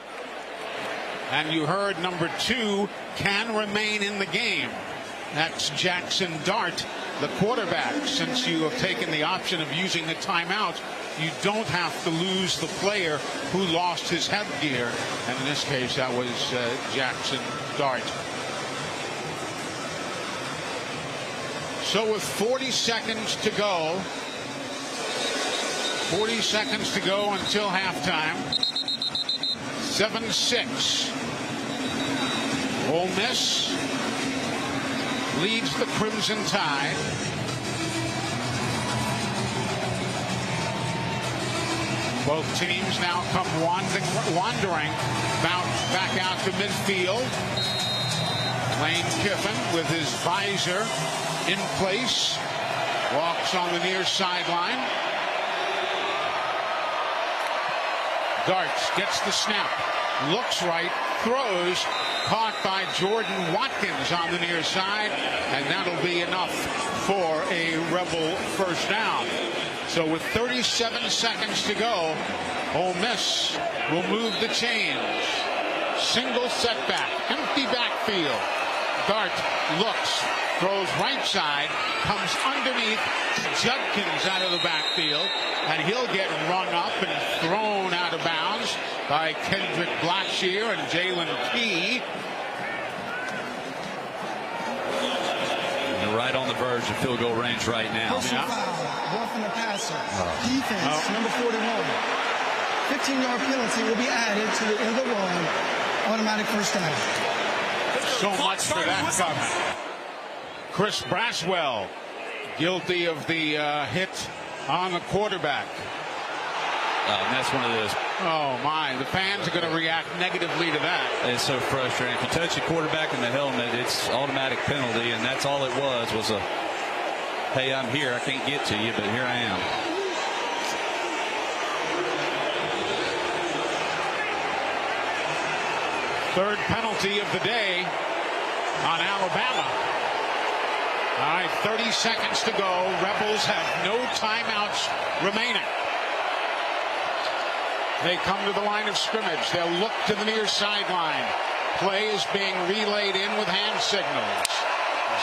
And you heard number 2 can remain in the game. That's Jackson Dart, the quarterback. Since you have taken the option of using the timeout, you don't have to lose the player who lost his headgear. And in this case, that was Jackson Dart. So with 40 seconds to go, 40 seconds to go until halftime, 7-6. Ole Miss leads the Crimson Tide. Both teams now come wandering back out to midfield. Lane Kiffin with his visor in place walks on the near sideline. Darts gets the snap, looks right, throws, caught by Jordan Watkins on the near side, and that'll be enough for a Rebel first down. So with 37 seconds to go, Ole Miss will move the chains. Single setback, empty backfield. Dart looks, throws right side, comes underneath Judkins out of the backfield, and he'll get rung up and thrown out of bounds by Kendrick Blackshear and Jalen Key. They're right on the verge of field goal range right now. Personal foul. roughing the passer. Defense, number 41. 15-yard penalty will be added to the end of the run. Automatic first down. So much for that comment. Chris Braswell, guilty of the hit on the quarterback. And that's one of those. Oh, my. The fans are going to react negatively to that. It's so frustrating. If you touch the quarterback in the helmet, it's automatic penalty, and that's all it was a, hey, I'm here. I can't get to you, but here I am. Third penalty of the day on Alabama. All right, 30 seconds to go. Rebels have no timeouts remaining. They come to the line of scrimmage. They'll look to the near sideline. Play is being relayed in with hand signals.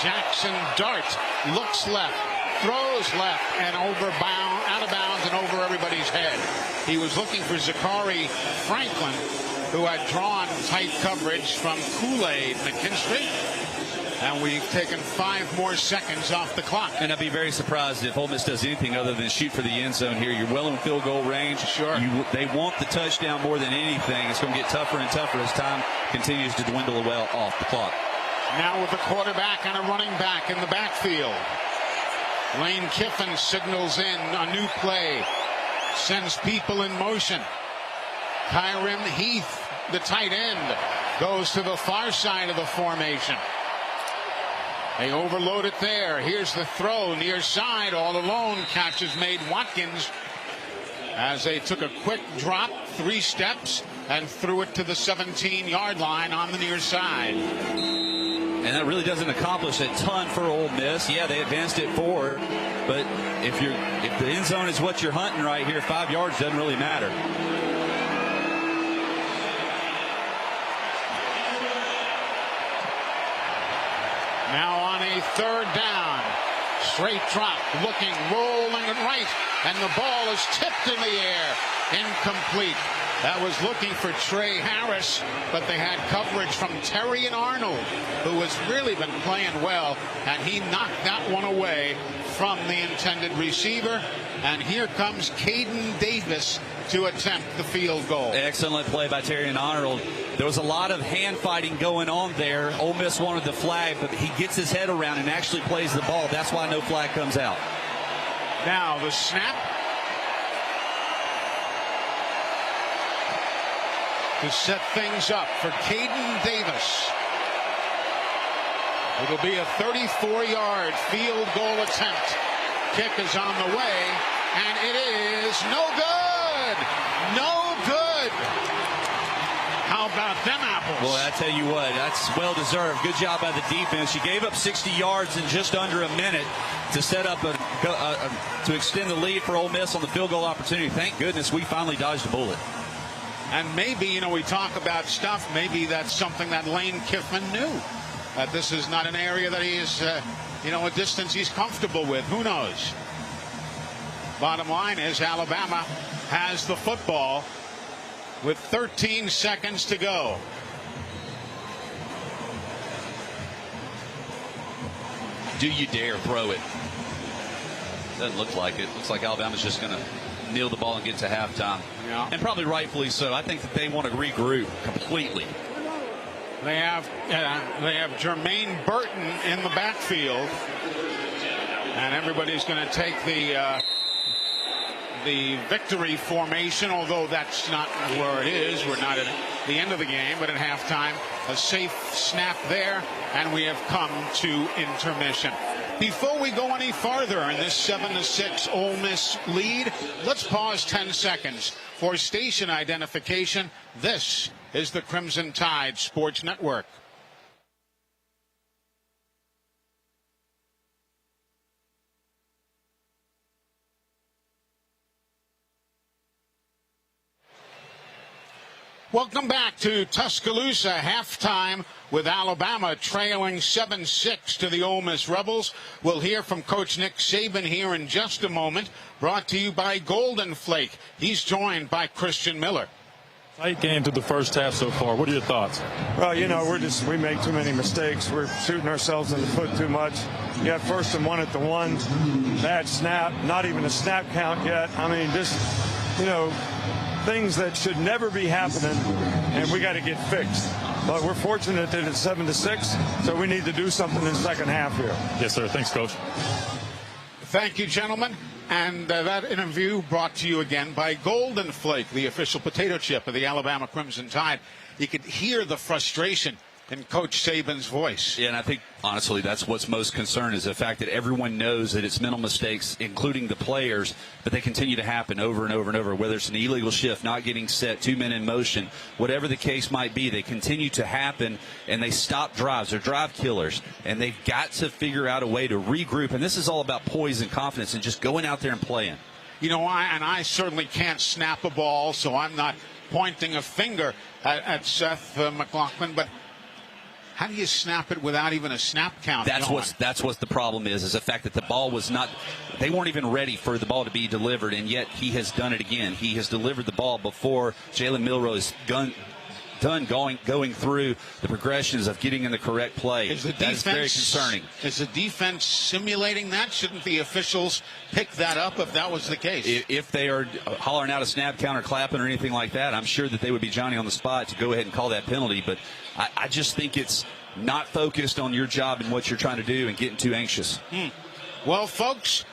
Jackson Dart looks left, throws left, and out of bounds and over everybody's head. He was looking for Zachary Franklin, who had drawn tight coverage from Kool-Aid McKinstry. And we've taken 5 more seconds off the clock. And I'd be very surprised if Ole Miss does anything other than shoot for the end zone here. You're well in field goal range. Sure. They want the touchdown more than anything. It's going to get tougher and tougher as time continues to dwindle well off the clock. Now with the quarterback and a running back in the backfield. Lane Kiffin signals in a new play. Sends people in motion. Kyron Heath, the tight end, goes to the far side of the formation. They overload it there. Here's the throw near side. All alone. Catch is made. Watkins, as they took a quick drop, 3 steps, and threw it to the 17-yard line on the near side. And that really doesn't accomplish a ton for Ole Miss. Yeah, they advanced it forward, but if the end zone is what you're hunting right here, 5 yards doesn't really matter. Now on a third down. Straight drop, looking, rolling and right, and the ball is tipped in the air. Incomplete. That was looking for Trey Harris, but they had coverage from Terry and Arnold, who has really been playing well, and he knocked that one away from the intended receiver. And here comes Caden Davis to attempt the field goal. Excellent play by Terry and Arnold. There was a lot of hand fighting going on there. Ole Miss wanted the flag, but he gets his head around and actually plays the ball. That's why no flag comes out. Now the snap. To set things up for Caden Davis. It'll be a 34-yard field goal attempt. Kick is on the way, and it is no good. No good. How about them apples? Boy, I tell you what, that's well-deserved. Good job by the defense. You gave up 60 yards in just under a minute to set up to extend the lead for Ole Miss on the field goal opportunity. Thank goodness we finally dodged a bullet. And maybe, we talk about stuff, maybe that's something that Lane Kiffin knew. That this is not an area that he is, a distance he's comfortable with. Who knows? Bottom line is Alabama has the football with 13 seconds to go. Do you dare throw it? Doesn't look like it. Looks like Alabama's just going to kneel the ball and get to halftime. Yeah. And probably rightfully so. I think that they want to regroup completely. They have Jermaine Burton in the backfield, and everybody's going to take the victory formation, although that's not where it is. We're not at the end of the game, but at halftime, a safe snap there, and we have come to intermission. Before we go any farther in this 7-6 Ole Miss lead, let's pause 10 seconds for station identification. This is the Crimson Tide Sports Network. Welcome back to Tuscaloosa, halftime with Alabama trailing 7-6 to the Ole Miss Rebels. We'll hear from Coach Nick Saban here in just a moment, brought to you by Golden Flake. He's joined by Christian Miller. Tight game through the first half so far. What are your thoughts? Well, we make too many mistakes. We're shooting ourselves in the foot too much. You got 1st and 1 at the 1. Bad snap. Not even a snap count yet. I mean, just, things that should never be happening, and we got to get fixed. But we're fortunate that it's 7-6, so we need to do something in the second half here. Yes, sir. Thanks, Coach. Thank you, gentlemen. And that interview brought to you again by Golden Flake, the official potato chip of the Alabama Crimson Tide. You could hear the frustration in Coach Saban's voice. Yeah, and I think, honestly, that's what's most concerning is the fact that everyone knows that it's mental mistakes, including the players, but they continue to happen over and over and over, whether it's an illegal shift, not getting set, 2 men in motion, whatever the case might be, they continue to happen, and they stop drives. They're drive killers, and they've got to figure out a way to regroup, and this is all about poise and confidence and just going out there and playing. I certainly can't snap a ball, so I'm not pointing a finger at Seth McLaughlin, but how do you snap it without even a snap count? That's what the problem is the fact that the ball was not, they weren't even ready for the ball to be delivered, and yet he has done it again. He has delivered the ball before Jalen Milroe's done going through the progressions of getting in the correct play. That is very concerning. Is the defense simulating that? Shouldn't the officials pick that up if that was the case? If they are hollering out a snap count or clapping or anything like that, I'm sure that they would be Johnny on the spot to go ahead and call that penalty. But I just think it's not focused on your job and what you're trying to do and getting too anxious. Well, folks,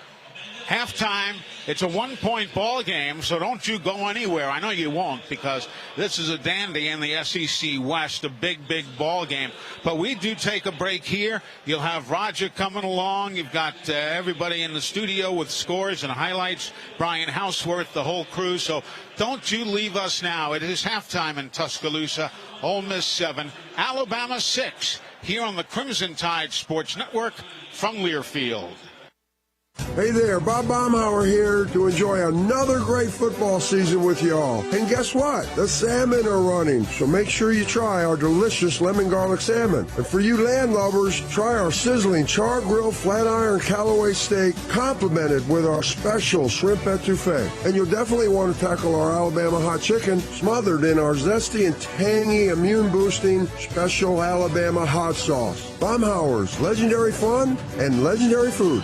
halftime, it's a 1-point ball game, so don't you go anywhere. I know you won't, because this is a dandy in the SEC West, a big ball game. But we do take a break here. You'll have Roger coming along. You've got everybody in the studio with scores and highlights, Brian Houseworth, the whole crew. So don't you leave us now. It is halftime in Tuscaloosa. Ole Miss 7, Alabama 6, here on the Crimson Tide Sports Network from Learfield. Hey there, Bob Baumhauer here to enjoy another great football season with y'all. And guess what? The salmon are running, so make sure you try our delicious lemon garlic salmon. And for you land lovers, try our sizzling char grill flat iron Callaway steak, complemented with our special shrimp etouffee. And you'll definitely want to tackle our Alabama hot chicken, smothered in our zesty and tangy, immune-boosting special Alabama hot sauce. Baumhauer's legendary fun and legendary food.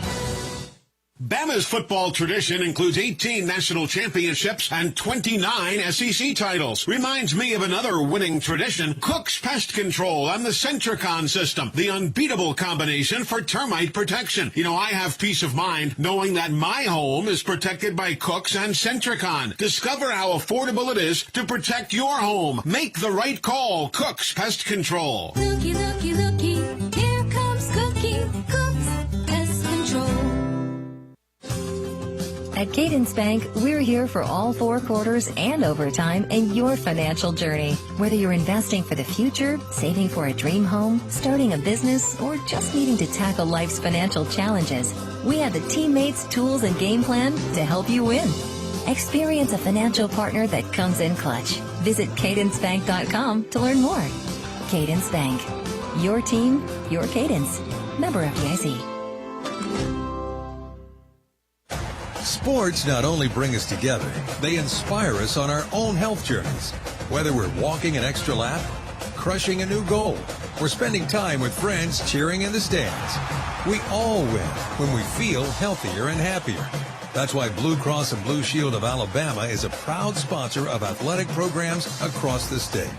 Bama's football tradition includes 18 national championships and 29 SEC titles. Reminds me of another winning tradition, Cook's Pest Control and the Centricon system, the unbeatable combination for termite protection. I have peace of mind knowing that my home is protected by Cook's and Centricon. Discover how affordable it is to protect your home. Make the right call, Cook's Pest Control. Looky, looky, looky, here comes Cookie, Cook's Pest Control. At Cadence Bank, we're here for all 4 quarters and overtime in your financial journey. Whether you're investing for the future, saving for a dream home, starting a business, or just needing to tackle life's financial challenges, we have the teammates, tools, and game plan to help you win. Experience a financial partner that comes in clutch. Visit cadencebank.com to learn more. Cadence Bank. Your team, your cadence. Member FDIC. Sports not only bring us together, they inspire us on our own health journeys. Whether we're walking an extra lap, crushing a new goal, or spending time with friends cheering in the stands, we all win when we feel healthier and happier. That's why Blue Cross and Blue Shield of Alabama is a proud sponsor of athletic programs across the state.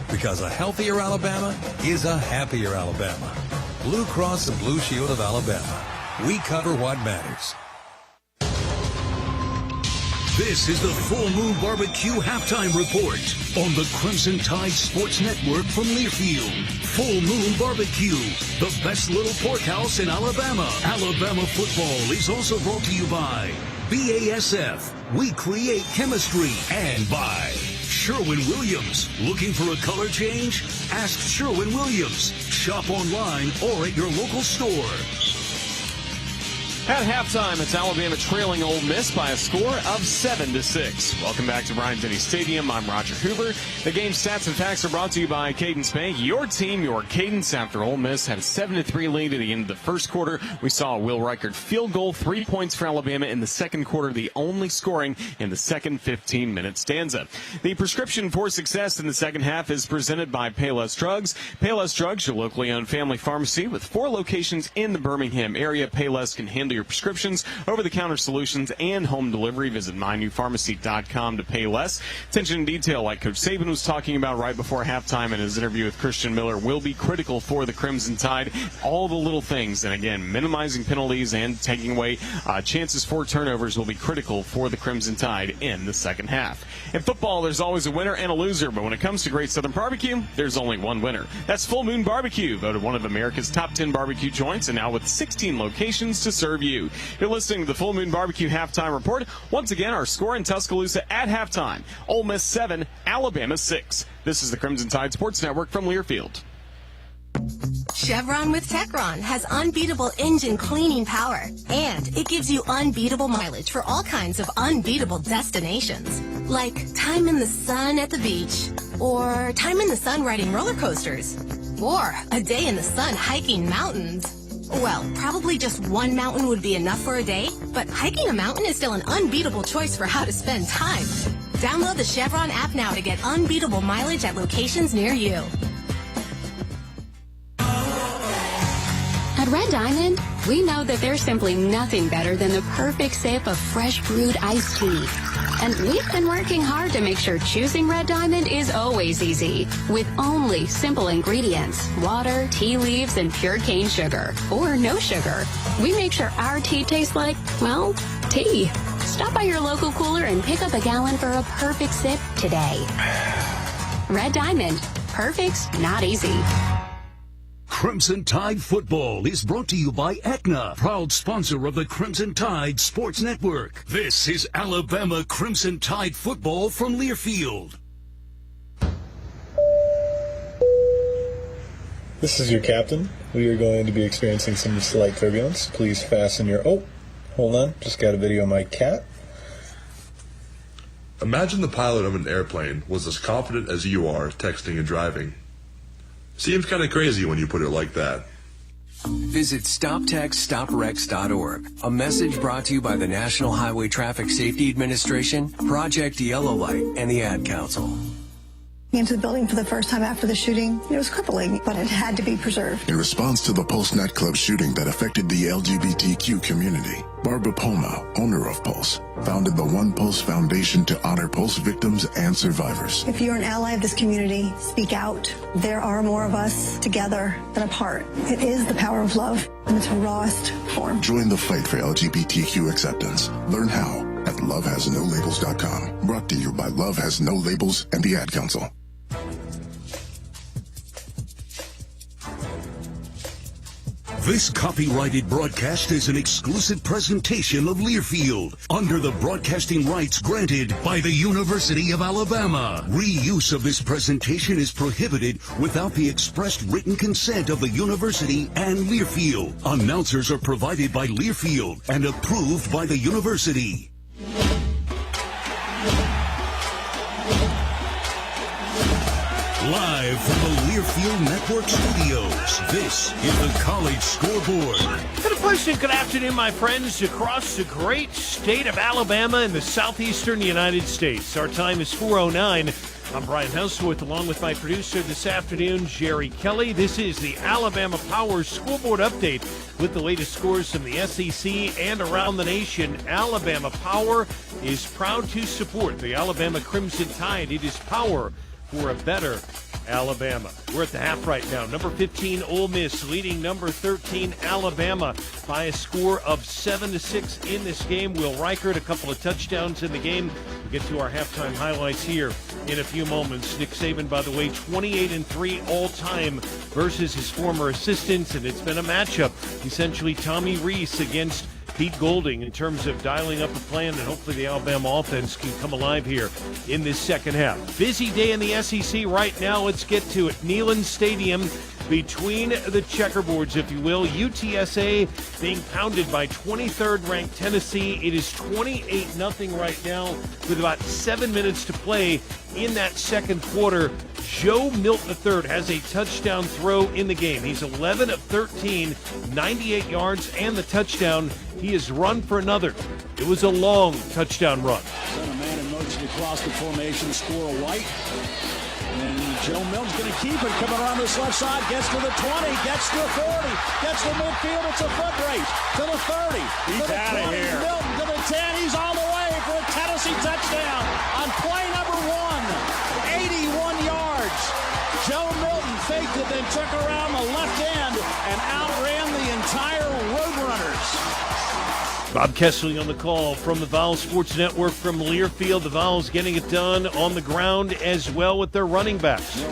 Because a healthier Alabama is a happier Alabama. Blue Cross and Blue Shield of Alabama. We cover what matters. This is the Full Moon Barbecue Halftime Report on the Crimson Tide Sports Network from Learfield. Full Moon Barbecue, the best little porkhouse in Alabama. Alabama football is also brought to you by BASF, we create chemistry, and by Sherwin-Williams. Looking for a color change? Ask Sherwin-Williams. Shop online or at your local store. At halftime, it's Alabama trailing Ole Miss by a score of 7-6. Welcome back to Bryant-Denny Stadium. I'm Roger Hoover. The game stats and facts are brought to you by Cadence Bank. Your team, your cadence. After Ole Miss had a 7-3 lead at the end of the first quarter, we saw a Will Reichard field goal, 3 points for Alabama in the second quarter, the only scoring in the second 15-minute stanza. The prescription for success in the second half is presented by Payless Drugs. Payless Drugs, your locally owned family pharmacy with 4 locations in the Birmingham area. Payless can handle your prescriptions, over-the-counter solutions, and home delivery. Visit mynewpharmacy.com to pay less. Attention to detail, like Coach Saban was talking about right before halftime in his interview with Christian Miller, will be critical for the Crimson Tide. All the little things, and again, minimizing penalties and taking away chances for turnovers will be critical for the Crimson Tide in the second half. In football, there's always a winner and a loser, but when it comes to Great Southern Barbecue, there's only one winner. That's Full Moon Barbecue, voted one of America's top 10 barbecue joints, and now with 16 locations to serve you. You're listening to the Full Moon Barbecue Halftime Report. Once again, our score in Tuscaloosa at halftime: Ole Miss 7, Alabama 6. This is the Crimson Tide Sports Network from Learfield. Chevron with Techron has unbeatable engine cleaning power, and it gives you unbeatable mileage for all kinds of unbeatable destinations, like time in the sun at the beach, or time in the sun riding roller coasters, or a day in the sun hiking mountains. Well, probably just one mountain would be enough for a day, but hiking a mountain is still an unbeatable choice for how to spend time. Download the Chevron app now to get unbeatable mileage at locations near you. At Red Diamond, we know that there's simply nothing better than the perfect sip of fresh brewed iced tea. And we've been working hard to make sure choosing Red Diamond is always easy, with only simple ingredients: water, tea leaves, and pure cane sugar, or no sugar. We make sure our tea tastes like, well, tea. Stop by your local cooler and pick up a gallon for a perfect sip today. Red Diamond. Perfect, not easy. Crimson Tide Football is brought to you by Aetna, proud sponsor of the Crimson Tide Sports Network. This is Alabama Crimson Tide Football from Learfield. This is your captain. We are going to be experiencing some slight turbulence. Please fasten your... Oh, hold on. Just got a video of my cat. Imagine the pilot of an airplane was as confident as you are texting and driving. Seems kind of crazy when you put it like that. Visit StopTextStopWrecks.org. A message brought to you by the National Highway Traffic Safety Administration, Project Yellow Light, and the Ad Council. Into the building for the first time after the shooting. It was crippling, but it had to be preserved. In response to the Pulse nightclub shooting that affected the LGBTQ community, Barbara Poma, owner of Pulse, founded the One Pulse Foundation to honor Pulse victims and survivors. If you're an ally of this community, speak out. There are more of us together than apart. It is the power of love in its rawest form. Join the fight for LGBTQ acceptance. Learn how at lovehasnolabels.com. Brought to you by Love Has No Labels and the Ad Council. This copyrighted broadcast is an exclusive presentation of Learfield under the broadcasting rights granted by the University of Alabama. Reuse of this presentation is prohibited without the expressed written consent of the university and Learfield. Announcers are provided by Learfield and approved by the university. Live from the Learfield Network Studios, this is the College Scoreboard. And a pleasant good afternoon, my friends, across the great state of Alabama in the southeastern United States. Our time is 4:09. I'm Brian Houseworth, along with my producer this afternoon, Jerry Kelly. This is the Alabama Power Scoreboard Update with the latest scores from the SEC and around the nation. Alabama Power is proud to support the Alabama Crimson Tide. It is power for a better Alabama. We're at the half right now. Number 15, Ole Miss, leading number 13, Alabama, by a score of 7-6 in this game. Will Reichard, a couple of touchdowns in the game. We'll get to our halftime highlights here in a few moments. Nick Saban, by the way, 28-3 all-time versus his former assistants, and it's been a matchup. Essentially, Tommy Rees against Pete Golding in terms of dialing up a plan, and hopefully the Alabama offense can come alive here in this second half. Busy day in the SEC right now. Let's get to it. Neyland Stadium between the checkerboards, if you will. UTSA being pounded by 23rd ranked Tennessee. It is 28-0 right now with about 7 minutes to play in that second quarter. Joe Milton III has a touchdown throw in the game. He's 11 of 13, 98 yards and the touchdown. He has run for another. It was a long touchdown run. Sent a man in motion across the formation, score a white. And Joe Milton's going to keep it, coming around this left side, gets to the 20, gets to the 40, gets to midfield, it's a foot race, to the 30, he's to the out 20, of here. Milton to the 10, he's all the way for a Tennessee touchdown on play number 1, 81 yards. Joe Milton faked it, then took around the left end and outran the entire Roadrunners. Bob Kessling on the call from the Vowel Sports Network from Learfield. The Vowels getting it done on the ground as well with their running backs.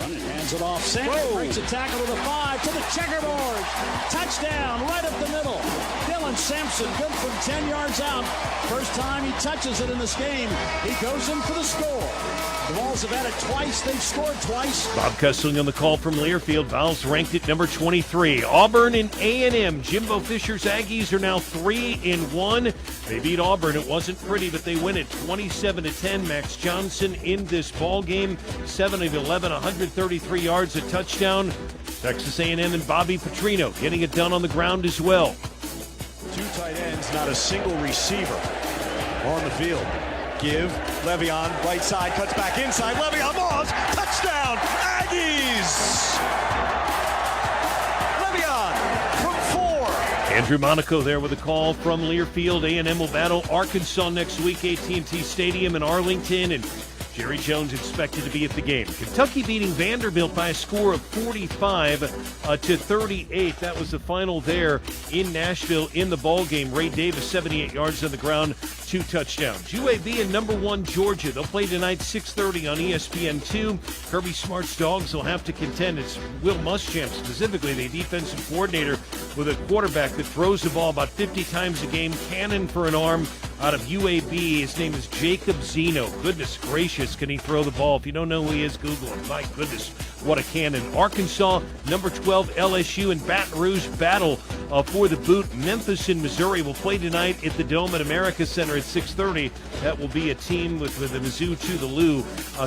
Running, hands it off. Sam breaks a tackle to the 5, to the checkerboard. Touchdown right up the middle. Dylan Sampson, good from 10 yards out. First time he touches it in this game. He goes in for the score. The Vols have had it twice. They've scored twice. Bob Kessling on the call from Learfield. Vowels ranked at number 23. Auburn and A&M. Jimbo Fisher's Aggies are now 3-1. They beat Auburn. It wasn't pretty, but they win it 27-10. Max Johnson in this ball game, 7 of 11, 133 yards, a touchdown. Texas A&M and Bobby Petrino getting it done on the ground as well. Two tight ends, not a single receiver on the field. Give, Le'Veon, right side, cuts back inside, Le'Veon Moss, touchdown, Aggies! Le'Veon from 4. Andrew Monaco there with a call from Learfield. A&M will battle Arkansas next week, AT&T Stadium in Arlington, and Jerry Jones expected to be at the game. Kentucky beating Vanderbilt by a score of 45-38. That was the final there in Nashville in the ball game. Ray Davis, 78 yards on the ground, 2 touchdowns. UAB and number 1 Georgia. They'll play tonight 6:30 on ESPN2. Kirby Smart's Dogs will have to contend. It's Will Muschamp specifically, the defensive coordinator, with a quarterback that throws the ball about 50 times a game. Cannon for an arm out of UAB. His name is Jacob Zeno. Goodness gracious, can he throw the ball? If you don't know who he is, Google him. My goodness, what a cannon. Arkansas, number 12, LSU, and Baton Rouge battle for the boot. Memphis and Missouri will play tonight at the Dome at America Center at 6:30. That will be a team with the Mizzou to the Lou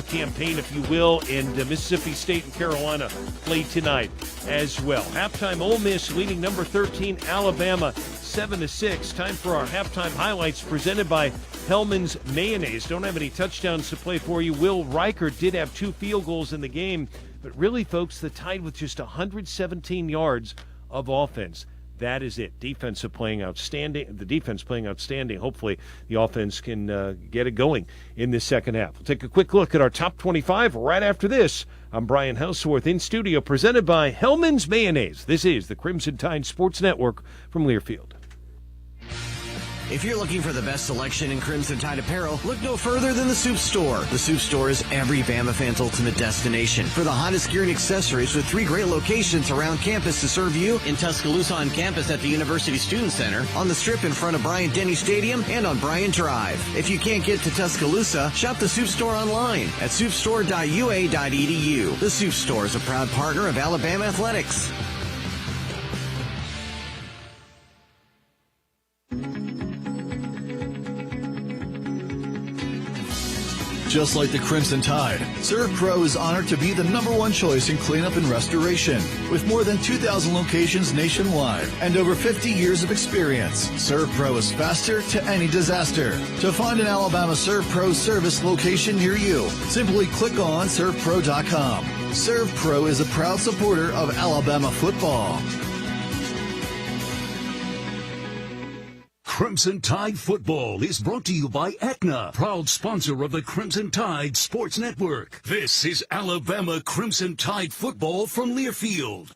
campaign, if you will, and Mississippi State and Carolina play tonight as well. Halftime, Ole Miss leading number 13, Alabama, 7-6. Time for our halftime highlights presented by Hellman's Mayonnaise. Don't have any touchdowns to play for you. Will Riker did have 2 field goals in the game, but really, folks, the Tide with just 117 yards of offense. That is it. Defense playing outstanding. The defense playing outstanding. Hopefully, the offense can get it going in this second half. We'll take a quick look at our top 25 right after this. I'm Brian Houseworth in studio, presented by Hellman's Mayonnaise. This is the Crimson Tide Sports Network from Learfield. If you're looking for the best selection in Crimson Tide apparel, look no further than the Soup Store. The Soup Store is every Bama fan's ultimate destination for the hottest gear and accessories, with 3 great locations around campus to serve you: in Tuscaloosa on campus at the University Student Center, on the Strip in front of Bryant-Denny Stadium, and on Bryant Drive. If you can't get to Tuscaloosa, shop the Soup Store online at soupstore.ua.edu. The Soup Store is a proud partner of Alabama Athletics. Just like the Crimson Tide, Serve Pro is honored to be the #1 choice in cleanup and restoration. With more than 2,000 locations nationwide and over 50 years of experience, Serve Pro is faster to any disaster. To find an Alabama Serve Pro service location near you, simply click on ServePro.com. Serve Pro is a proud supporter of Alabama football. Crimson Tide Football is brought to you by Aetna, proud sponsor of the Crimson Tide Sports Network. This is Alabama Crimson Tide Football from Learfield.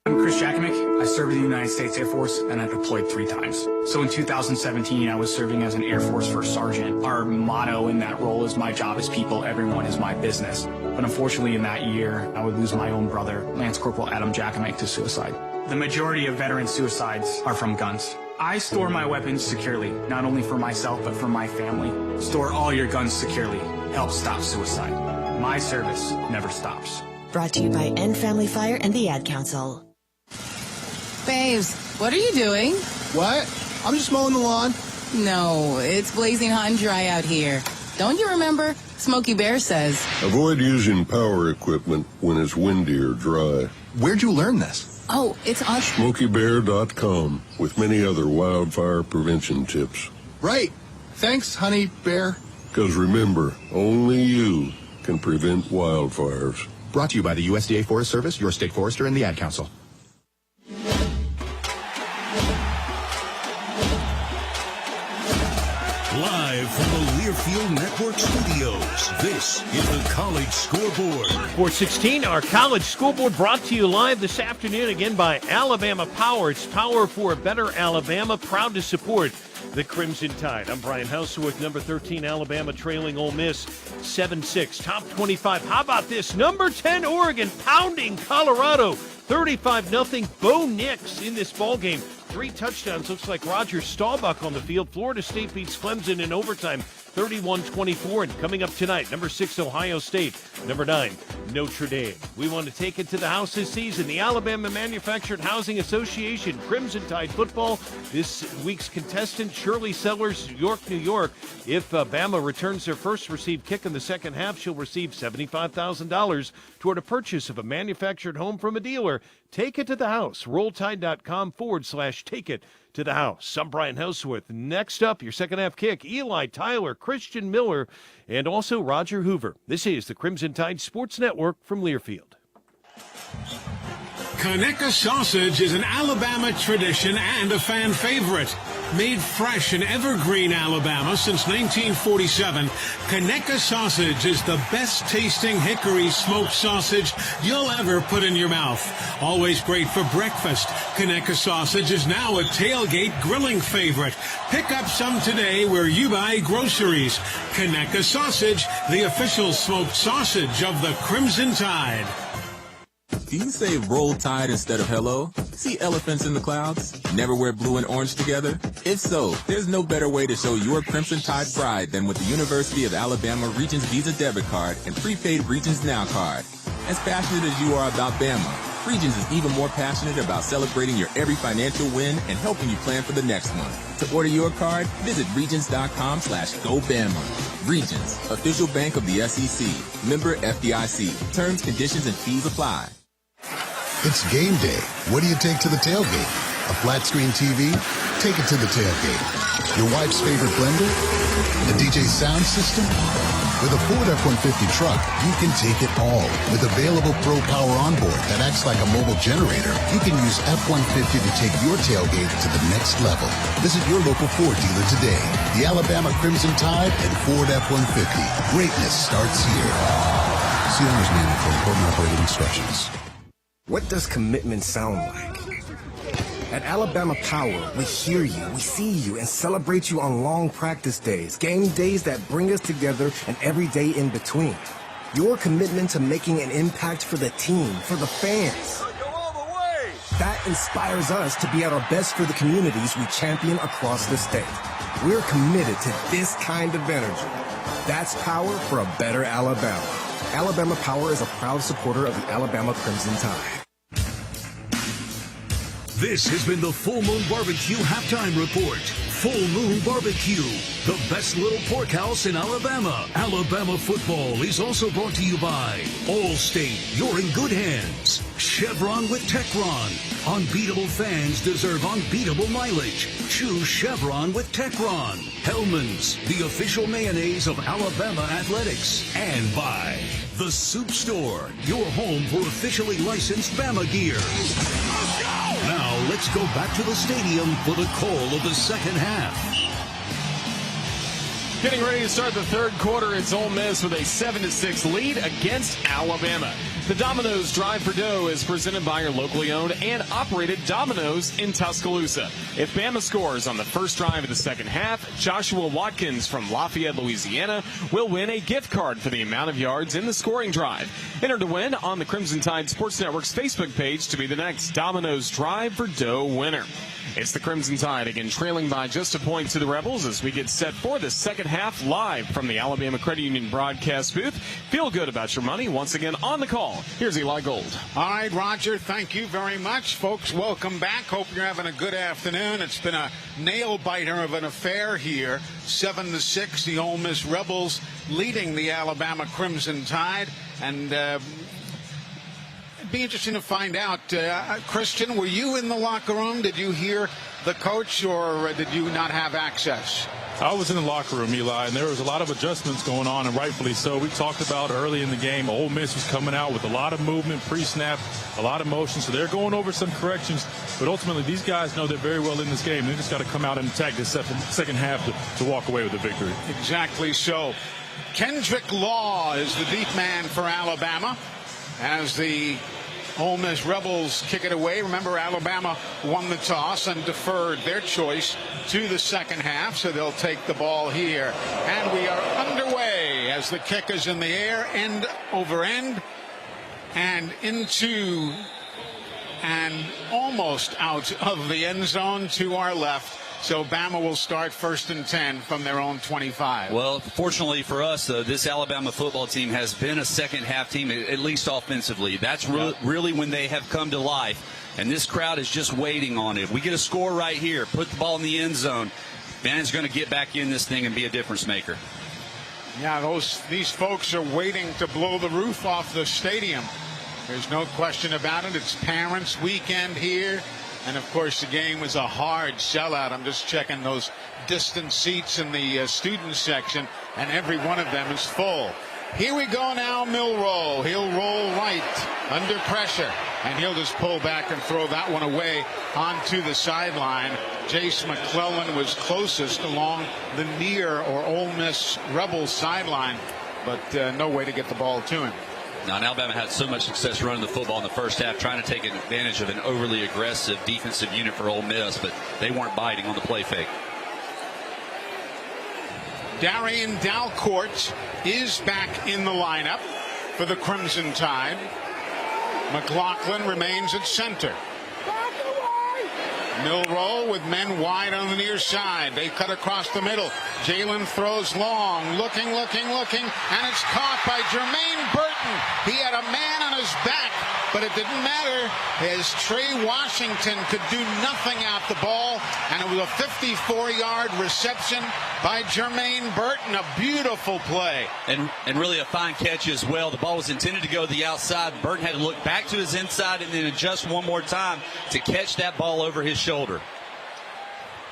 I'm Chris Jackamick. I served in the United States Air Force, and I deployed 3 times. So in 2017, I was serving as an Air Force First Sergeant. Our motto in that role is, "My job is people, everyone is my business." But unfortunately, in that year, I would lose my own brother, Lance Corporal Adam Jackamick, to suicide. The majority of veteran suicides are from guns. I store my weapons securely, not only for myself, but for my family. Store all your guns securely. Help stop suicide. My service never stops. Brought to you by End Family Fire and the Ad Council. Babes, what are you doing? What? I'm just mowing the lawn. No, it's blazing hot and dry out here. Don't you remember? Smokey Bear says. Avoid using power equipment when it's windy or dry. Where'd you learn this? Oh, it's on SmokeyBear.com with many other wildfire prevention tips. Right. Thanks, honey bear. Because remember, only you can prevent wildfires. Brought to you by the USDA Forest Service, your state forester, and the Ad Council. Live from the Learfield Network studios, this is the College Scoreboard. 416, our College Scoreboard brought to you live this afternoon again by Alabama Power. It's power for a better Alabama, proud to support the Crimson Tide. I'm Brian Houseworth, number 13, Alabama trailing Ole Miss 7-6. Top 25. How about this? Number 10, Oregon pounding Colorado 35-0. Bo Nix in this ball game. 3 touchdowns. Looks like Roger Staubach on the field. Florida State beats Clemson in overtime 31-24. And coming up tonight, number 6, Ohio State. Number 9, Notre Dame. We want to take it to the house this season. The Alabama Manufactured Housing Association, Crimson Tide football. This week's contestant, Shirley Sellers, York, New York. If Bama returns their first received kick in the second half, she'll receive $75,000 toward a purchase of a manufactured home from a dealer. Take it to the house. RollTide.com/take it to the house. I'm Brian Houseworth. Next up, your second half kick, Eli Tyler, Christian Miller, and also Roger Hoover. This is the Crimson Tide Sports Network from Learfield. Conecuh sausage is an Alabama tradition and a fan favorite. Made fresh in Evergreen, Alabama since 1947, Conecuh sausage is the best tasting hickory smoked sausage you'll ever put in your mouth. Always great for breakfast. Conecuh sausage is now a tailgate grilling favorite. Pick up some today where you buy groceries. Conecuh sausage, the official smoked sausage of the Crimson Tide. Do you say roll tide instead of hello? See elephants in the clouds? Never wear blue and orange together? If so, there's no better way to show your Crimson Tide pride than with the University of Alabama Regions Visa debit card and prepaid Regions Now card. As passionate as you are about Bama, Regions is even more passionate about celebrating your every financial win and helping you plan for the next one. To order your card, visit Regions.com/GoBama. Regions, official bank of the SEC. Member FDIC. Terms, conditions, and fees apply. It's game day. What do you take to the tailgate? A flat screen TV? Take it to the tailgate. Your wife's favorite blender? The DJ sound system? With a Ford F-150 truck, you can take it all. With available Pro Power onboard that acts like a mobile generator, you can use F-150 to take your tailgate to the next level. Visit your local Ford dealer today. The Alabama Crimson Tide and Ford F-150. Greatness starts here. See owner's manual for important operating instructions. What does commitment sound like? At Alabama Power, we hear you, we see you, and celebrate you on long practice days, game days that bring us together, and every day in between. Your commitment to making an impact for the team, for the fans. That inspires us to be at our best for the communities we champion across the state. We're committed to this kind of energy. That's power for a better Alabama. Alabama Power is a proud supporter of the Alabama Crimson Tide. This has been the Full Moon Barbecue Halftime Report. Full Moon Barbecue, the best little pork house in Alabama. Alabama football is also brought to you by Allstate, you're in good hands. Chevron with Techron. Unbeatable fans deserve unbeatable mileage. Choose Chevron with Techron. Hellman's, the official mayonnaise of Alabama athletics. And by The Soup Store, your home for officially licensed Bama gear. Now let's go back to the stadium for the call of the second half. Getting ready to start the third quarter, it's Ole Miss with a 7-6 lead against Alabama. The Domino's Drive for Dough is presented by your locally owned and operated Domino's in Tuscaloosa. If Bama scores on the first drive of the second half, Joshua Watkins from Lafayette, Louisiana, will win a gift card for the amount of yards in the scoring drive. Enter to win on the Crimson Tide Sports Network's Facebook page to be the next Domino's Drive for Dough winner. It's the Crimson Tide, again trailing by just a point to the Rebels as we get set for the second half live from the Alabama Credit Union broadcast booth. Feel good about your money once again on the call now, here's Eli Gold. All right, Roger, thank you very much. Folks, welcome back. Hope you're having a good afternoon. It's been a nail-biter of an affair here. 7-6, the Ole Miss Rebels leading the Alabama Crimson Tide. And it'd be interesting to find out, Christian, were you in the locker room? Did you hear the coach, or did you not have access? I was in the locker room, Eli, and there was a lot of adjustments going on, and rightfully so. We talked about early in the game, Ole Miss was coming out with a lot of movement, pre-snap, a lot of motion, so they're going over some corrections. But ultimately, these guys know they're very well in this game. They just got to come out and attack this second half to walk away with the victory. Exactly so. Kendrick Law is the deep man for Alabama as the Ole Miss Rebels kick it away. Remember, Alabama won the toss and deferred their choice to the second half, so they'll take the ball here. And we are underway as the kick is in the air, end over end, and into and almost out of the end zone to our left. So Bama will start 1st and 10 from their own 25. Well, fortunately for us, though, this Alabama football team has been a second-half team, at least offensively. That's really when they have come to life. And this crowd is just waiting on it. If we get a score right here, put the ball in the end zone, Van's going to get back in this thing and be a difference maker. Yeah, these folks are waiting to blow the roof off the stadium. There's no question about it. It's Parents' Weekend here. And, of course, the game was a hard sellout. I'm just checking those distant seats in the student section, and every one of them is full. Here we go now, Milroe. He'll roll right under pressure, and he'll just pull back and throw that one away onto the sideline. Jace McClellan was closest along the near or Ole Miss Rebels sideline, but no way to get the ball to him. Now, Alabama had so much success running the football in the first half, trying to take advantage of an overly aggressive defensive unit for Ole Miss, but they weren't biting on the play fake. Darian Dalcourt is back in the lineup for the Crimson Tide. McLaughlin remains at center. Milroe with men wide on the near side. They cut across the middle. Jalen throws long, looking, and it's caught by Jermaine Burton. He had a man on his back, but it didn't matter as Trey Washington could do nothing at the ball, and it was a 54-yard reception by Jermaine Burton. A beautiful play. And really a fine catch as well. The ball was intended to go to the outside. Burton had to look back to his inside and then adjust one more time to catch that ball over his shoulder.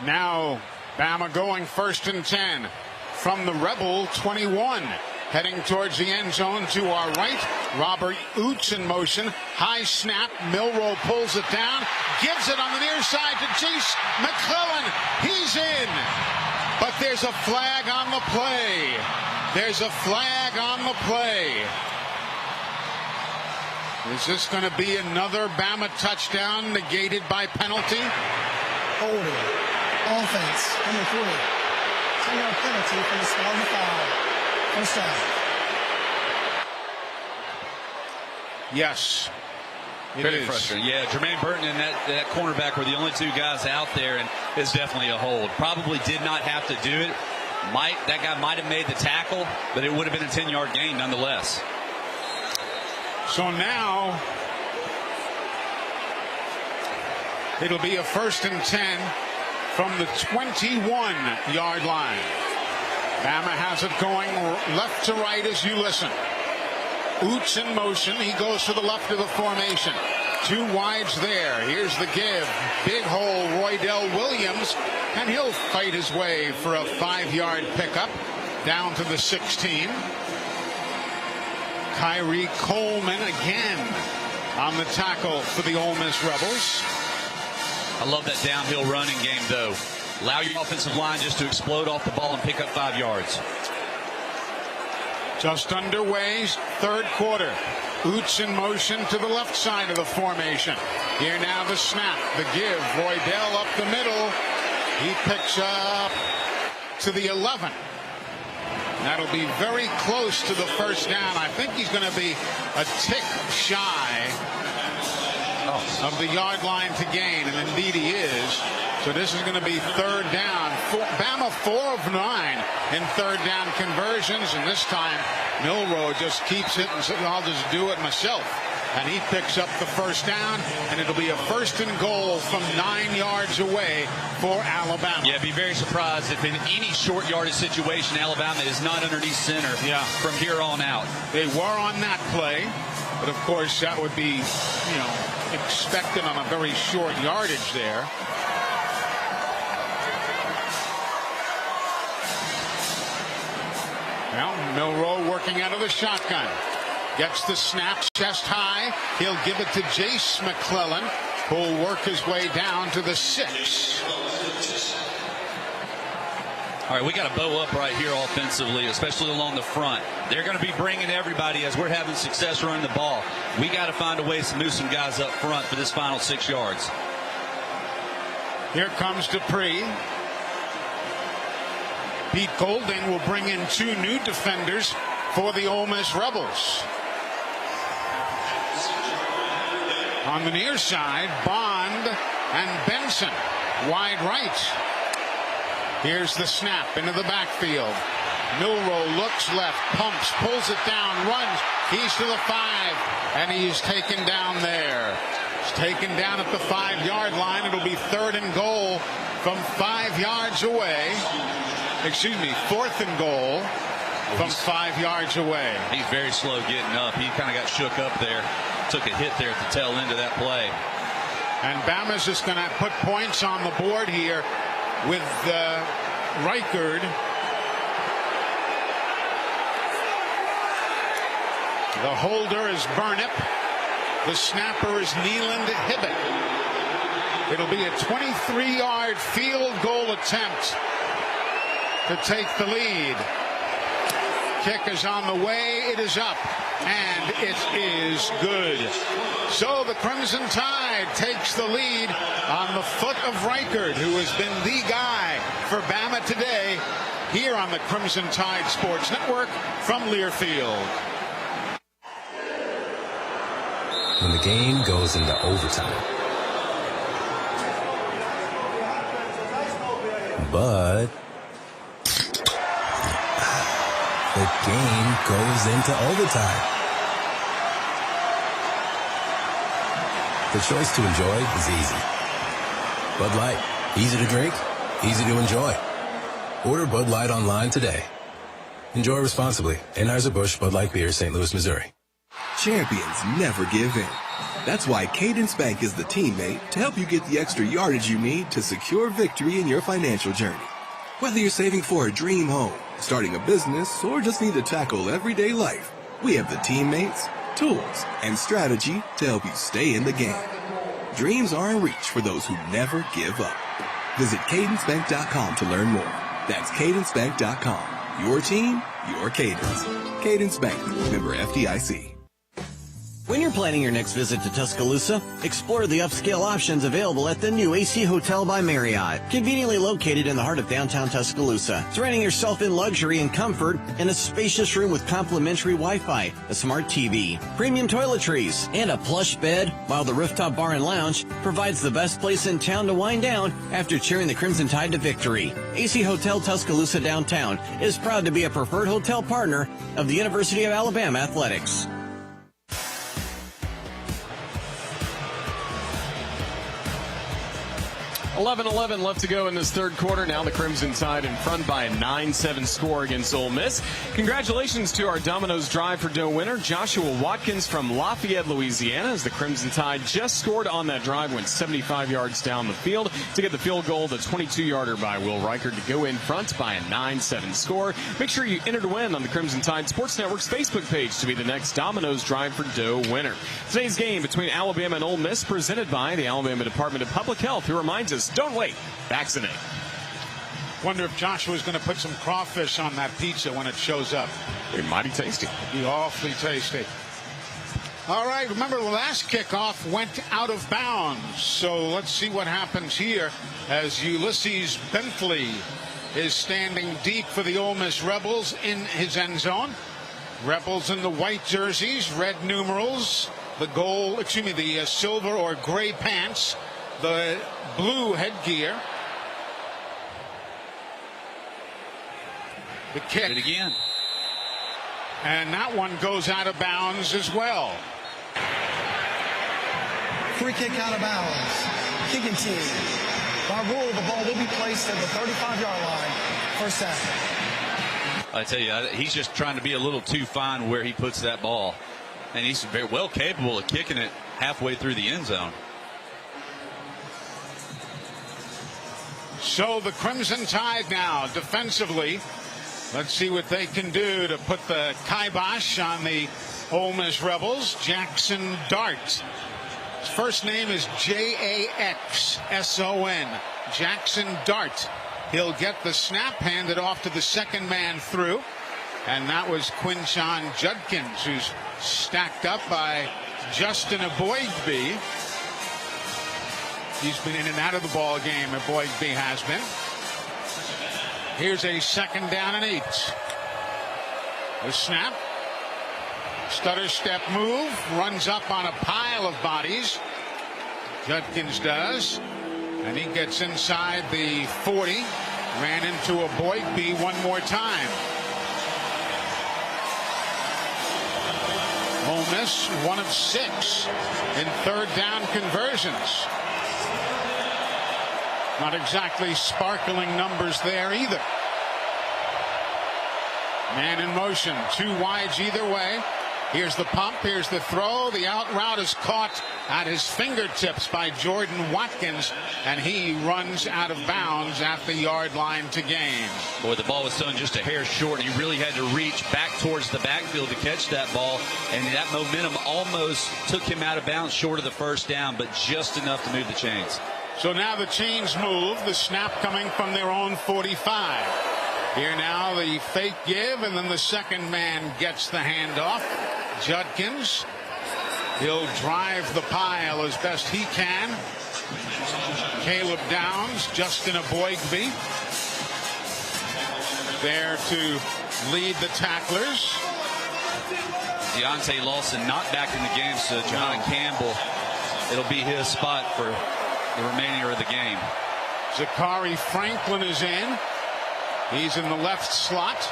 Now Bama going 1st and 10 from the Rebel 21. Heading towards the end zone to our right. Robert Oots in motion. High snap. Milroe pulls it down. Gives it on the near side to Jace McClellan. He's in. But there's a flag on the play. There's a flag on the play. Is this going to be another Bama touchdown negated by penalty? Holding. Offense. Number 3. 10-yard penalty for the spot on the foul. First down. Yes. Very frustrating. Yeah, Jermaine Burton and that cornerback were the only two guys out there, and it's definitely a hold. Probably did not have to do it. That guy might have made the tackle, but it would have been a 10-yard gain nonetheless. So now it'll be a 1st and 10 from the 21-yard line. Bama has it going left to right as you listen. Oots in motion. He goes to the left of the formation. 2 wides there. Here's the give. Big hole, Roydell Williams, and he'll fight his way for a 5-yard pickup down to the 16. Kyrie Coleman again on the tackle for the Ole Miss Rebels. I love that downhill running game, though. Allow your offensive line just to explode off the ball and pick up 5 yards. Just underway, 3rd quarter. Oots in motion to the left side of the formation. Here now the snap, the give. Roydell up the middle. He picks up to the 11. That'll be very close to the first down. I think he's going to be a tick shy of the yard line to gain, and indeed he is. So this is going to be third down. Bama 4 of 9 in third down conversions, and this time Milroe just keeps it and says, I'll just do it myself. And he picks up the first down, and it'll be a 1st and goal from 9 yards away for Alabama. Yeah, be very surprised if in any short yardage situation Alabama is not underneath center from here on out. They were on that play, but of course that would be, expected on a very short yardage there. Well, Milroe working out of the shotgun. Gets the snap chest high. He'll give it to Jace McClellan, who'll work his way down to the 6. All right, we got to bow up right here offensively, especially along the front. They're going to be bringing everybody as we're having success running the ball. We got to find a way to move some guys up front for this final 6 yards. Here comes Dupree. Pete Golding will bring in 2 new defenders for the Ole Miss Rebels. On the near side, Bond and Benson wide right. Here's the snap into the backfield. Milroe looks left, pumps, pulls it down, runs. He's to the 5, and he's taken down there. He's taken down at the 5-yard line. It'll be 3rd and goal from 5 yards away. 4th and goal from 5 yards away. He's very slow getting up. He kind of got shook up there. Took a hit there at the tail end of that play. And Bama's just going to put points on the board here with Reichard. The holder is Burnip. The snapper is Neeland Hibbett. It'll be a 23-yard field goal attempt to take the lead. Kick is on the way. It is up, and it is good. So the Crimson Tide takes the lead on the foot of Reichard, who has been the guy for Bama today, here on the Crimson Tide Sports Network from Learfield. When the game goes into overtime, but the game goes into overtime. The choice to enjoy is easy. Bud Light, easy to drink, easy to enjoy. Order Bud Light online today. Enjoy responsibly. Anheuser-Busch Bud Light Beer, St. Louis, Missouri. Champions never give in. That's why Cadence Bank is the teammate to help you get the extra yardage you need to secure victory in your financial journey. Whether you're saving for a dream home, starting a business, or just need to tackle everyday life, we have the teammates, tools, and strategy to help you stay in the game. Dreams are in reach for those who never give up. Visit cadencebank.com to learn more. That's cadencebank.com. Your team, your cadence. Cadence Bank, member FDIC. When you're planning your next visit to Tuscaloosa, explore the upscale options available at the new AC Hotel by Marriott, conveniently located in the heart of downtown Tuscaloosa. Surrounding yourself in luxury and comfort in a spacious room with complimentary Wi-Fi, a smart TV, premium toiletries, and a plush bed, while the rooftop bar and lounge provides the best place in town to wind down after cheering the Crimson Tide to victory. AC Hotel Tuscaloosa Downtown is proud to be a preferred hotel partner of the University of Alabama Athletics. 11-11 left to go in this third quarter. Now the Crimson Tide in front by a 9-7 score against Ole Miss. Congratulations to our Domino's Drive for Dough winner, Joshua Watkins from Lafayette, Louisiana, as the Crimson Tide just scored on that drive, went 75 yards down the field to get the field goal, the 22-yarder by Will Reichard to go in front by a 9-7 score. Make sure you enter to win on the Crimson Tide Sports Network's Facebook page to be the next Domino's Drive for Dough winner. Today's game between Alabama and Ole Miss, presented by the Alabama Department of Public Health, who reminds us, don't wait, vaccinate. Wonder if Joshua's going to put some crawfish on that pizza when it shows up. Be mighty tasty. Be awfully tasty. All right, remember the last kickoff went out of bounds. So let's see what happens here as Ulysses Bentley is standing deep for the Ole Miss Rebels in his end zone. Rebels in the white jerseys, red numerals, the silver or gray pants, the blue headgear. The kick. It again. And that one goes out of bounds as well. Free kick out of bounds. Kicking team. By rule, the ball will be placed at the 35-yard line. First down. I tell you, he's just trying to be a little too fine where he puts that ball. And he's very well capable of kicking it halfway through the end zone. So the Crimson Tide now defensively. Let's see what they can do to put the kibosh on the Ole Miss Rebels. Jackson Dart. His first name is Jackson. Jackson Dart. He'll get the snap, handed off to the second man through. And that was Quinshon Judkins, who's stacked up by Justin Aboigbe. He's been in and out of the ball game, Aboigbe has been. Here's a 2nd down and 8. The snap. Stutter step move. Runs up on a pile of bodies. Judkins does. And he gets inside the 40. Ran into Aboigbe one more time. Ole Miss 1 of 6 in 3rd down conversions. Not exactly sparkling numbers there either. Man in motion, 2 wides either way. Here's the pump, here's the throw. The out route is caught at his fingertips by Jordan Watkins, and he runs out of bounds at the yard line to gain. Boy, the ball was thrown just a hair short. He really had to reach back towards the backfield to catch that ball, and that momentum almost took him out of bounds short of the 1st down, but just enough to move the chains. So now the chains move, the snap coming from their own 45. Here now the fake give, and then the second man gets the handoff. Judkins, he'll drive the pile as best he can. Caleb Downs, Justin Aboigbe there to lead the tacklers. Deontay Lawson not back in the game, so John Campbell, it'll be his spot for the remainder of the game. Zachary Franklin is in. He's in the left slot.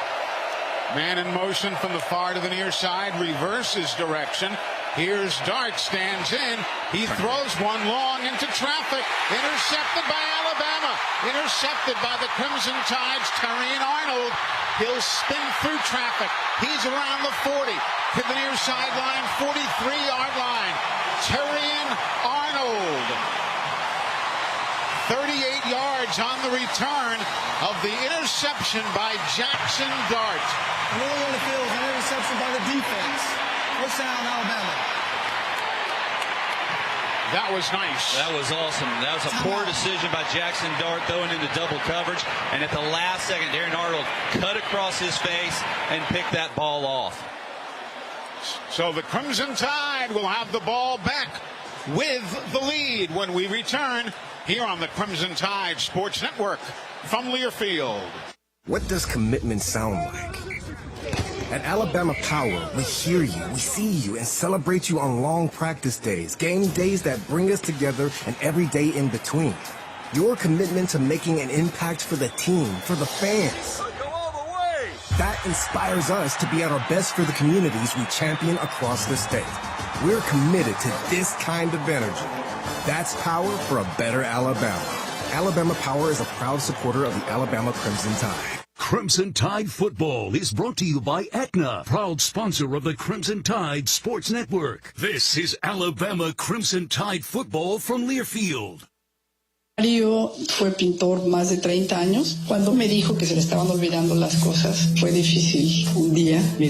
Man in motion from the far to the near side. Reverses direction. Here's Dart, stands in. He throws one long into traffic. Intercepted by Alabama. Intercepted by the Crimson Tide's Terrian Arnold. He'll spin through traffic. He's around the 40 to the near sideline, 43-yard line. Terrian Arnold. 38 yards on the return of the interception by Jackson Dart. Really on the field, an interception by the defense. First down, Alabama. That was nice. That was awesome. That was a poor decision by Jackson Dart throwing into double coverage. And at the last second, Darren Arnold cut across his face and picked that ball off. So the Crimson Tide will have the ball back with the lead when we return here on the Crimson Tide Sports Network from Learfield. What does commitment sound like? At Alabama Power, we hear you, we see you, and celebrate you on long practice days, game days that bring us together, and every day in between. Your commitment to making an impact for the team, for the fans. That inspires us to be at our best for the communities we champion across the state. We're committed to this kind of energy. That's power for a better Alabama. Alabama Power is a proud supporter of the Alabama Crimson Tide. Crimson Tide Football is brought to you by Aetna, proud sponsor of the Crimson Tide Sports Network. This is Alabama Crimson Tide Football from Learfield. Mario fue pintor más de 30 años. Cuando me dijo que se le estaban olvidando las cosas, fue difícil. Un día me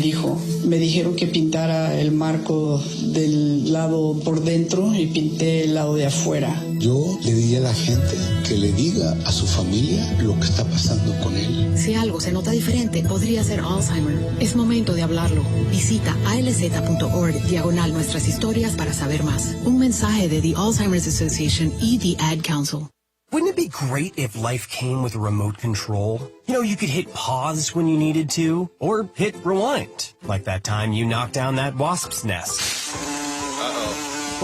dijeron que pintara el marco del lado por dentro y pinté el lado de afuera. Yo le diría a la gente que le diga a su familia lo que está pasando con él. Si algo se nota diferente, podría ser Alzheimer. Es momento de hablarlo. Visita alz.org/nuestras historias para saber más. Un mensaje de The Alzheimer's Association y The Ad Council. Wouldn't it be great if life came with a remote control? You know, you could hit pause when you needed to, or hit rewind, like that time you knocked down that wasp's nest. Uh-oh.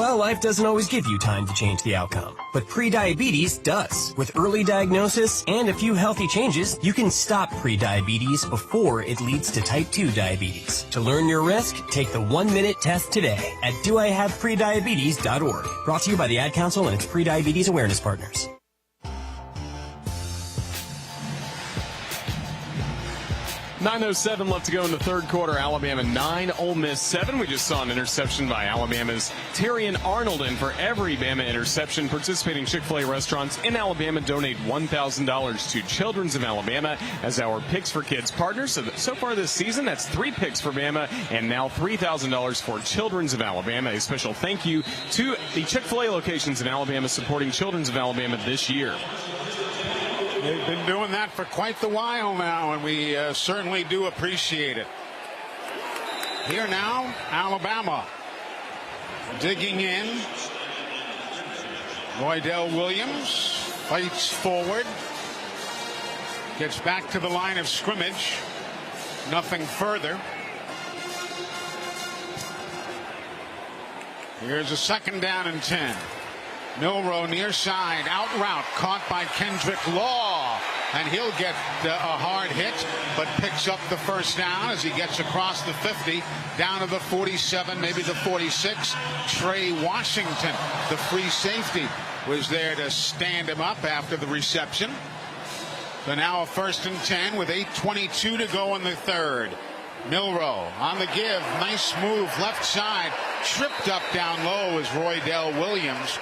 Well, life doesn't always give you time to change the outcome, but prediabetes does. With early diagnosis and a few healthy changes, you can stop prediabetes before it leads to type 2 diabetes. To learn your risk, take the 1-minute test today at doihaveprediabetes.org. Brought to you by the Ad Council and its prediabetes awareness partners. 9:07 left to go in the third quarter. Alabama 9, Ole Miss 7. We just saw an interception by Alabama's Terrion Arnold. And for every Bama interception, participating Chick-fil-A restaurants in Alabama donate $1,000 to Children's of Alabama as our Picks for Kids partner. So far this season, that's 3 picks for Bama and now $3,000 for Children's of Alabama. A special thank you to the Chick-fil-A locations in Alabama supporting Children's of Alabama this year. They've been doing that for quite the while now, and we certainly do appreciate it. Here now, Alabama digging in. Roydell Williams fights forward, gets back to the line of scrimmage. Nothing further. Here's a 2nd down and 10. Milroe near side, out route, caught by Kendrick Law, and he'll get a hard hit, but picks up the first down as he gets across the 50, down to the 47, maybe the 46. Trey Washington, the free safety, was there to stand him up after the reception. So now a 1st and 10 with 8:22 to go in the third. Milroe on the give, nice move left side, tripped up down low is Roydell Williams.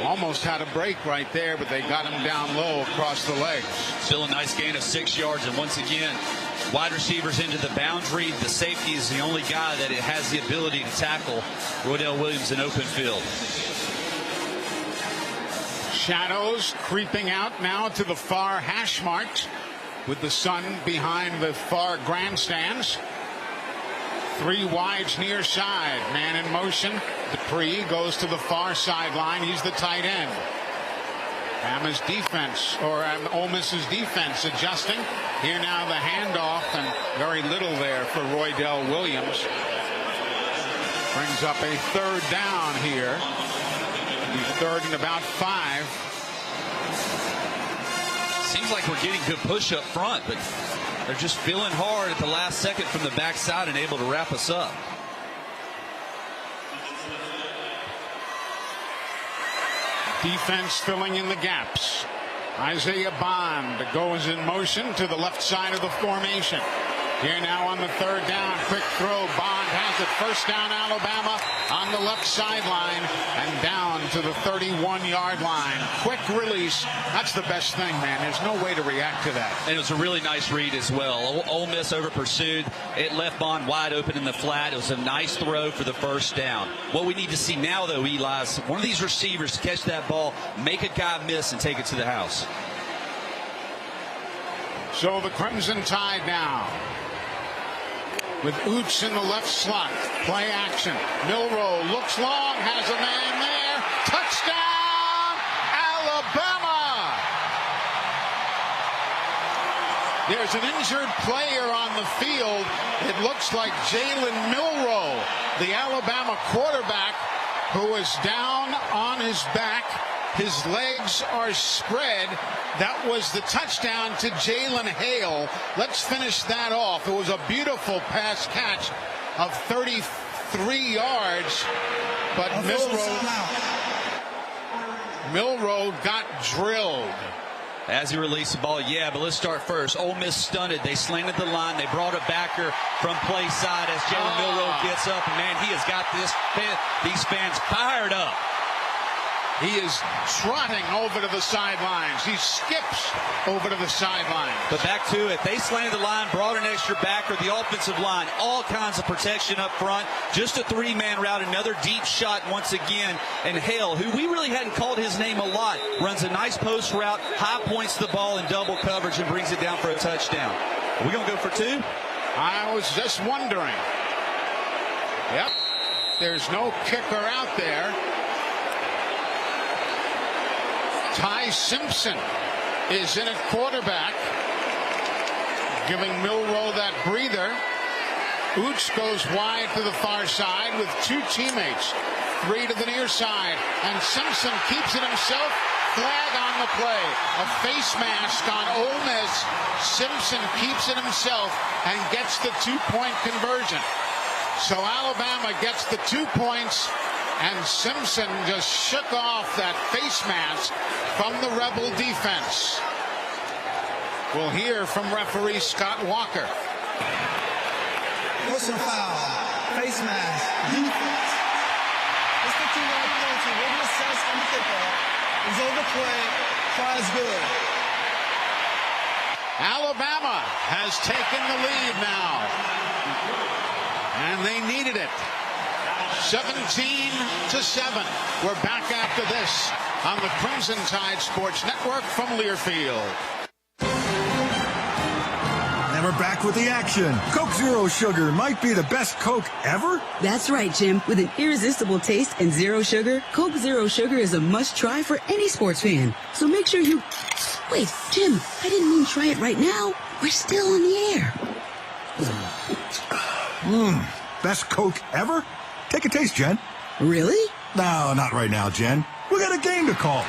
Almost had a break right there, but they got him down low across the legs. Still a nice gain of 6 yards, and once again, wide receivers into the boundary. The safety is the only guy that has the ability to tackle Roydell Williams in open field. Shadows creeping out now to the far hash marks, with the sun behind the far grandstands. 3 wides near side, man in motion. Dupree goes to the far sideline. He's the tight end. Bama's defense, or Ole Miss's defense, adjusting. Here now the handoff, and very little there for Roydell Williams. Brings up a 3rd down here. He's 3rd and about 5. Seems like we're getting good push up front, but they're just feeling hard at the last second from the backside and able to wrap us up. Defense filling in the gaps. Isaiah Bond goes in motion to the left side of the formation. Here now on the 3rd down, quick throw. Bond has it. 1st down Alabama on the left sideline and down to the 31-yard line. Quick release. That's the best thing, man. There's no way to react to that. And it was a really nice read as well. Ole Miss over pursued. It left Bond wide open in the flat. It was a nice throw for the 1st down. What we need to see now, though, Eli, is one of these receivers catch that ball, make a guy miss, and take it to the house. So the Crimson Tide now, with Oots in the left slot. Play action. Milroe looks long, has a man there. Touchdown, Alabama! There's an injured player on the field. It looks like Jalen Milroe, the Alabama quarterback, who is down on his back. His legs are spread. That was the touchdown to Jalen Hale. Let's finish that off. It was a beautiful pass catch of 33 yards, but Milroe got drilled. As he released the ball, yeah, but let's start first. Ole Miss stunted. They slanted the line. They brought a backer from play side as Jalen Milroe gets up. And, man, he has got these fans fired up. He is trotting over to the sidelines. He skips over to the sidelines. But back to it. They slanted the line, brought an extra backer, the offensive line, all kinds of protection up front. Just a 3-man route, another deep shot once again. And Hale, who we really hadn't called his name a lot, runs a nice post route, high points the ball in double coverage and brings it down for a touchdown. Are we going to go for 2? I was just wondering. Yep. There's no kicker out there. Ty Simpson is in at quarterback, giving Milroe that breather. Oots goes wide to the far side with 2 teammates. 3 to the near side, and Simpson keeps it himself. Flag on the play. A face mask on Ole Miss. Simpson keeps it himself and gets the 2-point conversion. So Alabama gets the 2 points, and Simpson just shook off that face mask from the Rebel defense. We'll hear from referee Scott Walker. Personal foul. Face mask. Defense. This 15-yard penalty will be assessed on the kickoff. It's over play. Try is good. Alabama has taken the lead now, and they needed it. 17-7. We're back after this on the Crimson Tide Sports Network from Learfield. And we're back with the action. Coke Zero Sugar might be the best Coke ever. That's right, Jim. With an irresistible taste and zero sugar, Coke Zero Sugar is a must-try for any sports fan. So make sure you... Wait, Jim, I didn't mean try it right now. We're still on the air. Best Coke ever? Take a taste, Jen. Really? No, not right now, Jen. We got a game to call.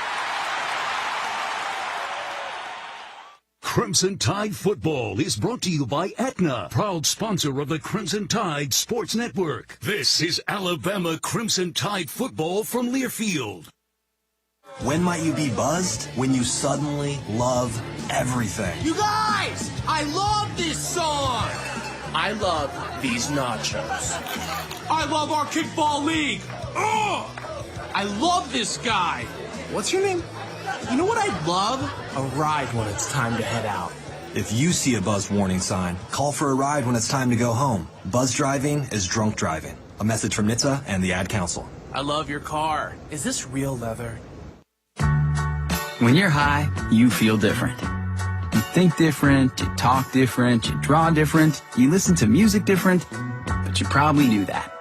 Crimson Tide Football is brought to you by Aetna, proud sponsor of the Crimson Tide Sports Network. This is Alabama Crimson Tide Football from Learfield. When might you be buzzed? When you suddenly love everything. You guys, I love this song. I love these nachos. I love our kickball league. Oh, I love this guy. What's your name? You know what I love? A ride when it's time to head out. If you see a buzz warning sign, call for a ride when it's time to go home. Buzz driving is drunk driving. A message from NHTSA and the Ad Council. I love your car. Is this real leather? When you're high, you feel different. You think different, you talk different, you draw different, you listen to music different, but you probably knew that.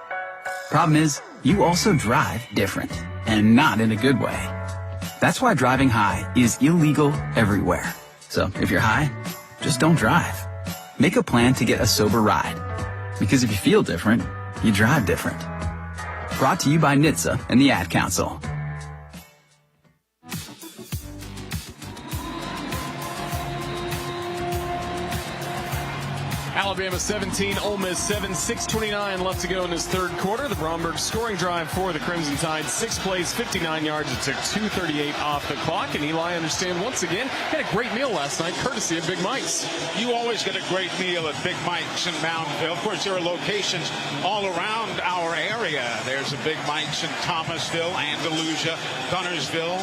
Problem is, you also drive different, and not in a good way. That's why driving high is illegal everywhere. So if you're high, just don't drive. Make a plan to get a sober ride. Because if you feel different, you drive different. Brought to you by NHTSA and the Ad Council. Alabama 17, Ole Miss 7, 6:29 left to go in this third quarter. The Bromberg scoring drive for the Crimson Tide, 6 plays, 59 yards. It took 2:38 off the clock. And Eli, I understand, once again, had a great meal last night, courtesy of Big Mike's. You always get a great meal at Big Mike's in Moundville. Of course, there are locations all around our area. There's a Big Mike's in Thomasville, Andalusia, Gunnersville,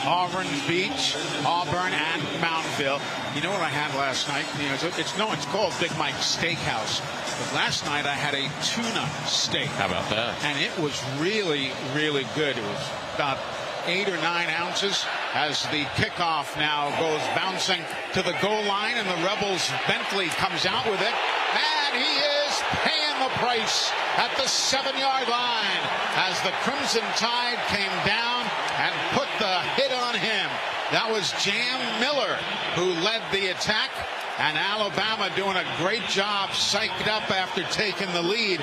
Orange Beach, Auburn, and Moundville. You know what I had last night? You know, it's called Big Mike's Steakhouse. But last night I had a tuna steak. How about that? And it was really, really good. It was about 8 or 9 ounces as the kickoff now goes bouncing to the goal line, and the Rebels' Bentley comes out with it, and he is paying the price at the 7-yard line as the Crimson Tide came down and put the hit on him. That was Jam Miller who led the attack, and Alabama doing a great job, psyched up after taking the lead.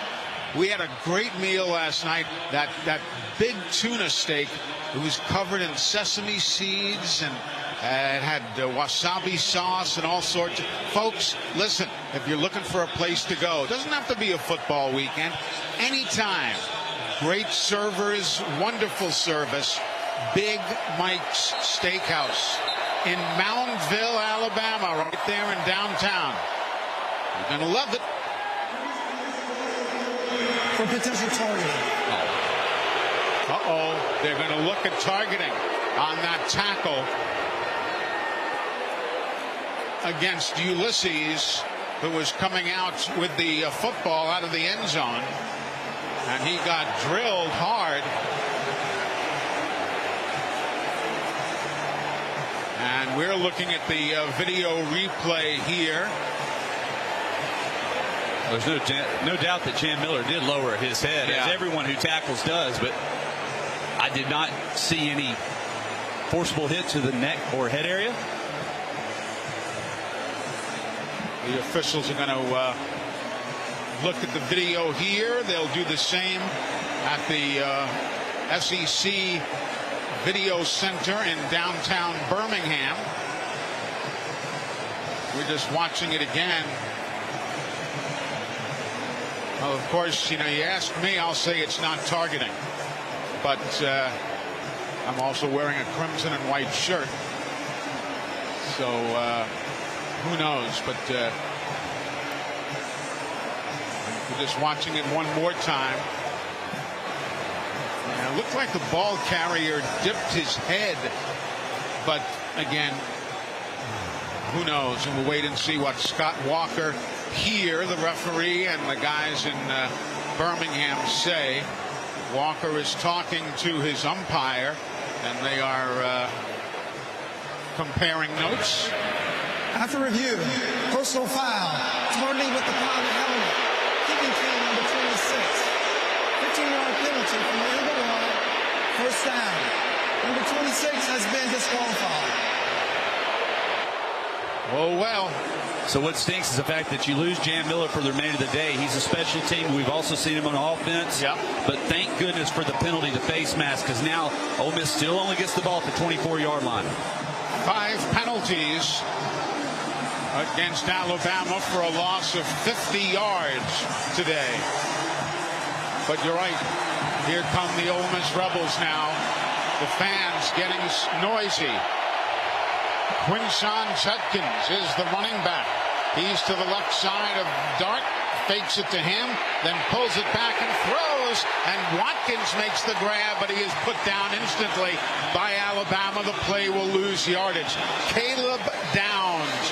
We had a great meal last night. That big tuna steak, it was covered in sesame seeds, and it had wasabi sauce and all sorts of... Folks, listen, if you're looking for a place to go, it doesn't have to be a football weekend. Anytime. Great servers, wonderful service. Big Mike's Steakhouse in Moundville, Alabama, right there in downtown. You're going to love it. For potential targeting. Uh-oh. They're going to look at targeting on that tackle against Ulysses, who was coming out with the football out of the end zone. And he got drilled hard. And we're looking at the video replay here. There's no doubt that Jam Miller did lower his head, as everyone who tackles does, but I did not see any forcible hit to the neck or head area. The officials are going to look at the video here. They'll do the same at the SEC Video Center in downtown Birmingham. We're just watching it again. Well, of course, you ask me, I'll say it's not targeting. But I'm also wearing a crimson and white shirt. So who knows? But we're just watching it one more time. It looked like the ball carrier dipped his head. But again, who knows? And we'll wait and see what Scott Walker here, the referee, and the guys in Birmingham say. Walker is talking to his umpire, and they are comparing notes. After review, personal foul, targeting with the private helmet, kicking team number 26. 15-yard penalty from the end of the line, first down. Number 26 has been disqualified. Oh, well. So what stinks is the fact that you lose Jan Miller for the remainder of the day. He's a special team. We've also seen him on offense. Yep. But thank goodness for the penalty to face mask, because now Ole Miss still only gets the ball at the 24-yard line. 5 penalties against Alabama for a loss of 50 yards today. But you're right. Here come the Ole Miss Rebels now. The fans getting noisy. Quinshon Judkins is the running back. He's to the left side of Dart, fakes it to him, then pulls it back and throws, and Watkins makes the grab, but he is put down instantly by Alabama. The play will lose yardage. Caleb Downs.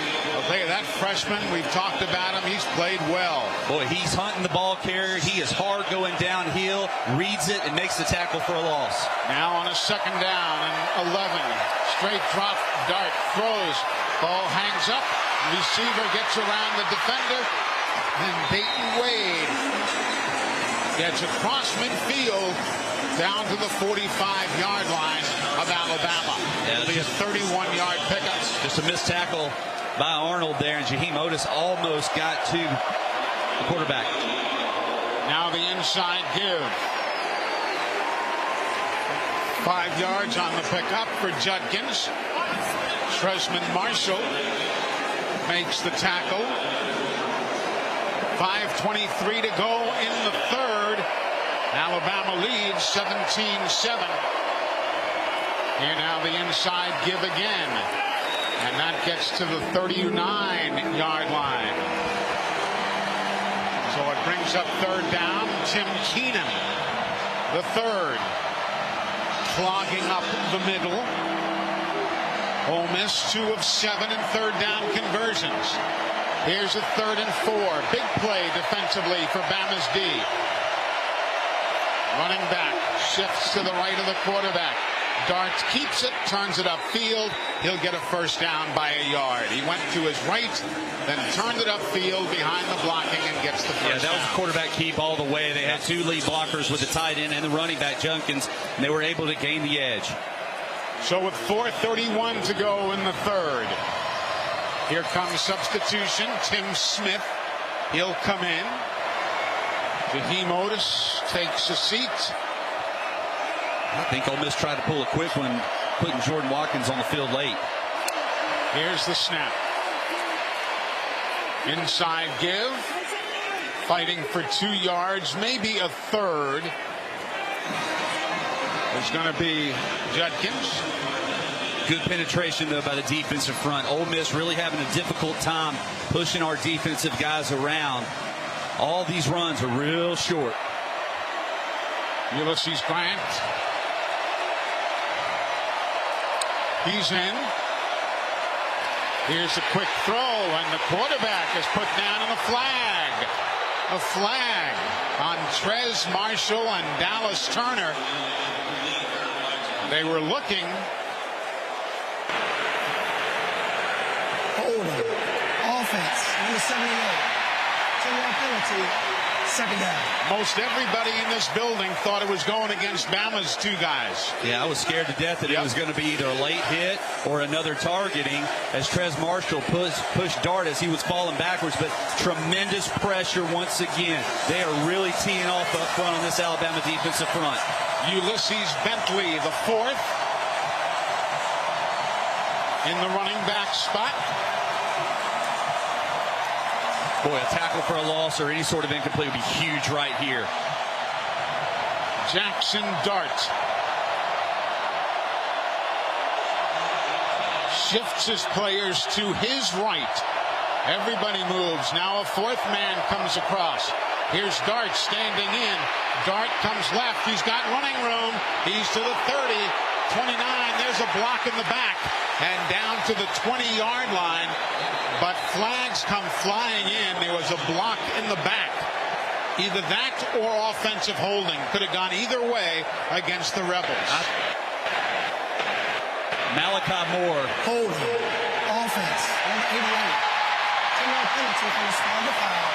Okay, that freshman, we've talked about him. He's played well. Boy, he's hunting the ball carrier. He is hard going downhill, reads it, and makes the tackle for a loss. Now on a second down and 11. Straight drop, Dart throws. Ball hangs up. Receiver gets around the defender. And Dayton Wade gets across midfield down to the 45-yard line of Alabama. It'll be a 31-yard pickup. Just a missed tackle by Arnold there, and Jaheim Otis almost got to the quarterback. Now the inside give. 5 yards on the pickup for Judkins. Tresman Marshall makes the tackle. 5:23 to go in the third. Alabama leads 17-7. Here now the inside give again. And that gets to the 39-yard line. So it brings up third down. Tim Keenan, the third, clogging up the middle. Ole Miss 2 of 7 in third down conversions. Here's a 3rd and 4. Big play defensively for Bama's D. Running back shifts to the right of the quarterback. Dart keeps it, turns it upfield. He'll get a first down by a yard. He went to his right, then turned it upfield behind the blocking and gets the first down. That was a quarterback keep all the way. They had 2 lead blockers with the tight end and the running back, Judkins, and they were able to gain the edge. So with 4:31 to go in the third, here comes substitution. Tim Smith, he'll come in. Jaheim Otis takes a seat. I think Ole Miss tried to pull a quick one, putting Jordan Watkins on the field late. Here's the snap. Inside give. Fighting for 2 yards, maybe a third. It's going to be Judkins. Good penetration, though, by the defensive front. Ole Miss really having a difficult time pushing our defensive guys around. All these runs are real short. Ulysses Grant. He's in. Here's a quick throw, and the quarterback is put down on a flag. A flag on Trez Marshall and Dallas Turner. They were looking. Holding. Offense. Number 78. 10-yard penalty. Second down. Most everybody in this building thought it was going against Bama's two guys. Yeah, I was scared to death that it was going to be either a late hit or another targeting as Trez Marshall pushed Dart as he was falling backwards, but tremendous pressure once again. They are really teeing off up front on this Alabama defensive front. Ulysses Bentley, the fourth, in the running back spot. Boy, a tackle for a loss or any sort of incomplete would be huge right here. Jackson Dart shifts his players to his right. Everybody moves. Now a fourth man comes across. Here's Dart standing in. Dart comes left. He's got running room. He's to the 30, 29. There's a block in the back and down to the 20-yard line. But flags come flying in. There was a block in the back. Either that or offensive holding. Could have gone either way against the Rebels. Malachi Moore. Holding. Offense. On the 88. 10-yard penalty from the spot of the foul.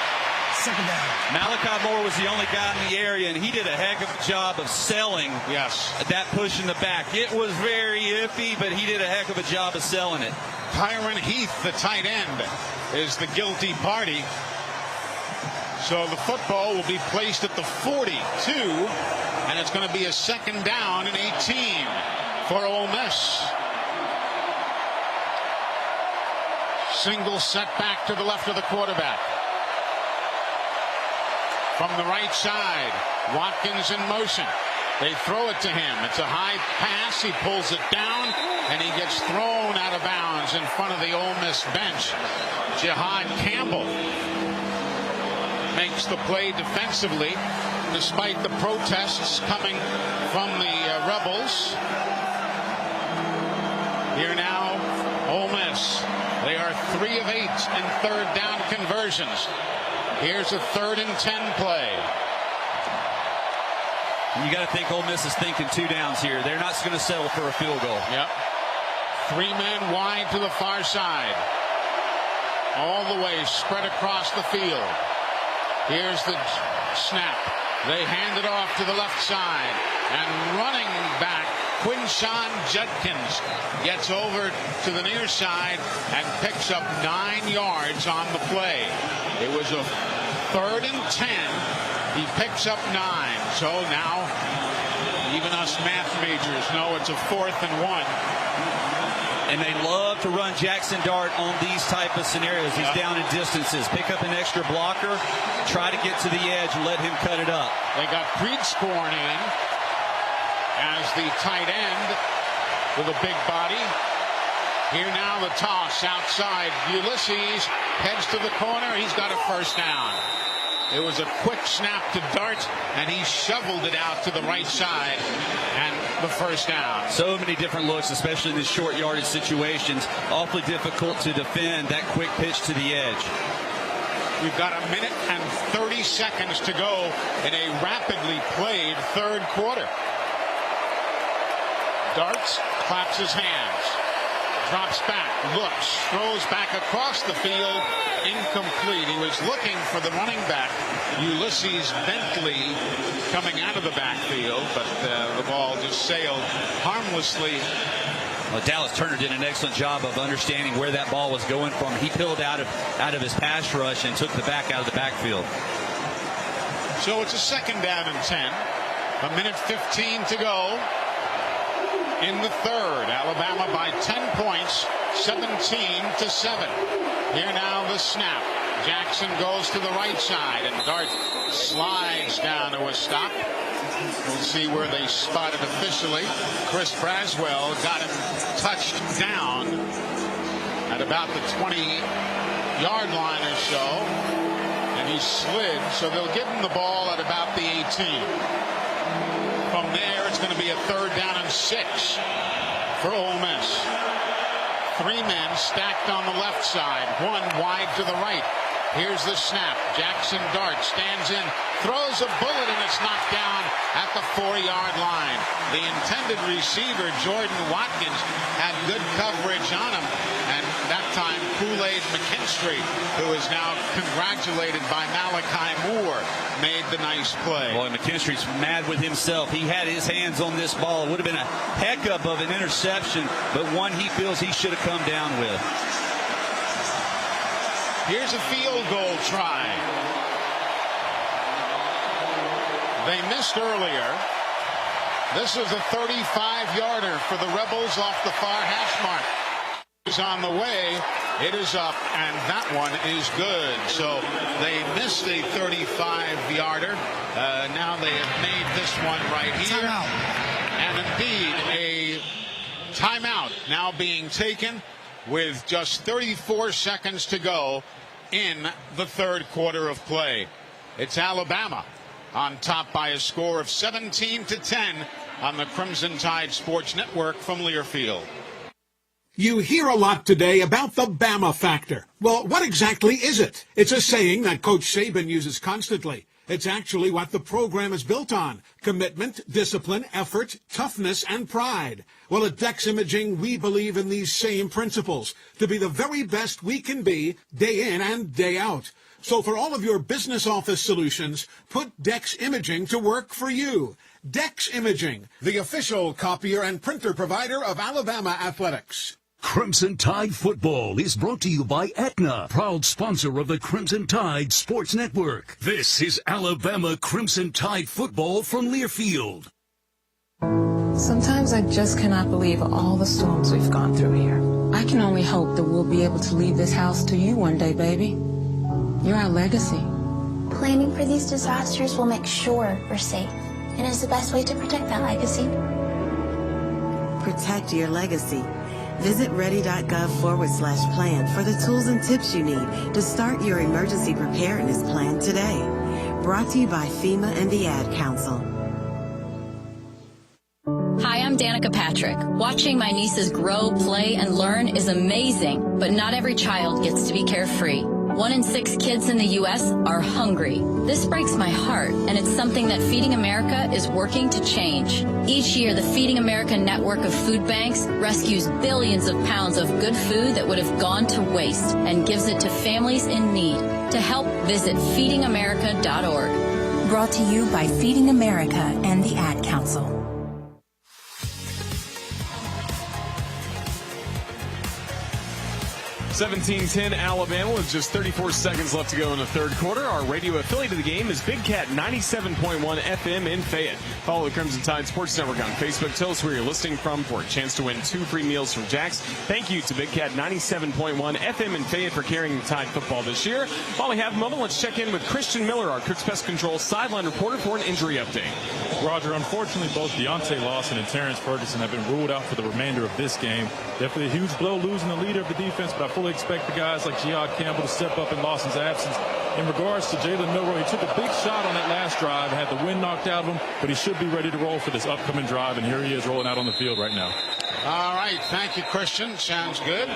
Second down. Malachi Moore was the only guy in the area, and he did a heck of a job of selling that push in the back. It was very iffy, but he did a heck of a job of selling it. Tyron Heath, the tight end, is the guilty party. So the football will be placed at the 42, and it's going to be a second down and 18 for Ole Miss. Single setback to the left of the quarterback. From the right side, Watkins in motion. They throw it to him. It's a high pass. He pulls it down, and he gets thrown out of bounds in front of the Ole Miss bench. Jihad Campbell makes the play defensively, despite the protests coming from the Rebels. Here now, Ole Miss. They are 3 of 8 in third down conversions. Here's a 3rd and 10 play. You got to think Ole Miss is thinking 2 downs here. They're not going to settle for a field goal. Yep. 3 men wide to the far side. All the way spread across the field. Here's the snap. They hand it off to the left side. And running back, Quinshawn Judkins gets over to the near side and picks up 9 yards on the play. It was a 3rd and 10. He picks up 9. So now, even us math majors know it's a 4th and 1. And they love to run Jackson Dart on these type of scenarios. He's down in distances. Pick up an extra blocker, try to get to the edge and let him cut it up. They got Priestcorn in as the tight end with a big body. Here now the toss outside. Ulysses heads to the corner. He's got a first down. It was a quick snap to Dart, and he shoveled it out to the right side, and the first down. So many different looks, especially in these short yardage situations. Awfully difficult to defend that quick pitch to the edge. We've got 1 minute and 30 seconds to go in a rapidly played third quarter. Darts claps his hands, drops back, looks, throws back across the field, incomplete. He was looking for the running back, Ulysses Bentley, coming out of the backfield, but the ball just sailed harmlessly. Well, Dallas Turner did an excellent job of understanding where that ball was going from. He peeled out of his pass rush and took the back out of the backfield. So it's a second down and 10. 1 minute 15 to go in the third. Alabama by 10 points, 17-7. Here now the snap. Jackson goes to the right side, and Dart slides down to a stop. We'll see where they spot it officially. Chris Braswell got him touched down at about the 20-yard line or so, and he slid, so they'll give him the ball at about the 18. From there, it's going to be a third down and 6 for Ole Miss. 3 men stacked on the left side, 1 wide to the right. Here's the snap. Jackson Dart stands in, throws a bullet, and it's knocked down at the 4-yard line. The intended receiver, Jordan Watkins, had good coverage on him, and that time Kool-Aid McKinstry, who is now congratulated by Malachi Moore, made the nice play. Boy, McKinstry's mad with himself. He had his hands on this ball. It would have been a heck of an interception, but one he feels he should have come down with. Here's a field goal try. They missed earlier. This is a 35-yarder for the Rebels off the far hash mark. It's on the way. It is up, and that one is good. So they missed a 35-yarder. Now they have made this one right here. And indeed, a timeout now being taken with just 34 seconds to go in the third quarter of play. It's Alabama on top by a score of 17-10 on the Crimson Tide Sports Network from Learfield. You hear a lot today about the Bama factor. Well, what exactly is it? It's a saying that Coach Saban uses constantly. It's actually what the program is built on: commitment, discipline, effort, toughness, and pride. Well, at Dex Imaging, we believe in these same principles to be the very best we can be day in and day out. So for all of your business office solutions, put Dex Imaging to work for you. Dex Imaging, the official copier and printer provider of Alabama Athletics. Crimson Tide Football is brought to you by Aetna, proud sponsor of the Crimson Tide Sports Network. This is Alabama Crimson Tide Football from Learfield. Sometimes I just cannot believe all the storms we've gone through here. I can only hope that we'll be able to leave this house to you one day, baby. You're our legacy. Planning for these disasters will make sure we're safe, and is the best way to protect that legacy. Protect your legacy. Visit ready.gov/plan for the tools and tips you need to start your emergency preparedness plan today. Brought to you by FEMA and the Ad Council. Hi, I'm Danica Patrick. Watching my nieces grow, play, and learn is amazing, but not every child gets to be carefree. 1 in 6 kids in the U.S. are hungry. This breaks my heart, and it's something that Feeding America is working to change. Each year, the Feeding America network of food banks rescues billions of pounds of good food that would have gone to waste and gives it to families in need. To help, visit feedingamerica.org. Brought to you by Feeding America and the Ad Council. 17-10 Alabama with just 34 seconds left to go in the third quarter. Our radio affiliate of the game is Big Cat 97.1 FM in Fayette. Follow the Crimson Tide Sports Network on Facebook. Tell us where you're listening from for a chance to win 2 free meals from Jack's. Thank you to Big Cat 97.1 FM in Fayette for carrying the Tide football this year. While we have a moment, let's check in with Christian Miller, our Cook's Pest Control sideline reporter, for an injury update. Roger, unfortunately, both Deontay Lawson and Terrence Ferguson have been ruled out for the remainder of this game. Definitely a huge blow losing the leader of the defense, but I fully expect the guys like Jihad Campbell to step up in Lawson's absence. In regards to Jalen Milroe, he took a big shot on that last drive, had the wind knocked out of him, but he should be ready to roll for this upcoming drive, and here he is rolling out on the field right now. All right, thank you, Christian. Sounds good.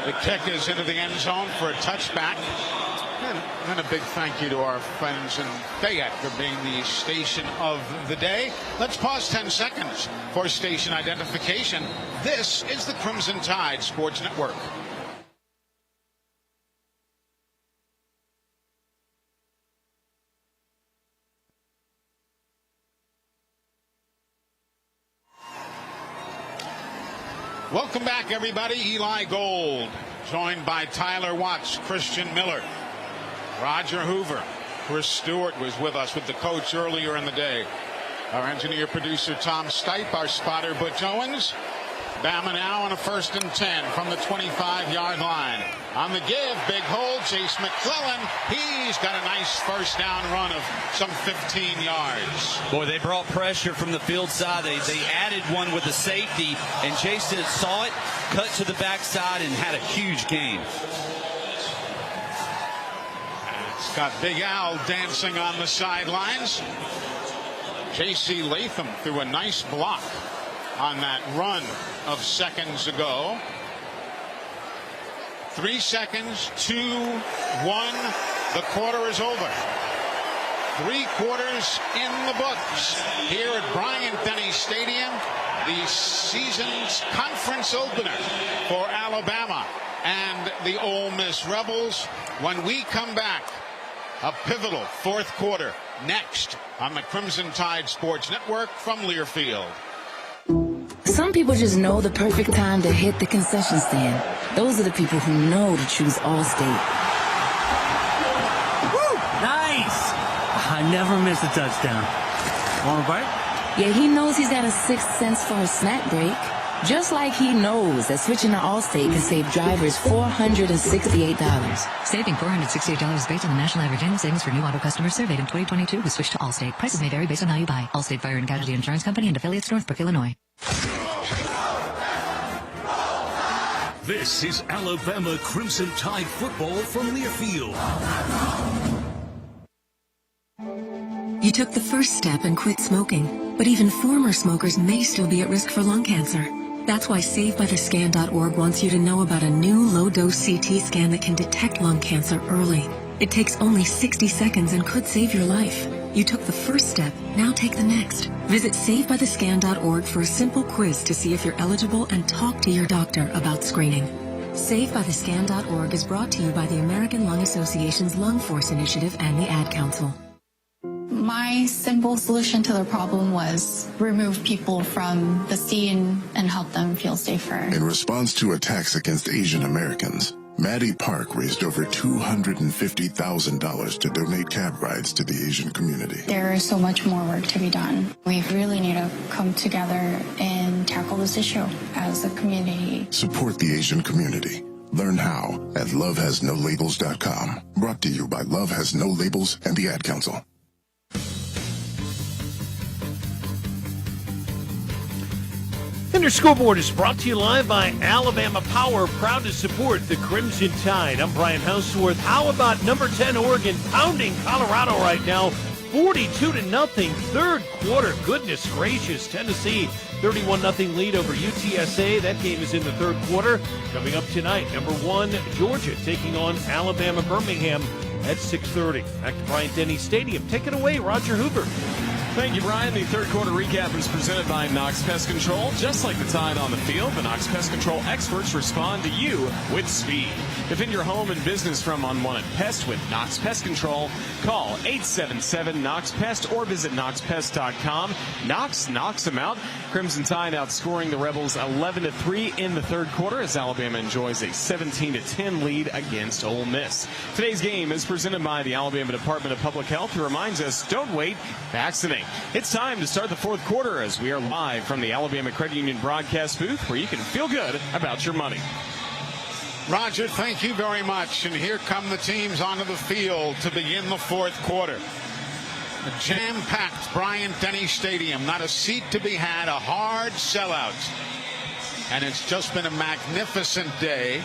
The kick is into the end zone for a touchback. And a big thank you to our friends in Fayette for being the station of the day. Let's pause 10 seconds for station identification. This is the Crimson Tide Sports Network. Welcome back, everybody. Eli Gold, joined by Tyler Watts, Christian Miller, Roger Hoover. Chris Stewart was with us with the coach earlier in the day. Our engineer producer Tom Stipe, our spotter Butch Owens. Bama now on a 1st and 10 from the 25-yard line. On the give, big hole, Chase McClellan. He's got a nice first down run of some 15 yards. Boy, they brought pressure from the field side. They added one with the safety, and Jason saw it, cut to the backside, and had a huge gain. It's got Big Al dancing on the sidelines. J.C. Latham threw a nice block on that run of seconds ago. 3 seconds, 2, 1. The quarter is over. 3 quarters in the books here at Bryant-Denny Stadium, the season's conference opener for Alabama and the Ole Miss Rebels. When we come back, a pivotal 4th quarter next on the Crimson Tide Sports Network from Learfield. Some people just know the perfect time to hit the concession stand. Those are the people who know to choose Allstate. Woo! Nice! I never miss a touchdown. Want a bite? Yeah, he knows he's got a 6th sense for a snack break. Just like he knows that switching to Allstate can save drivers $468. Saving $468 is based on the national average annual savings for new auto customers surveyed in 2022 who switched to Allstate. Prices may vary based on how you buy. Allstate Fire and Casualty Insurance Company and affiliates, Northbrook, Illinois. This is Alabama Crimson Tide football from Learfield. You took the first step and quit smoking, but even former smokers may still be at risk for lung cancer. That's why SaveByTheScan.org wants you to know about a new low-dose CT scan that can detect lung cancer early. It takes only 60 seconds and could save your life. You took the first step, now take the next. Visit SaveByTheScan.org for a simple quiz to see if you're eligible and talk to your doctor about screening. SaveByTheScan.org is brought to you by the American Lung Association's Lung Force Initiative and the Ad Council. My simple solution to the problem was remove people from the scene and help them feel safer. In response to attacks against Asian Americans, Maddie Park raised over $250,000 to donate cab rides to the Asian community. There is so much more work to be done. We really need to come together and tackle this issue as a community. Support the Asian community. Learn how at lovehasnolabels.com. Brought to you by Love Has No Labels and the Ad Council. And your scoreboard is brought to you live by Alabama Power, proud to support the Crimson Tide. I'm Brian Houseworth. How about number 10 Oregon pounding Colorado right now, 42-0, 3rd quarter. Goodness gracious, Tennessee 31-0 lead over UTSA. That game is in the 3rd quarter. Coming up tonight, number 1 Georgia taking on Alabama Birmingham at 6:30. Back to Bryant-Denny Stadium. Take it away, Roger Hoover. Thank you, Brian. The 3rd quarter recap is presented by Knox Pest Control. Just like the Tide on the field, the Knox Pest Control experts respond to you with speed. Defend your home and business from unwanted pests with Knox Pest Control. Call 877-KNOX-PEST or visit knoxpest.com. Knox knocks them out. Crimson Tide outscoring the Rebels 11-3 in the 3rd quarter as Alabama enjoys a 17-10 lead against Ole Miss. Today's game is presented by the Alabama Department of Public Health, who reminds us, don't wait, vaccinate. It's time to start the 4th quarter as we are live from the Alabama Credit Union broadcast booth where you can feel good about your money. Roger, thank you very much. And here come the teams onto the field to begin the 4th quarter. A jam-packed Bryant-Denny Stadium, not a seat to be had, a hard sellout. And it's just been a magnificent day.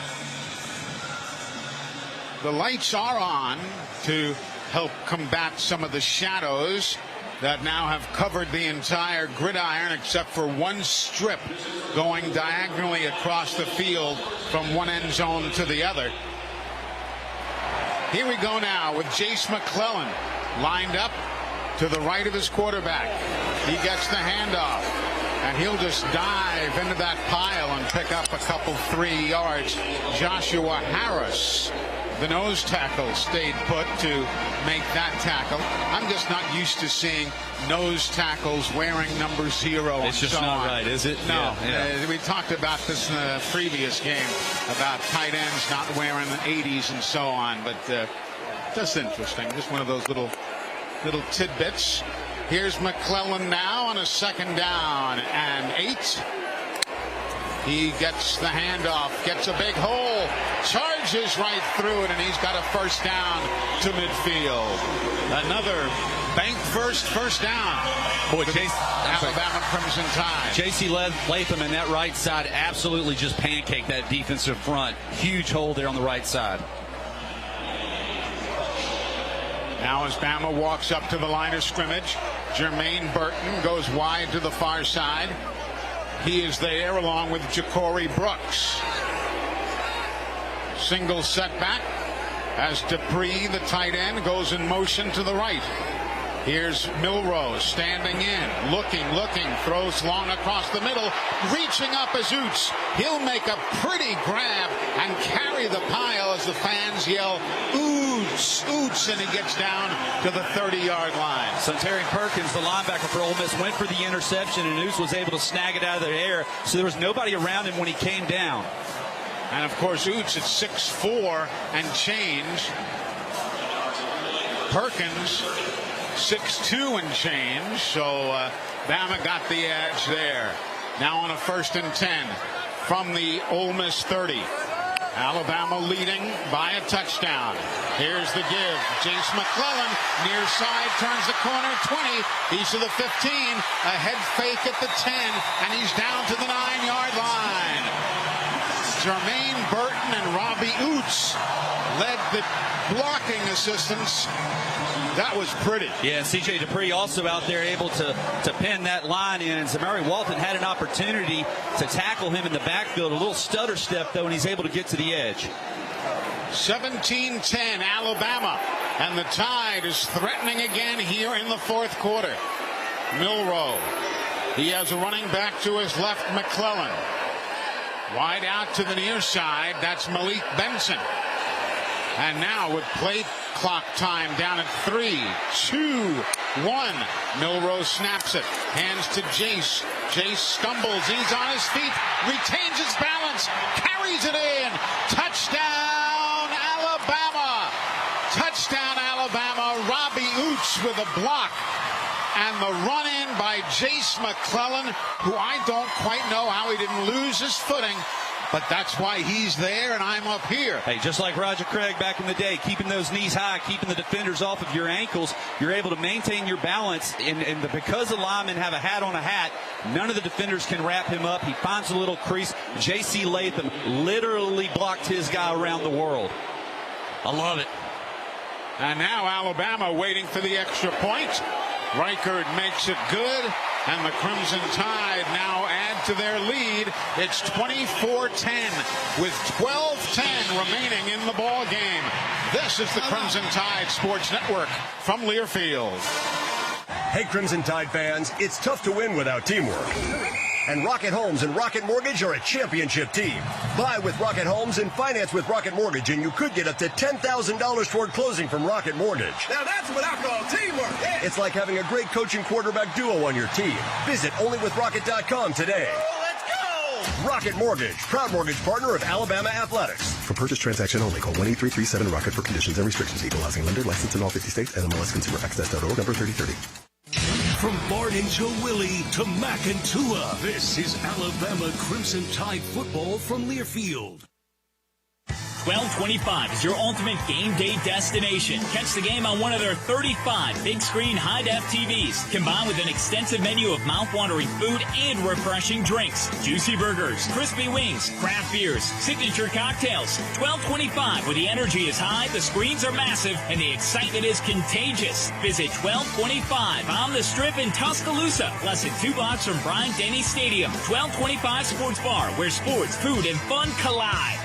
The lights are on to help combat some of the shadows that now have covered the entire gridiron except for one strip going diagonally across the field from one end zone to the other. Here we go now with Jace McClellan lined up to the right of his quarterback. He gets the handoff, and he'll just dive into that pile and pick up a couple 3 yards. Joshua Harris, the nose tackle, stayed put to make that tackle. I'm just not used to seeing nose tackles wearing number 0. It's just not right, is it? No. Yeah. We talked about this in the previous game about tight ends not wearing the 80s and so on, but just interesting. Just one of those little tidbits. Here's McClellan now on a 2nd down and 8. He gets the handoff, gets a big hole, charges right through it, and he's got a 1st down to midfield. Another bank first down. Boy, Alabama Crimson Tide. J.C. Latham and that right side absolutely just pancaked that defensive front. Huge hole there on the right side. Now as Bama walks up to the line of scrimmage, Jermaine Burton goes wide to the far side. He is there along with Ja'Cory Brooks. Single setback as Dupree, the tight end, goes in motion to the right. Here's Milrose standing in, looking, throws long across the middle, reaching up as Oots. He'll make a pretty grab and carry the pile as the fans yell, Oots, Oots, and he gets down to the 30-yard line. So Terry Perkins, the linebacker for Ole Miss, went for the interception, and Oots was able to snag it out of the air, so there was nobody around him when he came down. And, of course, Oots at 6'4" and change. Perkins 6'2" and change, so Bama got the edge there. Now on a 1st and 10 from the Ole Miss 30. Alabama leading by a touchdown. Here's the give. Jace McClellan near side, turns the corner, 20. He's to the 15. A head fake at the 10, and he's down to the 9-yard line. Jermaine Burton and Robbie Oots led the blocking assistants. That was pretty. Yeah, C.J. Dupree also out there able to pin that line in. And Zamari Walton had an opportunity to tackle him in the backfield. A little stutter step, though, and he's able to get to the edge. 17-10 Alabama. And the Tide is threatening again here in the 4th quarter. Milroe. He has a running back to his left, McClellan. Wide out to the near side. That's Malik Benson. And now with play clock time down at 3, 2, 1. Milrose snaps it. Hands to Jace. Jace stumbles. He's on his feet. Retains his balance. Carries it in. Touchdown, Alabama. Touchdown, Alabama. Robbie Oots with a block. And the run-in by Jace McClellan, who I don't quite know how he didn't lose his footing. But that's why he's there and I'm up here. Hey, just like Roger Craig back in the day, keeping those knees high, keeping the defenders off of your ankles, you're able to maintain your balance. And because the linemen have a hat on a hat, none of the defenders can wrap him up. He finds a little crease. J.C. Latham literally blocked his guy around the world. I love it. And now Alabama waiting for the extra point. Reichard makes it good. And the Crimson Tide now add to their lead. It's 24-10 with 12:10 remaining in the ball game. This is the Crimson Tide Sports Network from Learfield. Hey, Crimson Tide fans, it's tough to win without teamwork. And Rocket Homes and Rocket Mortgage are a championship team. Buy with Rocket Homes and finance with Rocket Mortgage, and you could get up to $10,000 toward closing from Rocket Mortgage. Now that's what I call teamwork. Yeah. It's like having a great coaching quarterback duo on your team. Visit onlywithrocket.com today. Let's go! Rocket Mortgage, proud mortgage partner of Alabama Athletics. For purchase transaction only, call 1-833-7-ROCKET for conditions and restrictions. Equalizing lender, licensed in all 50 states, NMLSConsumerAccess.org, number 3030. From Bart and Joe Willie to Mac and Tua, this is Alabama Crimson Tide football from Learfield. 1225 is your ultimate game day destination. Catch the game on one of their 35 big screen high-def TVs, combined with an extensive menu of mouth-watering food and refreshing drinks. Juicy burgers, crispy wings, craft beers, signature cocktails. 1225, where the energy is high, the screens are massive, and the excitement is contagious. Visit 1225 on the Strip in Tuscaloosa, less than 2 blocks from Bryant-Denny Stadium. 1225 Sports Bar, where sports, food, and fun collide.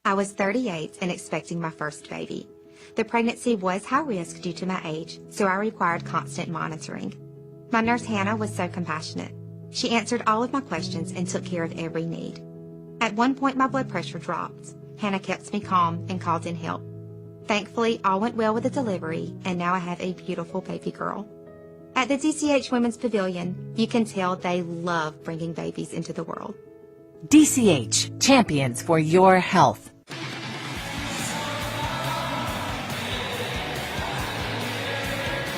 I was 38 and expecting my first baby. The pregnancy was high risk due to my age, so I required constant monitoring. My nurse Hannah was so compassionate. She answered all of my questions and took care of every need. At one point, my blood pressure dropped. Hannah kept me calm and called in help. Thankfully, all went well with the delivery, and now I have a beautiful baby girl. At the DCH Women's Pavilion, you can tell they love bringing babies into the world. DCH, champions for your health.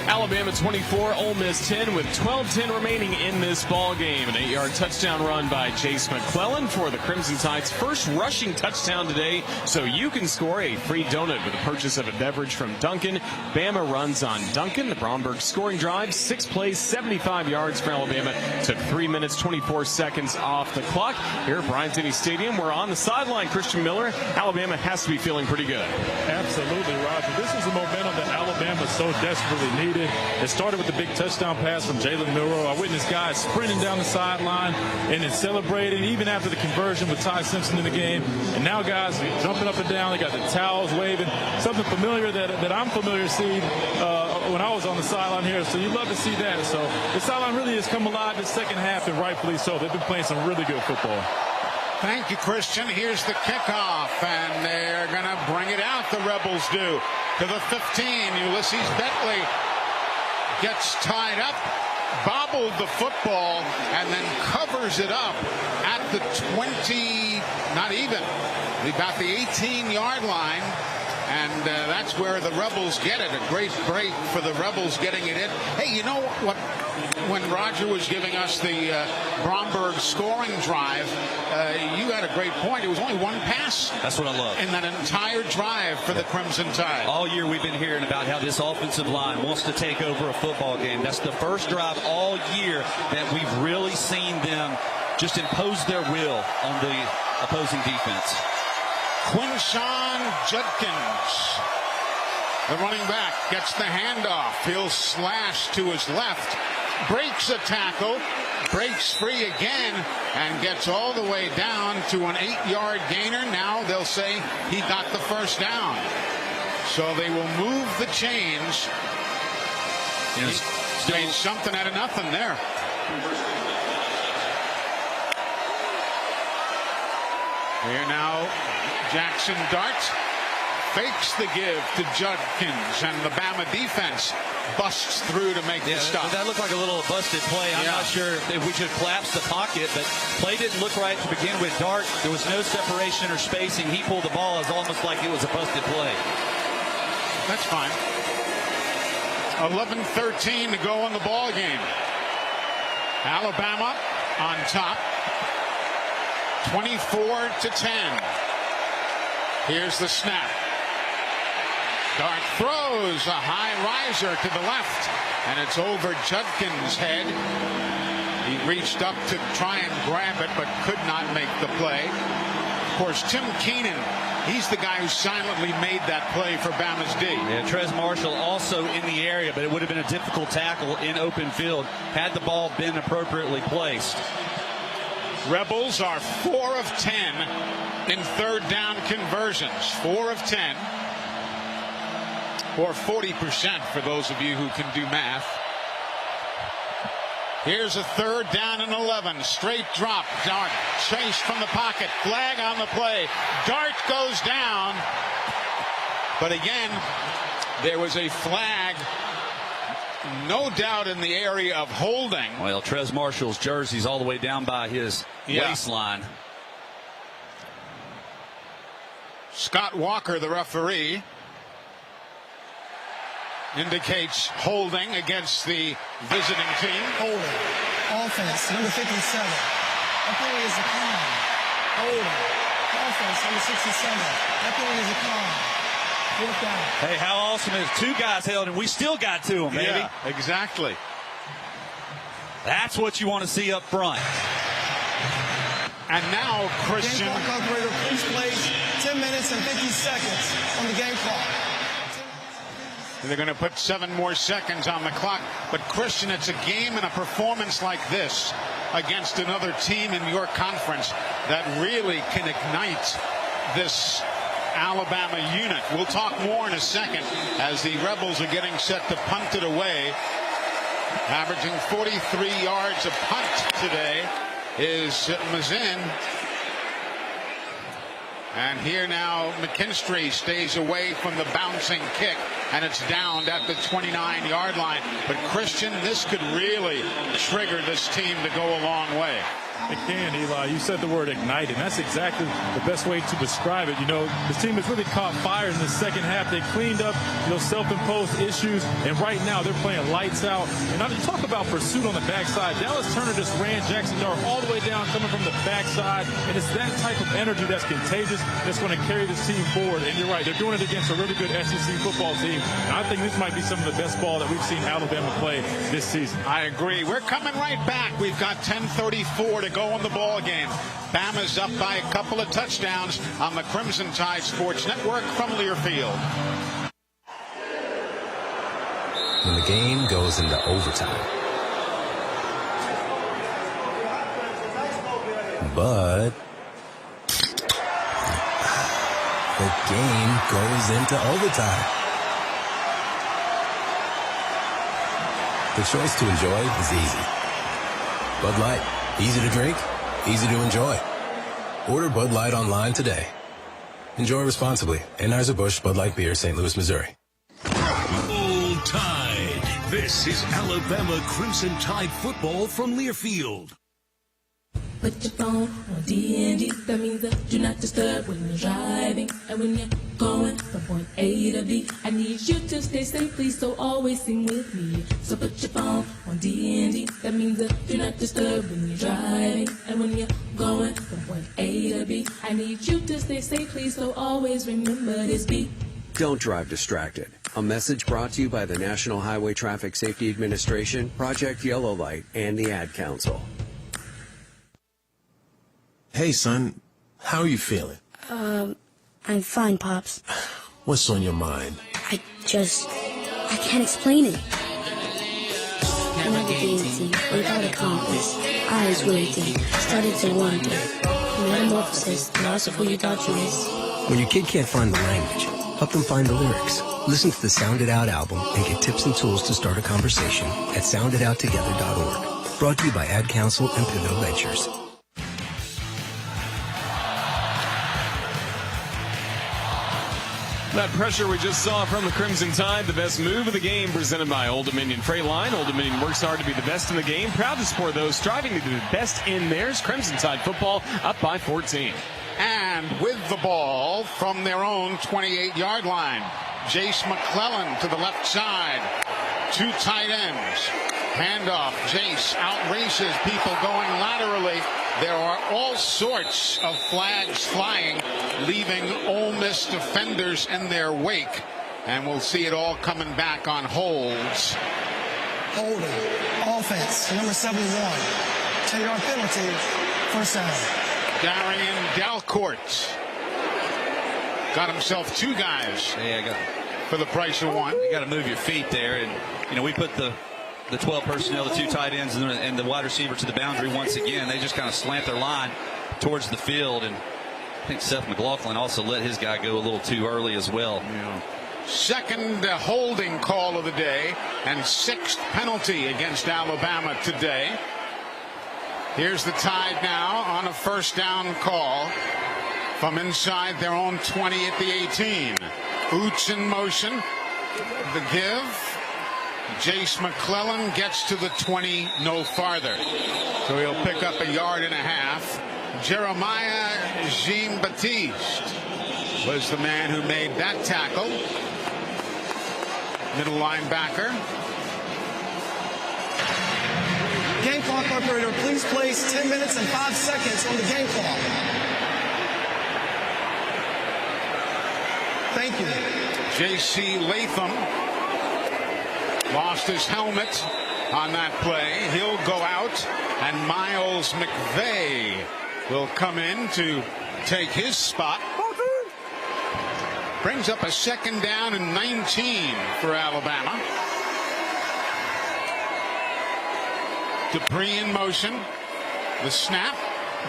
Alabama 24, Ole Miss 10 with 12:10 remaining in this ball game. An 8-yard touchdown run by Jace McClellan for the Crimson Tide's first rushing touchdown today, so you can score a free donut with the purchase of a beverage from Dunkin'. Bama runs on Dunkin'. The Bromberg scoring drive, 6 plays, 75 yards for Alabama. Took 3 minutes, 24 seconds off the clock. Here at Bryant-Denny Stadium, we're on the sideline. Christian Miller, Alabama has to be feeling pretty good. Absolutely, Roger. This is the momentum that Alabama so desperately needed. It started with the big touchdown pass from Jalen Milroe. I witnessed guys sprinting down the sideline and then celebrating, even after the conversion with Ty Simpson in the game. And now guys are jumping up and down. They got the towels waving. Something familiar that I'm familiar to see when I was on the sideline here. So you love to see that. So the sideline really has come alive this second half, and rightfully so. They've been playing some really good football. Thank you, Christian. Here's the kickoff, and they're going to bring it out, the Rebels do, to the 15. Ulysses Bentley gets tied up, bobbled the football, and then covers it up at the 20, not even, about the 18-yard line. And that's where the Rebels get it. A great break for the Rebels getting it in. Hey, you know what? When Roger was giving us the Bromberg scoring drive, you had a great point. It was only one pass. That's what I love. In that entire drive for the Crimson Tide. All year we've been hearing about how this offensive line wants to take over a football game. That's the first drive all year that we've really seen them just impose their will on the opposing defense. Quinshawn Judkins, the running back, gets the handoff. He'll slash to his left, breaks a tackle, breaks free again, and gets all the way down to an 8-yard gainer. Now they'll say he got the first down. So they will move the chains. He made something out of nothing there. Here now, Jackson Dart fakes the give to Judkins, and the Bama defense busts through to make the stop. That looked like a little busted play. I'm not sure if we should collapse the pocket, but play didn't look right to begin with. Dart, there was no separation or spacing. He pulled the ball. It's almost like it was a busted play. That's fine. 11-13 to go in the ball game. Alabama on top, 24-10. Here's the snap. Dart throws a high riser to the left, and it's over Judkins' head. He reached up to try and grab it, but could not make the play. Of course, Tim Keenan, he's the guy who silently made that play for Bama's D. Yeah, Trez Marshall also in the area, but it would have been a difficult tackle in open field had the ball been appropriately placed. Rebels are 4 of 10 in third down conversions. 4 of 10, or 40% for those of you who can do math. Here's a third down and 11. Straight drop. Dart chased from the pocket. Flag on the play. Dart goes down. But again, there was a flag, no doubt, in the area of holding. Well, Trez Marshall's jersey's all the way down by his waistline. Scott Walker, the referee, indicates holding against the visiting team. Holding. Offense, number 57. That penalty is a con. Holding. Offense, number 67. That penalty is a con. Fourth down. Hey, how awesome is 2 guys held, and we still got to them, baby. Yeah, exactly. That's what you want to see up front. And now, Christian. Game clock operator, please place 10 minutes and 50 seconds on the game clock. They're going to put 7 more seconds on the clock. But, Christian, it's a game and a performance like this against another team in your conference that really can ignite this Alabama unit. We'll talk more in a second as the Rebels are getting set to punt it away. Averaging 43 yards a punt today is Mazin. And here now, McKinstry stays away from the bouncing kick, and it's down at the 29-yard line. But, Christian, this could really trigger this team to go a long way. It can, Eli. You said the word ignite, and that's exactly the best way to describe it. You know, this team has really caught fire in the second half. They cleaned up those self-imposed issues, and right now they're playing lights out. And you talk about pursuit on the backside. Dallas Turner just ran Jackson Dart all the way down, coming from the backside, and it's that type of energy that's contagious that's going to carry this team forward. And you're right, they're doing it against a really good SEC football team. And I think this might be some of the best ball that we've seen Alabama play this season. I agree. We're coming right back. We've got 10:34 to go in the ball game. Bama's up by a couple of touchdowns on the Crimson Tide Sports Network from Learfield. when the game goes into overtime. But the game goes into overtime. The choice to enjoy is easy. Bud Light, easy to drink, easy to enjoy. Order Bud Light online today. Enjoy responsibly. Anheuser-Busch Bud Light Beer, St. Louis, Missouri. Roll Tide. This is Alabama Crimson Tide football from Learfield. Put your phone on D&D. That means that do not disturb when you're driving. And when you're going from point A to B, I need you to stay safe, please, so always sing with me. So put your phone on D&D. That means that do not disturb when you're driving. And when you're going from point A to B, I need you to stay safe, please, so always remember this beat. Don't drive distracted. A message brought to you by the National Highway Traffic Safety Administration, Project Yellow Light, and the Ad Council. Hey, son, how are you feeling? I'm fine, Pops. What's on your mind? I can't explain it. Navigating without a compass, eyes waiting, started to wonder. Metamorphosis, loss of who you thought you was. When your kid can't find the language, help them find the lyrics. Listen to the Sound It Out album and get tips and tools to start a conversation at sounditouttogether.org. Brought to you by Ad Council and Pivotal Ventures. That pressure we just saw from the Crimson Tide, the best move of the game, presented by Old Dominion Freight Line. Old Dominion works hard to be the best in the game, proud to support those striving to be the best in theirs. Crimson Tide football up by 14. And with the ball from their own 28-yard line, Jace McClellan to the left side. Two tight ends. Handoff. Jace outraces people going laterally. There are all sorts of flags flying, leaving Ole Miss defenders in their wake. And we'll see it all coming back on holds. Holding. Offense. Number 71. 10-yard penalty. First down. Darian Dalcourt got himself two guys for the price of one. You got to move your feet there. And, you know, we put the 12 personnel, the two tight ends, and the wide receiver to the boundary once again. They just kind of slant their line towards the field. And I think Seth McLaughlin also let his guy go a little too early as well. Yeah. Second holding call of the day and sixth penalty against Alabama today. Here's the Tide now on a first down call from inside their own 20 at the 18. Oots in motion. The give. Jace McClellan gets to the 20, no farther. So he'll pick up a yard and a half. Jeremiah Jean-Baptiste was the man who made that tackle. Middle linebacker. Game clock operator, please place 10 minutes and 5 seconds on the game clock. Thank you. J.C. Latham lost his helmet on that play. He'll go out, and Miles McVay will come in to take his spot. Brings up a second down and 19 for Alabama. Dupree in motion. The snap.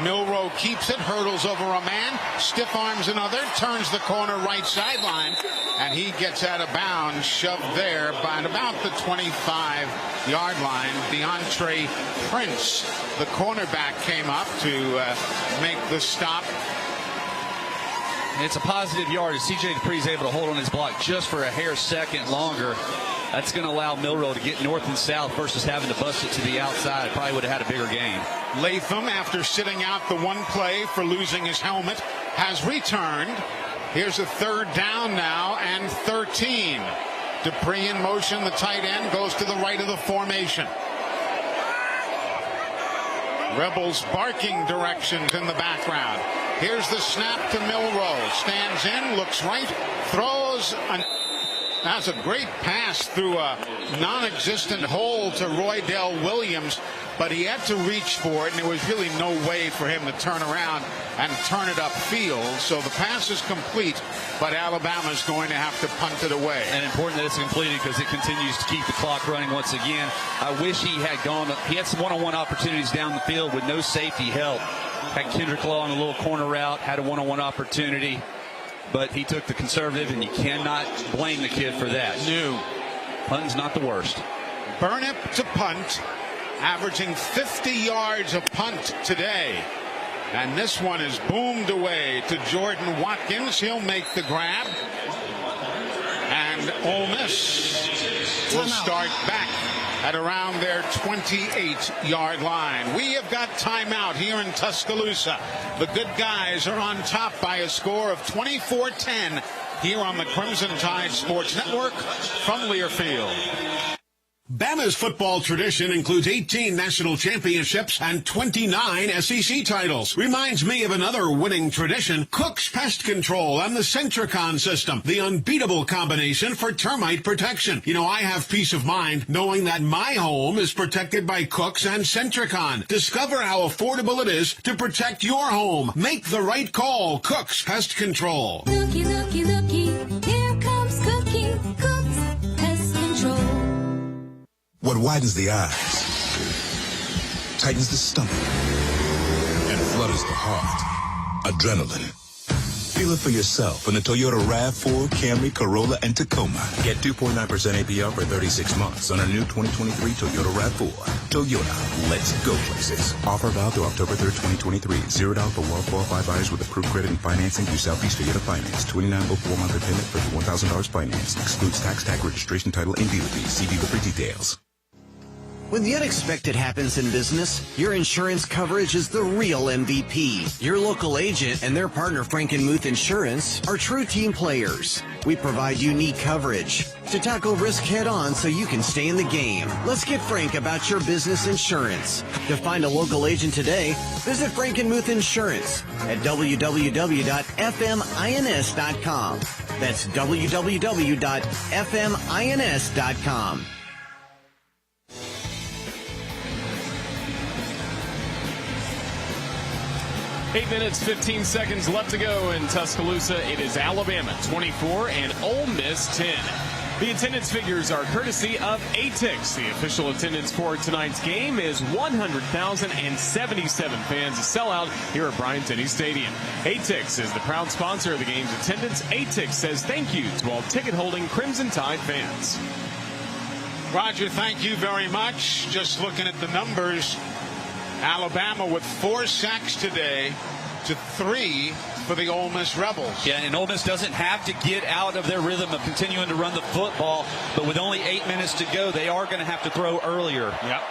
Milroe keeps it, hurdles over a man, stiff arms another, turns the corner right sideline, and he gets out of bounds, shoved there by about the 25-yard line. DeAndre Prince, the cornerback, came up to make the stop. And it's a positive yard as C.J. Dupree's able to hold on his block just for a hair second longer. That's going to allow Milroe to get north and south versus having to bust it to the outside. Probably would have had a bigger gain. Latham, after sitting out the one play for losing his helmet, has returned. Here's a third down now and 13. Dupree in motion. The tight end goes to the right of the formation. Rebels barking directions in the background. Here's the snap to Milroe. Stands in, looks right, throws That's a great pass through a non-existent hole to Roydell Williams, but he had to reach for it, and there was really no way for him to turn around and turn it upfield. So the pass is complete, but Alabama's going to have to punt it away. And important that it's completed because it continues to keep the clock running once again. I wish he had gone. He had some one-on-one opportunities down the field with no safety help. Had Kendrick Law on a little corner route, had a one-on-one opportunity, but he took the conservative, and you cannot blame the kid for that. No. Punting's not the worst. Burnip to punt, averaging 50 yards a punt today. And this one is boomed away to Jordan Watkins. He'll make the grab. And Ole Miss will start back at around their 28-yard line. We have got timeout here in Tuscaloosa. The good guys are on top by a score of 24-10 here on the Crimson Tide Sports Network from Learfield. Bama's football tradition includes 18 national championships and 29 SEC titles. Reminds me of another winning tradition, Cook's Pest Control and the Centricon system, the unbeatable combination for termite protection. You know, I have peace of mind knowing that my home is protected by Cook's and Centricon. Discover how affordable it is to protect your home. Make the right call. Cook's Pest Control. Looky, looky, looky, here comes Cookie, Cook's Pest Control. What widens the eyes, tightens the stomach, and flutters the heart. Adrenaline. Feel it for yourself in the Toyota RAV4, Camry, Corolla, and Tacoma. Get 2.9% APR for 36 months on a new 2023 Toyota RAV4. Toyota, let's go places. Offer valid through October 3rd, 2023. $0 for well-qualified buyers with approved credit and financing through Southeast Toyota Finance. $29.04 monthly payment for $1,000 financed. Excludes tax, registration, title, and dealer fees. See dealer for details. When the unexpected happens in business, your insurance coverage is the real MVP. Your local agent and their partner Frankenmuth Insurance are true team players. We provide unique coverage to tackle risk head-on so you can stay in the game. Let's get frank about your business insurance. To find a local agent today, visit Frankenmuth Insurance at www.fmins.com. That's www.fmins.com. 8 minutes, 15 seconds left to go in Tuscaloosa. It is Alabama 24 and Ole Miss 10. The attendance figures are courtesy of ATIX. The official attendance for tonight's game is 100,077 fans, a sellout here at Bryant-Denny Stadium. ATIX is the proud sponsor of the game's attendance. ATIX says thank you to all ticket-holding Crimson Tide fans. Roger, thank you very much. Just looking at the numbers, Alabama with 4 sacks today to 3 for the Ole Miss Rebels. Yeah, and Ole Miss doesn't have to get out of their rhythm of continuing to run the football, but with only 8 minutes to go, they are going to have to throw earlier. Yep.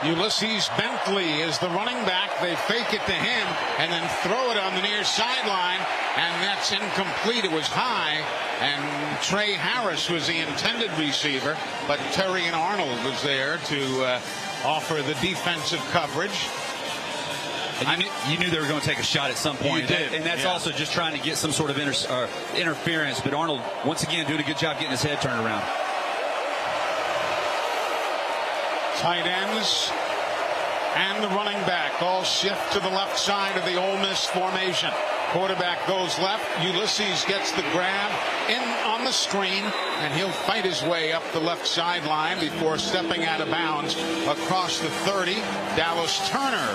Ulysses Bentley is the running back. They fake it to him and then throw it on the near sideline, and that's incomplete. It was high, and Trey Harris was the intended receiver, but Terry and Arnold was there to offer the defensive coverage. And you knew they were going to take a shot at some point. You did. And that's also just trying to get some sort of interference. But Arnold, once again, doing a good job getting his head turned around. Tight ends and the running back all shift to the left side of the Ole Miss formation. Quarterback goes left. Ulysses gets the grab in on the screen, and he'll fight his way up the left sideline before stepping out of bounds across the 30. Dallas Turner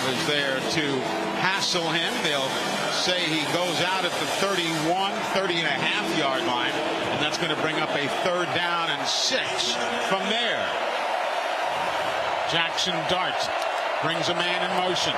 was there to hassle him. They'll say he goes out at the 30-and-a-half-yard line, and that's going to bring up a 3rd down and 6 from there. Jackson Dart brings a man in motion,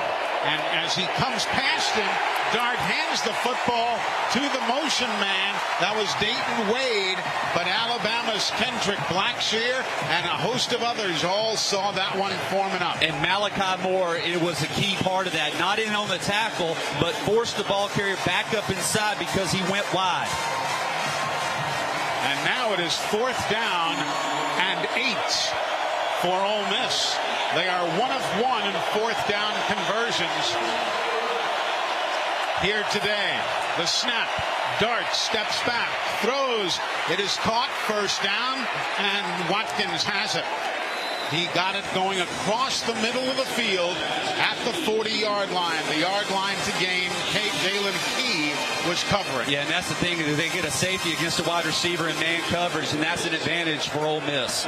and as he comes past him, Dart hands the football to the motion man. That was Dayton Wade, but Alabama's Kendrick Blackshear and a host of others all saw that one forming up. And Malachi Moore, it was a key part of that. Not in on the tackle, but forced the ball carrier back up inside because he went wide. And now it is 4th down and 8 for Ole Miss. They are 1 of 1 in 4th down conversions here today. The snap. Dart steps back, throws. It is caught, first down, and Watkins has it. He got it going across the middle of the field at the 40-yard line. The yard line to gain. Jalen Key was covering. Yeah, and that's the thing. They get a safety against a wide receiver in man coverage, and that's an advantage for Ole Miss.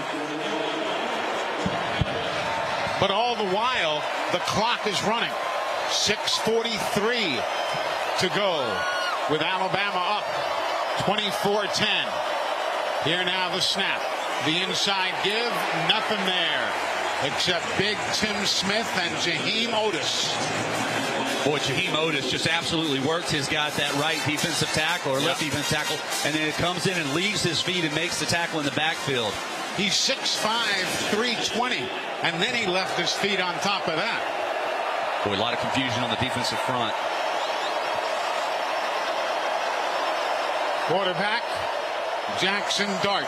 But all the while, the clock is running. 6:43 to go with Alabama up 24-10. Here now the snap. The inside give, nothing there except big Tim Smith and Jaheim Otis. Boy, Jaheim Otis just absolutely works his guy at that right defensive tackle or left defensive tackle, and then it comes in and leaves his feet and makes the tackle in the backfield. He's 6'5", 320, and then he left his feet on top of that. Boy, a lot of confusion on the defensive front. Quarterback, Jackson Dart.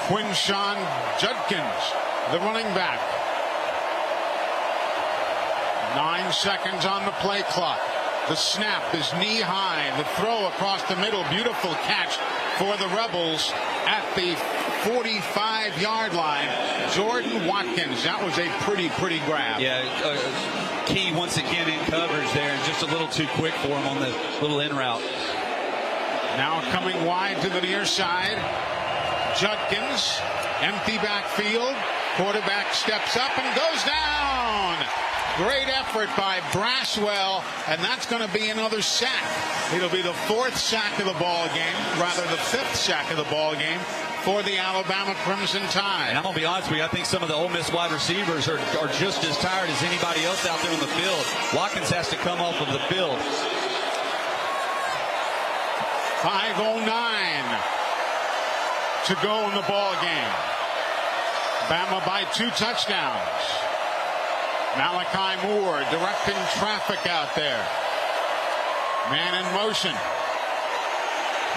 Quinshawn Judkins, the running back. 9 seconds on the play clock. The snap is knee high. The throw across the middle. Beautiful catch for the Rebels at the 45-yard line. Jordan Watkins. That was a pretty grab. Yeah, Key once again in coverage there, and just a little too quick for him on the little in route. Now coming wide to the near side. Judkins, empty backfield. Quarterback steps up and goes down. Great effort by Braswell, and that's going to be another sack. It'll be the 4th sack of the ball game, rather the 5th sack of the ball game for the Alabama Crimson Tide. And I'm going to be honest with you, I think some of the Ole Miss wide receivers are just as tired as anybody else out there on the field. Watkins has to come off of the field. 5:09 to go in the ball game. Bama by 2 touchdowns. Malachi Moore directing traffic out there. Man in motion.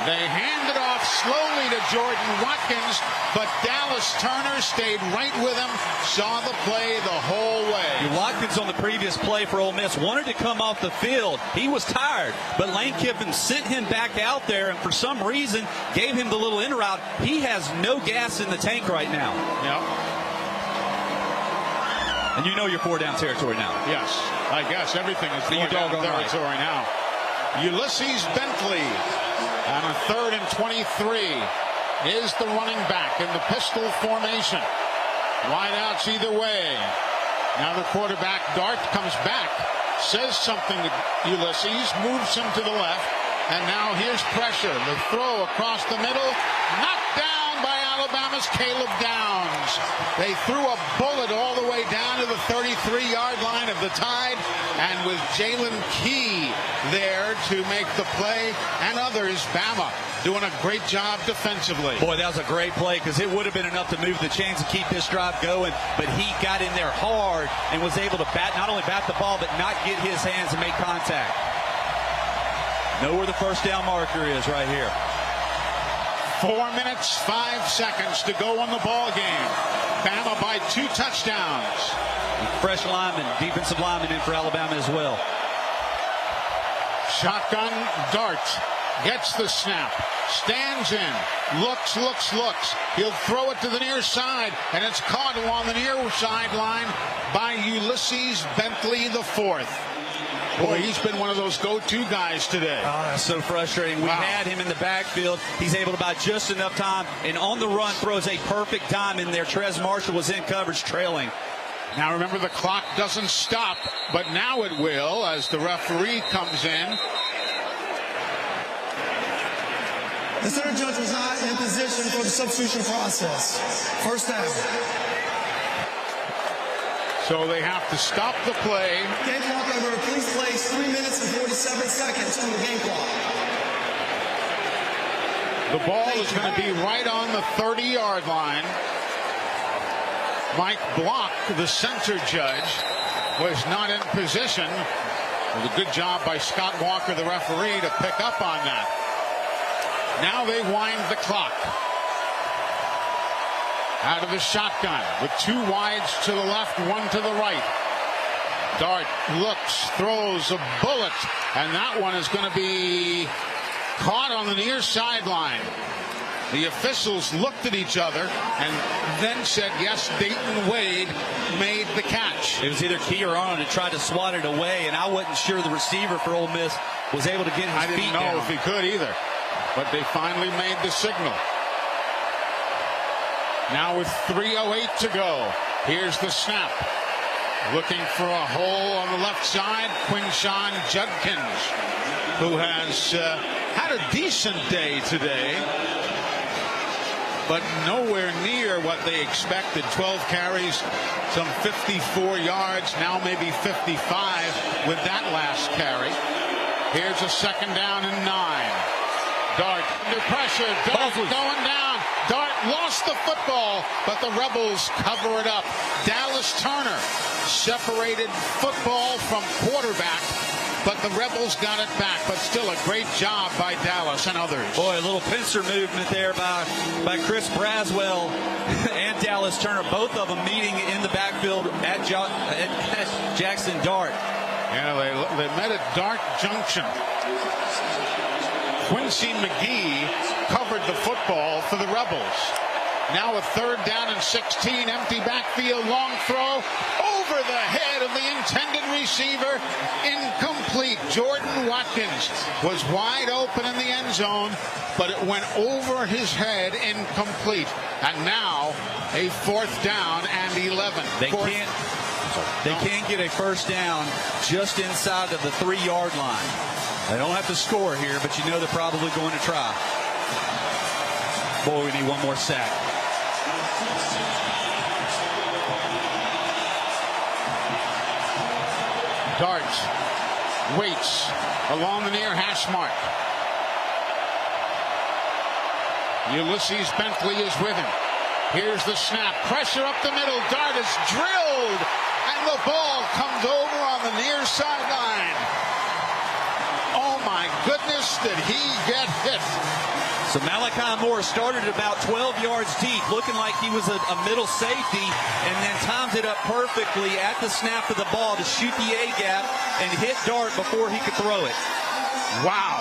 They hand it off slowly to Jordan Watkins, but Dallas Turner stayed right with him, saw the play the whole way. Watkins on the previous play for Ole Miss wanted to come off the field. He was tired, but Lane Kiffin sent him back out there and for some reason gave him the little in route. He has no gas in the tank right now. Yep. And you know you're 4-down territory now. Yes, I guess everything is 4-down territory now. Ulysses Bentley on a 3rd and 23 is the running back in the pistol formation. Wideouts either way. Now the quarterback, Dart, comes back, says something to Ulysses, moves him to the left, and now here's pressure. The throw across the middle, knocked down by Alabama's Caleb Downs. They threw a bullet all the way down to the 33-yard line of the Tide, and with Jalen Key there to make the play, and others, Bama doing a great job defensively. Boy, that was a great play because it would have been enough to move the chains and keep this drive going, but he got in there hard and was able to not only bat the ball, but not get his hands and make contact. Know where the first down marker is right here. 4 minutes, 5 seconds to go in the ball game. Bama by 2 touchdowns. Fresh lineman, defensive lineman in for Alabama as well. Shotgun Dart gets the snap, stands in, looks. He'll throw it to the near side, and it's caught along the near sideline by Ulysses Bentley IV. Boy, he's been one of those go-to guys today. Oh, that's so frustrating. We had him in the backfield. He's able to buy just enough time, and on the run throws a perfect dime in there. Trez Marshall was in coverage trailing. Now remember, the clock doesn't stop, but now it will as the referee comes in. The center judge was not in position for the substitution process. First down. So they have to stop the play. Game clock over. Please place 3 minutes and 47 seconds on the game clock. The ball is going to be right on the 30-yard line. Mike Block, the center judge, was not in position. It was a good job by Scott Walker, the referee, to pick up on that. Now they wind the clock. Out of the shotgun with 2 wides to the left, 1 to the right. Dart looks, throws a bullet, and that one is going to be caught on the near sideline. The officials looked at each other and then said, yes, Dayton Wade made the catch. It was either Key or Arnold that tried to swat it away, and I wasn't sure the receiver for Ole Miss was able to get his feet down. I didn't know if he could either, but they finally made the signal. Now with 3:08 to go, here's the snap. Looking for a hole on the left side, Quinshawn Judkins, who has had a decent day today, but nowhere near what they expected. 12 carries, some 54 yards, now maybe 55 with that last carry. Here's a second down and 9. Dart under pressure, Dart going down. Dart lost the football, but the Rebels cover it up. Dallas Turner separated football from quarterback, but the Rebels got it back. But still a great job by Dallas and others. Boy, a little pincer movement there by Chris Braswell and Dallas Turner, both of them meeting in the backfield at Jackson Dart. Yeah, they met at Dart Junction. Quincy McGee covered the football for the Rebels. Now a third down and 16, empty backfield, long throw over the head of the intended receiver, incomplete. Jordan Watkins was wide open in the end zone, but it went over his head, incomplete. And now a fourth down and 11. They can't get a first down just inside of the 3-yard line. They don't have to score here, but you know they're probably going to try. Boy, we need one more sack. Dart waits along the near hash mark. Ulysses Bentley is with him. Here's the snap. Pressure up the middle. Dart is drilled, and the ball comes over on the near sideline. Oh, my goodness, did he get hit? So Malachi Moore started about 12 yards deep, looking like he was a middle safety, and then timed it up perfectly at the snap of the ball to shoot the A-gap and hit Dart before he could throw it. Wow.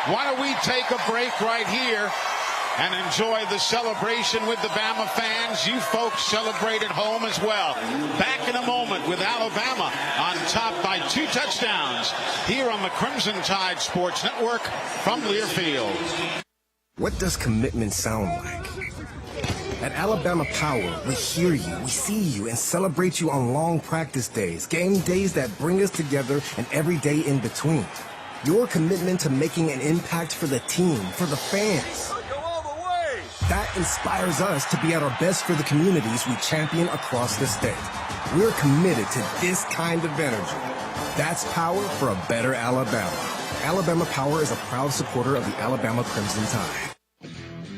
Why don't we take a break right here and enjoy the celebration with the Bama fans. You folks celebrate at home as well. Back in a moment with Alabama on top by 2 touchdowns here on the Crimson Tide Sports Network from Learfield. What does commitment sound like? At Alabama Power, we hear you, we see you, and celebrate you on long practice days, game days that bring us together, and every day in between. Your commitment to making an impact for the team, for the fans. That inspires us to be at our best for the communities we champion across the state. We're committed to this kind of energy. That's power for a better Alabama. Alabama Power is a proud supporter of the Alabama Crimson Tide.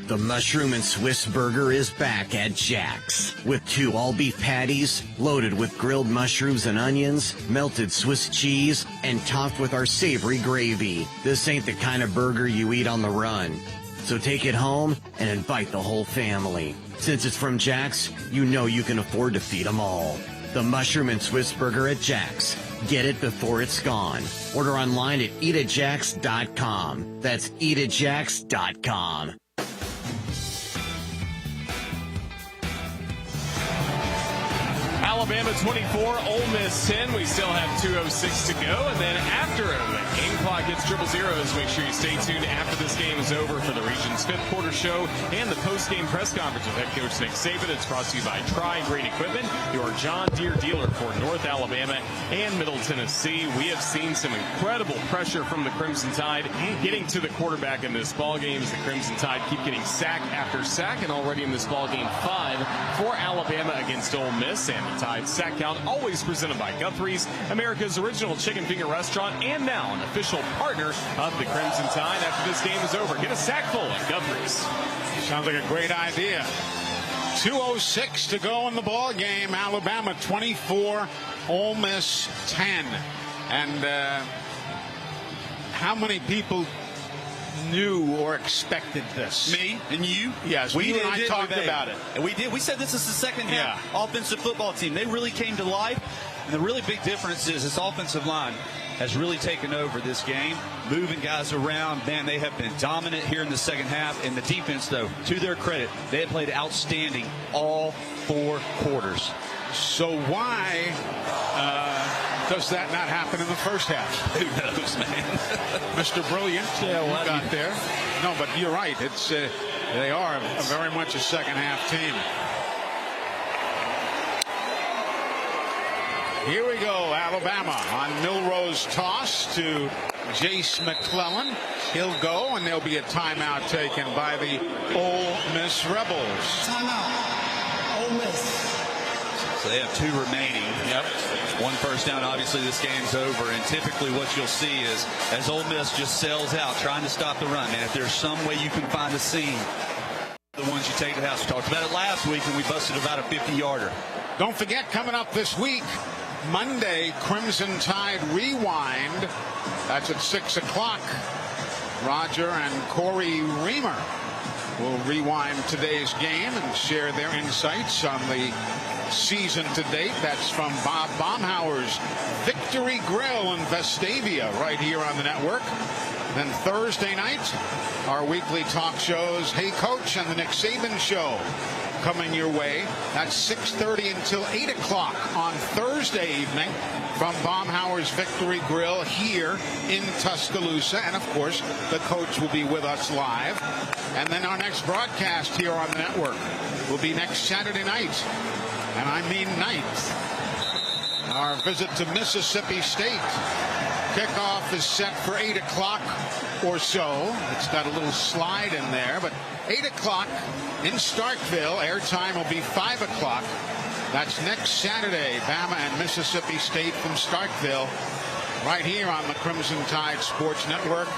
The Mushroom and Swiss Burger is back at Jack's with 2 all-beef patties loaded with grilled mushrooms and onions, melted Swiss cheese, and topped with our savory gravy. This ain't the kind of burger you eat on the run. So take it home and invite the whole family. Since it's from Jack's, you know you can afford to feed them all. The Mushroom and Swiss Burger at Jack's. Get it before it's gone. Order online at eatatjacks.com. That's eatatjacks.com. Alabama 24, Ole Miss 10. We still have 2:06 to go. And then after the game clock hits 000, make sure you stay tuned after this game is over for the region's 5th quarter show and the post-game press conference with head coach Nick Saban. It's brought to you by Tri-Grade Equipment, your John Deere dealer for North Alabama and Middle Tennessee. We have seen some incredible pressure from the Crimson Tide getting to the quarterback in this ballgame as the Crimson Tide keep getting sack after sack, and already in this ballgame 5 for Alabama against Ole Miss. And the Tide sack count always presented by Guthrie's, America's original chicken finger restaurant, and now an official partner of the Crimson Tide. After this game is over, get a sack full at Guthrie's. Sounds like a great idea. 2:06 to go in the ball game. Alabama 24, Ole Miss 10. And how many people knew or expected this? Me and you? Yes, we and I talked about it. And we did. We said this is the second half offensive football team. They really came to life. And the really big difference is this offensive line has really taken over this game, moving guys around. Man, they have been dominant here in the second half. And the defense, though, to their credit, they have played outstanding all 4 quarters. So why does that not happen in the first half? Who knows, man? Mr. Brilliant, you got there. No, but you're right. It's they are very much a second half team. Here we go, Alabama on Milroe's toss to Jace McClellan. He'll go, and there'll be a timeout taken by the Ole Miss Rebels. Timeout. Ole Miss. So they have 2 remaining. Yep. 1 first down. Obviously, this game's over. And typically what you'll see is as Ole Miss just sells out, trying to stop the run. And if there's some way you can find a seam, the ones you take to the house. We talked about it last week, and we busted about a 50-yarder. Don't forget, coming up this week, Monday, Crimson Tide Rewind. That's at 6 o'clock. Roger and Corey Reamer will rewind today's game and share their insights on the season to date. That's from Bob Baumhauer's Victory Grill in Vestavia right here on the network. Then Thursday night, our weekly talk shows, Hey Coach and the Nick Saban Show coming your way. That's 6:30 until 8 o'clock on Thursday evening from Baumhauer's Victory Grill here in Tuscaloosa. And, of course, the coach will be with us live. And then our next broadcast here on the network will be next Saturday night. And I mean night. Our visit to Mississippi State. Kickoff is set for 8 o'clock or so. It's got a little slide in there, but 8 o'clock in Starkville. Airtime will be 5 o'clock. That's next Saturday. Bama and Mississippi State from Starkville right here on the Crimson Tide Sports Network.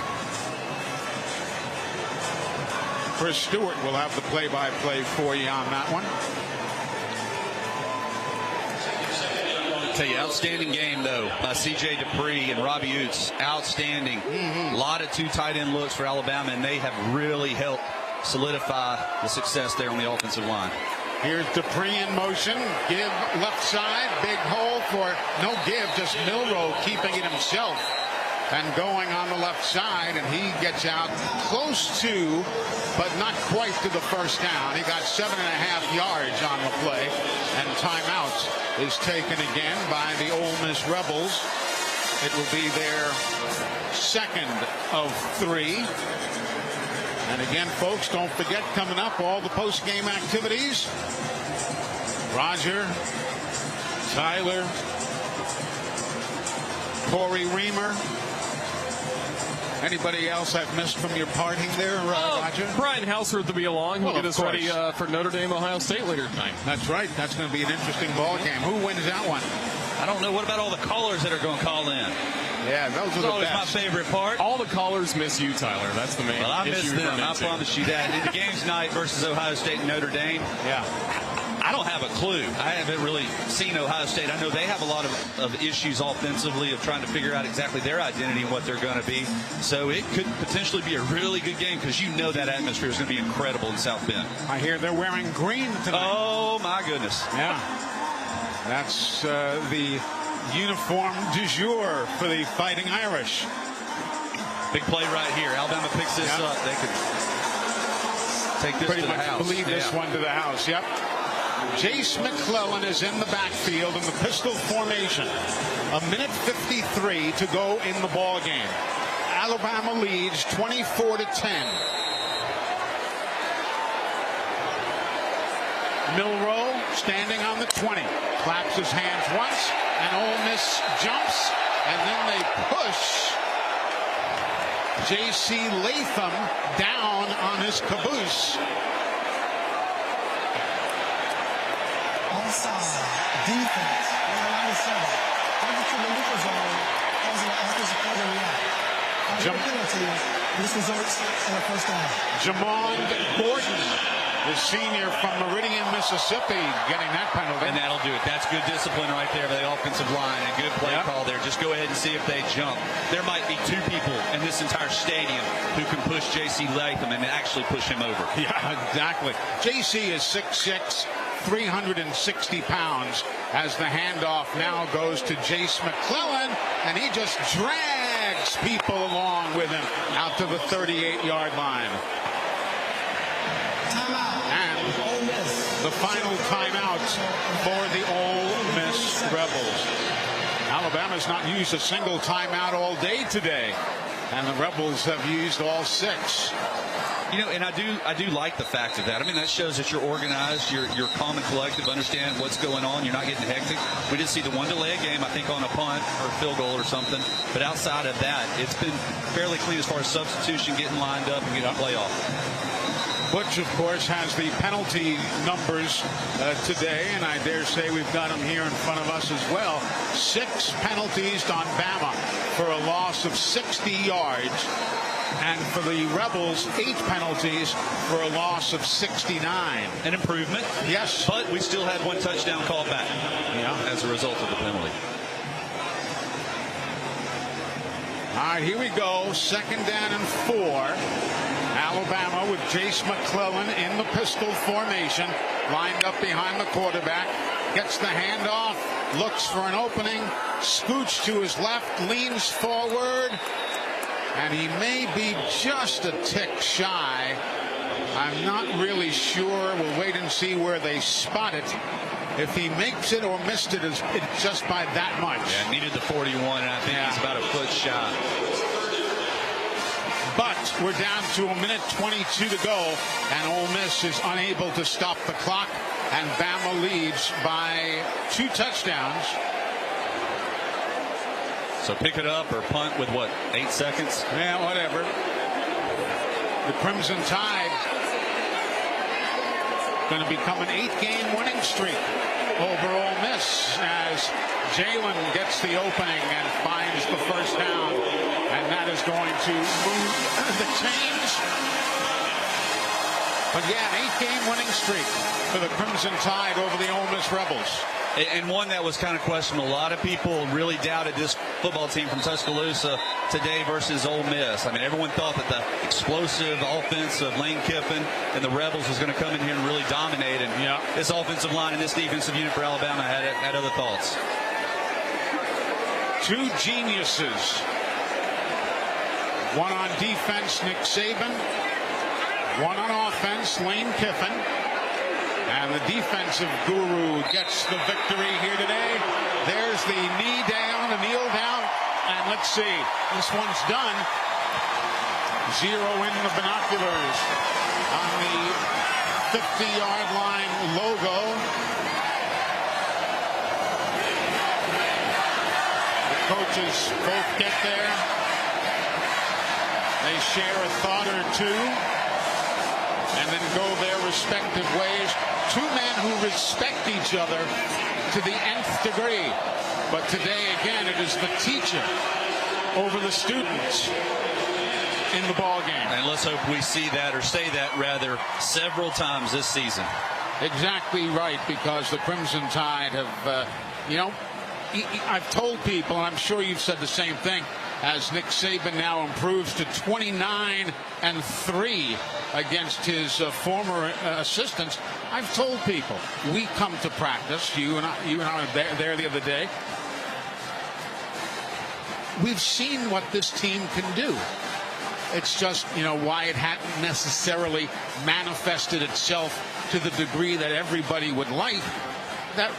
Chris Stewart will have the play-by-play for you on that one. Tell you, outstanding game though by C.J. Dupree and Robbie Oates. Outstanding. A lot of 2 tight end looks for Alabama, and they have really helped solidify the success there on the offensive line. Here's Dupree in motion. Give left side. Big hole for no give. Just Milroe keeping it himself and going on the left side, and he gets out close to, but not quite to the first down. He got 7.5 yards on the play, and timeout is taken again by the Ole Miss Rebels. It will be their second of 3. And again, folks, don't forget, coming up, all the post-game activities. Roger, Tyler, Corey Reamer. Anybody else I've missed from your parting there, Roger? Brian Houseworth will be along. He'll get us ready for Notre Dame, Ohio State later tonight. That's right. That's going to be an interesting ball game. Who wins that one? I don't know. What about all the callers that are going to call in? Yeah, those are the always best. My favorite part. All the callers miss you, Tyler. That's the main issue. Well, I miss them. I promise you that. And the game's night versus Ohio State and Notre Dame. Yeah. I don't have a clue. I haven't really seen Ohio State. I know they have a lot of issues offensively of trying to figure out exactly their identity and what they're going to be. So it could potentially be a really good game because you know that atmosphere is going to be incredible in South Bend. I hear they're wearing green tonight. Oh, my goodness. Yeah. That's the uniform du jour for the Fighting Irish. Big play right here. Alabama picks this up. They could take this pretty to the much house. Believe this one to the house. Yep. Jace McClellan is in the backfield in the pistol formation. 1:53 to go in the ball game. Alabama leads 24-10. Milroe standing on the 20. Claps his hands once, and Ole Miss jumps, and then they push J.C. Latham down on his caboose. Offside. Defense. Number 97. Take it to the neutral zone. Causing an offensive play to react. Penalties. This results in a first down. Jamond Gordon, the senior from Meridian, Mississippi, getting that penalty. And that'll do it. That's good discipline right there by the offensive line. A good play call there. Just go ahead and see if they jump. There might be 2 people in this entire stadium who can push J.C. Latham and actually push him over. Yeah, exactly. J.C. is 6'6", 360 pounds, as the handoff now goes to Jace McClellan, and he just drags people along with him out to the 38-yard line. And the final timeout for the Ole Miss Rebels. Alabama's not used a single timeout all day today, and the Rebels have used all 6. You know, and I do like the fact of that. I mean, that shows that you're organized, you're calm and collective, understand what's going on, you're not getting hectic. We did see the one delay game, I think, on a punt or field goal or something. But outside of that, it's been fairly clean as far as substitution, getting lined up, and getting a playoff. Butch, of course, has the penalty numbers today, and I dare say we've got them here in front of us as well. 6 penalties on Bama for a loss of 60 yards. And for the Rebels, 8 penalties for a loss of 69. An improvement. Yes. But we still had 1 touchdown called back as a result of the penalty. All right, here we go. 2nd down and 4. Alabama with Jace McClellan in the pistol formation, lined up behind the quarterback. Gets the handoff, looks for an opening, scoots to his left, leans forward. And he may be just a tick shy. I'm not really sure. We'll wait and see where they spot it. If he makes it or missed it, it's just by that much. Yeah, needed the 41, and I think he's about a foot shy. But we're down to 1:22 to go, and Ole Miss is unable to stop the clock, and Bama leads by 2 touchdowns. So pick it up or punt with, 8 seconds? Yeah, whatever. The Crimson Tide going to become an 8-game winning streak over Ole Miss as Jalen gets the opening and finds the first down. And that is going to move the change. But yeah, an 8-game winning streak for the Crimson Tide over the Ole Miss Rebels. And one that was kind of questionable. A lot of people really doubted this football team from Tuscaloosa today versus Ole Miss. I mean, everyone thought that the explosive offense of Lane Kiffin and the Rebels was going to come in here and really dominate. And this offensive line and this defensive unit for Alabama had other thoughts. 2 geniuses. One on defense, Nick Saban. One on offense, Lane Kiffin. And the defensive guru gets the victory here today. There's the knee down, a kneel down. And let's see, this one's done. 0 in the binoculars on the 50-yard line logo. The coaches both get there. They share a thought or two and then go their respective ways. 2 men who respect each other to the nth degree. But today, again, it is the teacher over the students in the ball game. And let's hope we see that, or say that rather, several times this season. Exactly right, because the Crimson Tide have, I've told people, and I'm sure you've said the same thing, as Nick Saban now improves to 29-3 against his former assistants. I've told people, we come to practice, you and I were there the other day. We've seen what this team can do. It's just, why it hadn't necessarily manifested itself to the degree that everybody would like. That,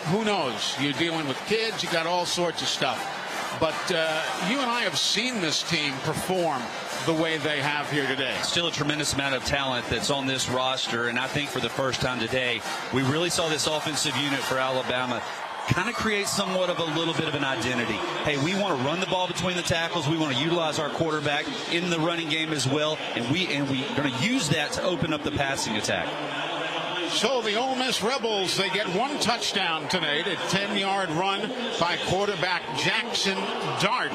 who knows? You're dealing with kids, you got all sorts of stuff. But you and I have seen this team perform the way they have here today. Still a tremendous amount of talent that's on this roster, and I think for the first time today, we really saw this offensive unit for Alabama kind of create somewhat of a little bit of an identity. Hey, we want to run the ball between the tackles. We want to utilize our quarterback in the running game as well, and we're going to use that to open up the passing attack. So the Ole Miss Rebels, they get 1 touchdown tonight, a 10-yard run by quarterback Jackson Dart.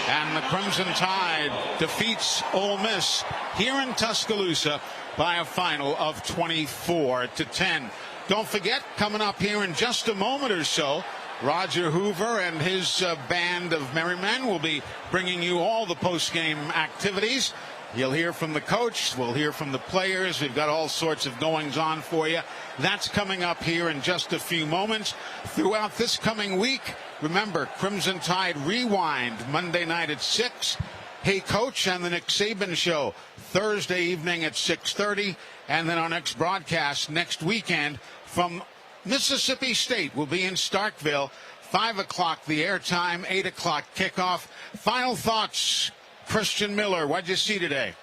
And the Crimson Tide defeats Ole Miss here in Tuscaloosa by a final of 24-10. Don't forget, coming up here in just a moment or so, Roger Hoover and his band of merry men will be bringing you all the post-game activities. You'll hear from the coach. We'll hear from the players. We've got all sorts of goings-on for you. That's coming up here in just a few moments. Throughout this coming week, remember, Crimson Tide Rewind, Monday night at 6. Hey Coach and the Nick Saban Show, Thursday evening at 6:30. And then our next broadcast next weekend from Mississippi State will be in Starkville. 5 o'clock the airtime, 8 o'clock kickoff. Final thoughts, Christian Miller, what'd you see today?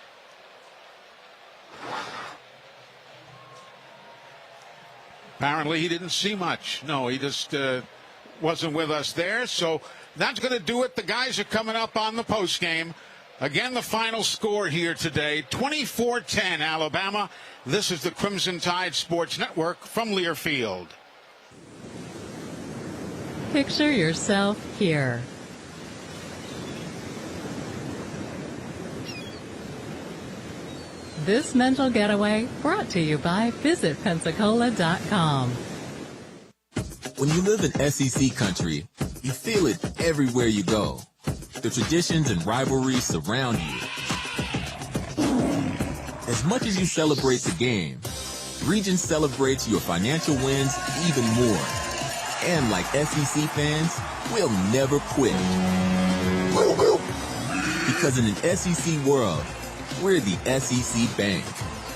Apparently he didn't see much. No, he just wasn't with us there. So that's going to do it. The guys are coming up on the postgame. Again, the final score here today, 24-10 Alabama. This is the Crimson Tide Sports Network from Learfield. Picture yourself here. This mental getaway brought to you by visitpensacola.com. When you live in SEC country, you feel it everywhere you go. The traditions and rivalries surround you. As much as you celebrate the game, Regions celebrates your financial wins even more. And like SEC fans, we'll never quit. Because in an SEC world, we're the SEC Bank.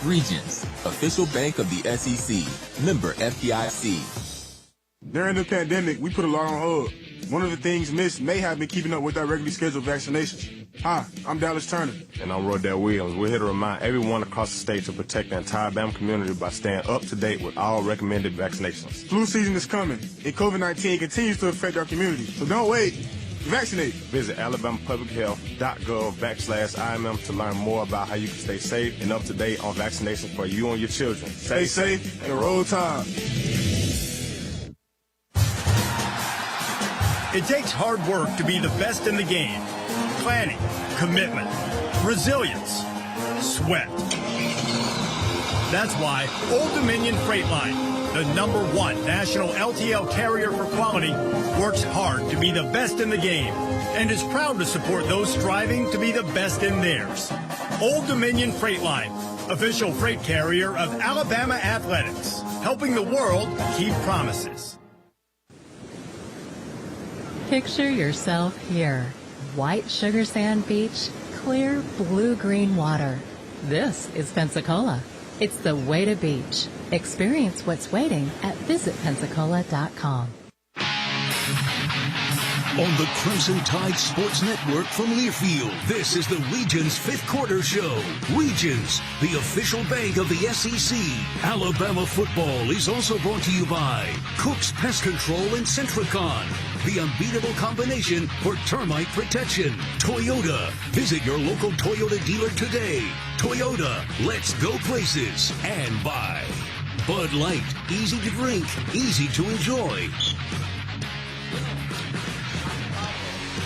Regions, official bank of the SEC. Member FDIC. During the pandemic, we put a lot on hold. One of the things missed may have been keeping up with our regularly scheduled vaccinations. Hi, I'm Dallas Turner. And I'm Rodell Williams. We're here to remind everyone across the state to protect the entire Bama community by staying up to date with all recommended vaccinations. Flu season is coming, and COVID-19 continues to affect our community. So don't wait. Vaccinate. Visit alabamapublichealth.gov/IMM to learn more about how you can stay safe and up to date on vaccinations for you and your children. Stay safe and roll tide. It takes hard work to be the best in the game. Planning, commitment, resilience, sweat. That's why Old Dominion Freight Line, the #1 national LTL carrier for quality, works hard to be the best in the game and is proud to support those striving to be the best in theirs. Old Dominion Freight Line, official freight carrier of Alabama Athletics, helping the world keep promises. Picture yourself here. White sugar sand beach, clear blue-green water. This is Pensacola. It's the way to beach. Experience what's waiting at visitpensacola.com. On the Crimson Tide Sports Network from Learfield, this is the Regions' fifth quarter show. Regions, the official bank of the SEC. Alabama football is also brought to you by Cook's Pest Control and Centricon, the unbeatable combination for termite protection. Toyota, visit your local Toyota dealer today. Toyota, let's go places. And by Bud Light, easy to drink, easy to enjoy.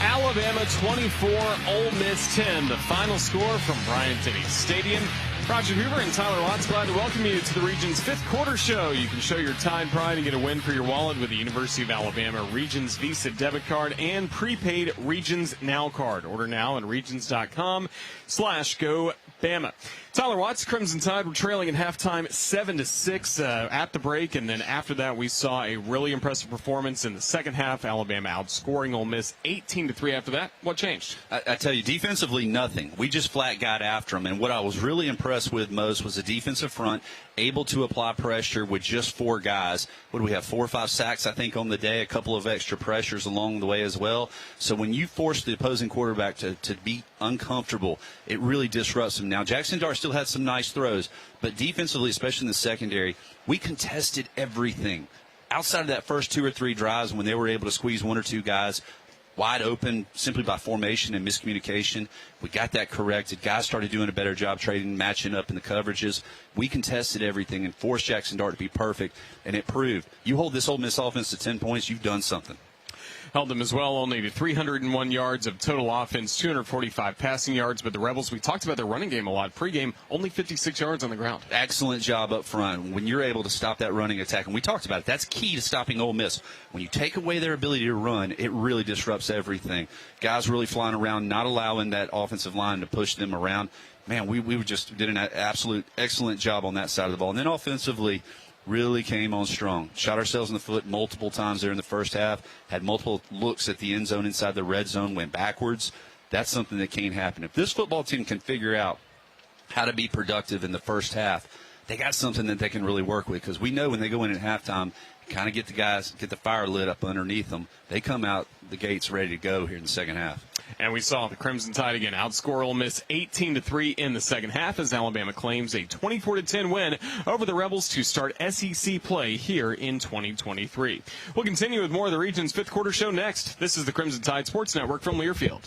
Alabama 24, Ole Miss 10. The final score from Bryant-Denny Stadium. Roger Hoover and Tyler Watts, glad to welcome you to the Regions' fifth quarter show. You can show your Tide pride and get a win for your wallet with the University of Alabama Regions Visa debit card and prepaid Regions Now card. Order now at regions.com/GoBama. Tyler Watts, Crimson Tide were trailing at halftime 7-6 at the break, and then after that we saw a really impressive performance in the second half. Alabama outscoring Ole Miss 18-3 after that. What changed? I tell you, defensively, nothing. We just flat got after them, and what I was really impressed with most was the defensive front, able to apply pressure with just 4 guys. What do we have, 4 or 5 sacks, I think, on the day, a couple of extra pressures along the way as well. So when you force the opposing quarterback to be uncomfortable, it really disrupts them. Now, Jackson Dart still had some nice throws, but defensively, especially in the secondary, we contested everything. Outside of that first 2 or 3 drives when they were able to squeeze 1 or 2 guys wide open simply by formation and miscommunication, we got that corrected. Guys started doing a better job trading, matching up in the coverages. We contested everything and forced Jackson Dart to be perfect, and it proved. You hold this Ole Miss offense to 10 points, you've done something. held them as well only to 301 yards of total offense, 245 passing yards. But the Rebels, we talked about their running game a lot. Pregame, only 56 yards on the ground. Excellent job up front. When you're able to stop that running attack, and we talked about it, that's key to stopping Ole Miss. When you take away their ability to run, it really disrupts everything. Guys really flying around, not allowing that offensive line to push them around. Man, we just did an absolute excellent job on that side of the ball. And then offensively, really came on strong. Shot ourselves in the foot multiple times there in the first half. Had multiple looks at the end zone inside the red zone, went backwards. That's something that can't happen. If this football team can figure out how to be productive in the first half, they got something that they can really work with, because we know when they go in at halftime, kind of get the fire lit up underneath them. They come out the gates ready to go here in the second half. And we saw the Crimson Tide again outscore Ole Miss 18-3 in the second half as Alabama claims a 24-10 win over the Rebels to start SEC play here in 2023. We'll continue with more of the region's fifth quarter show next. This is the Crimson Tide Sports Network from Learfield.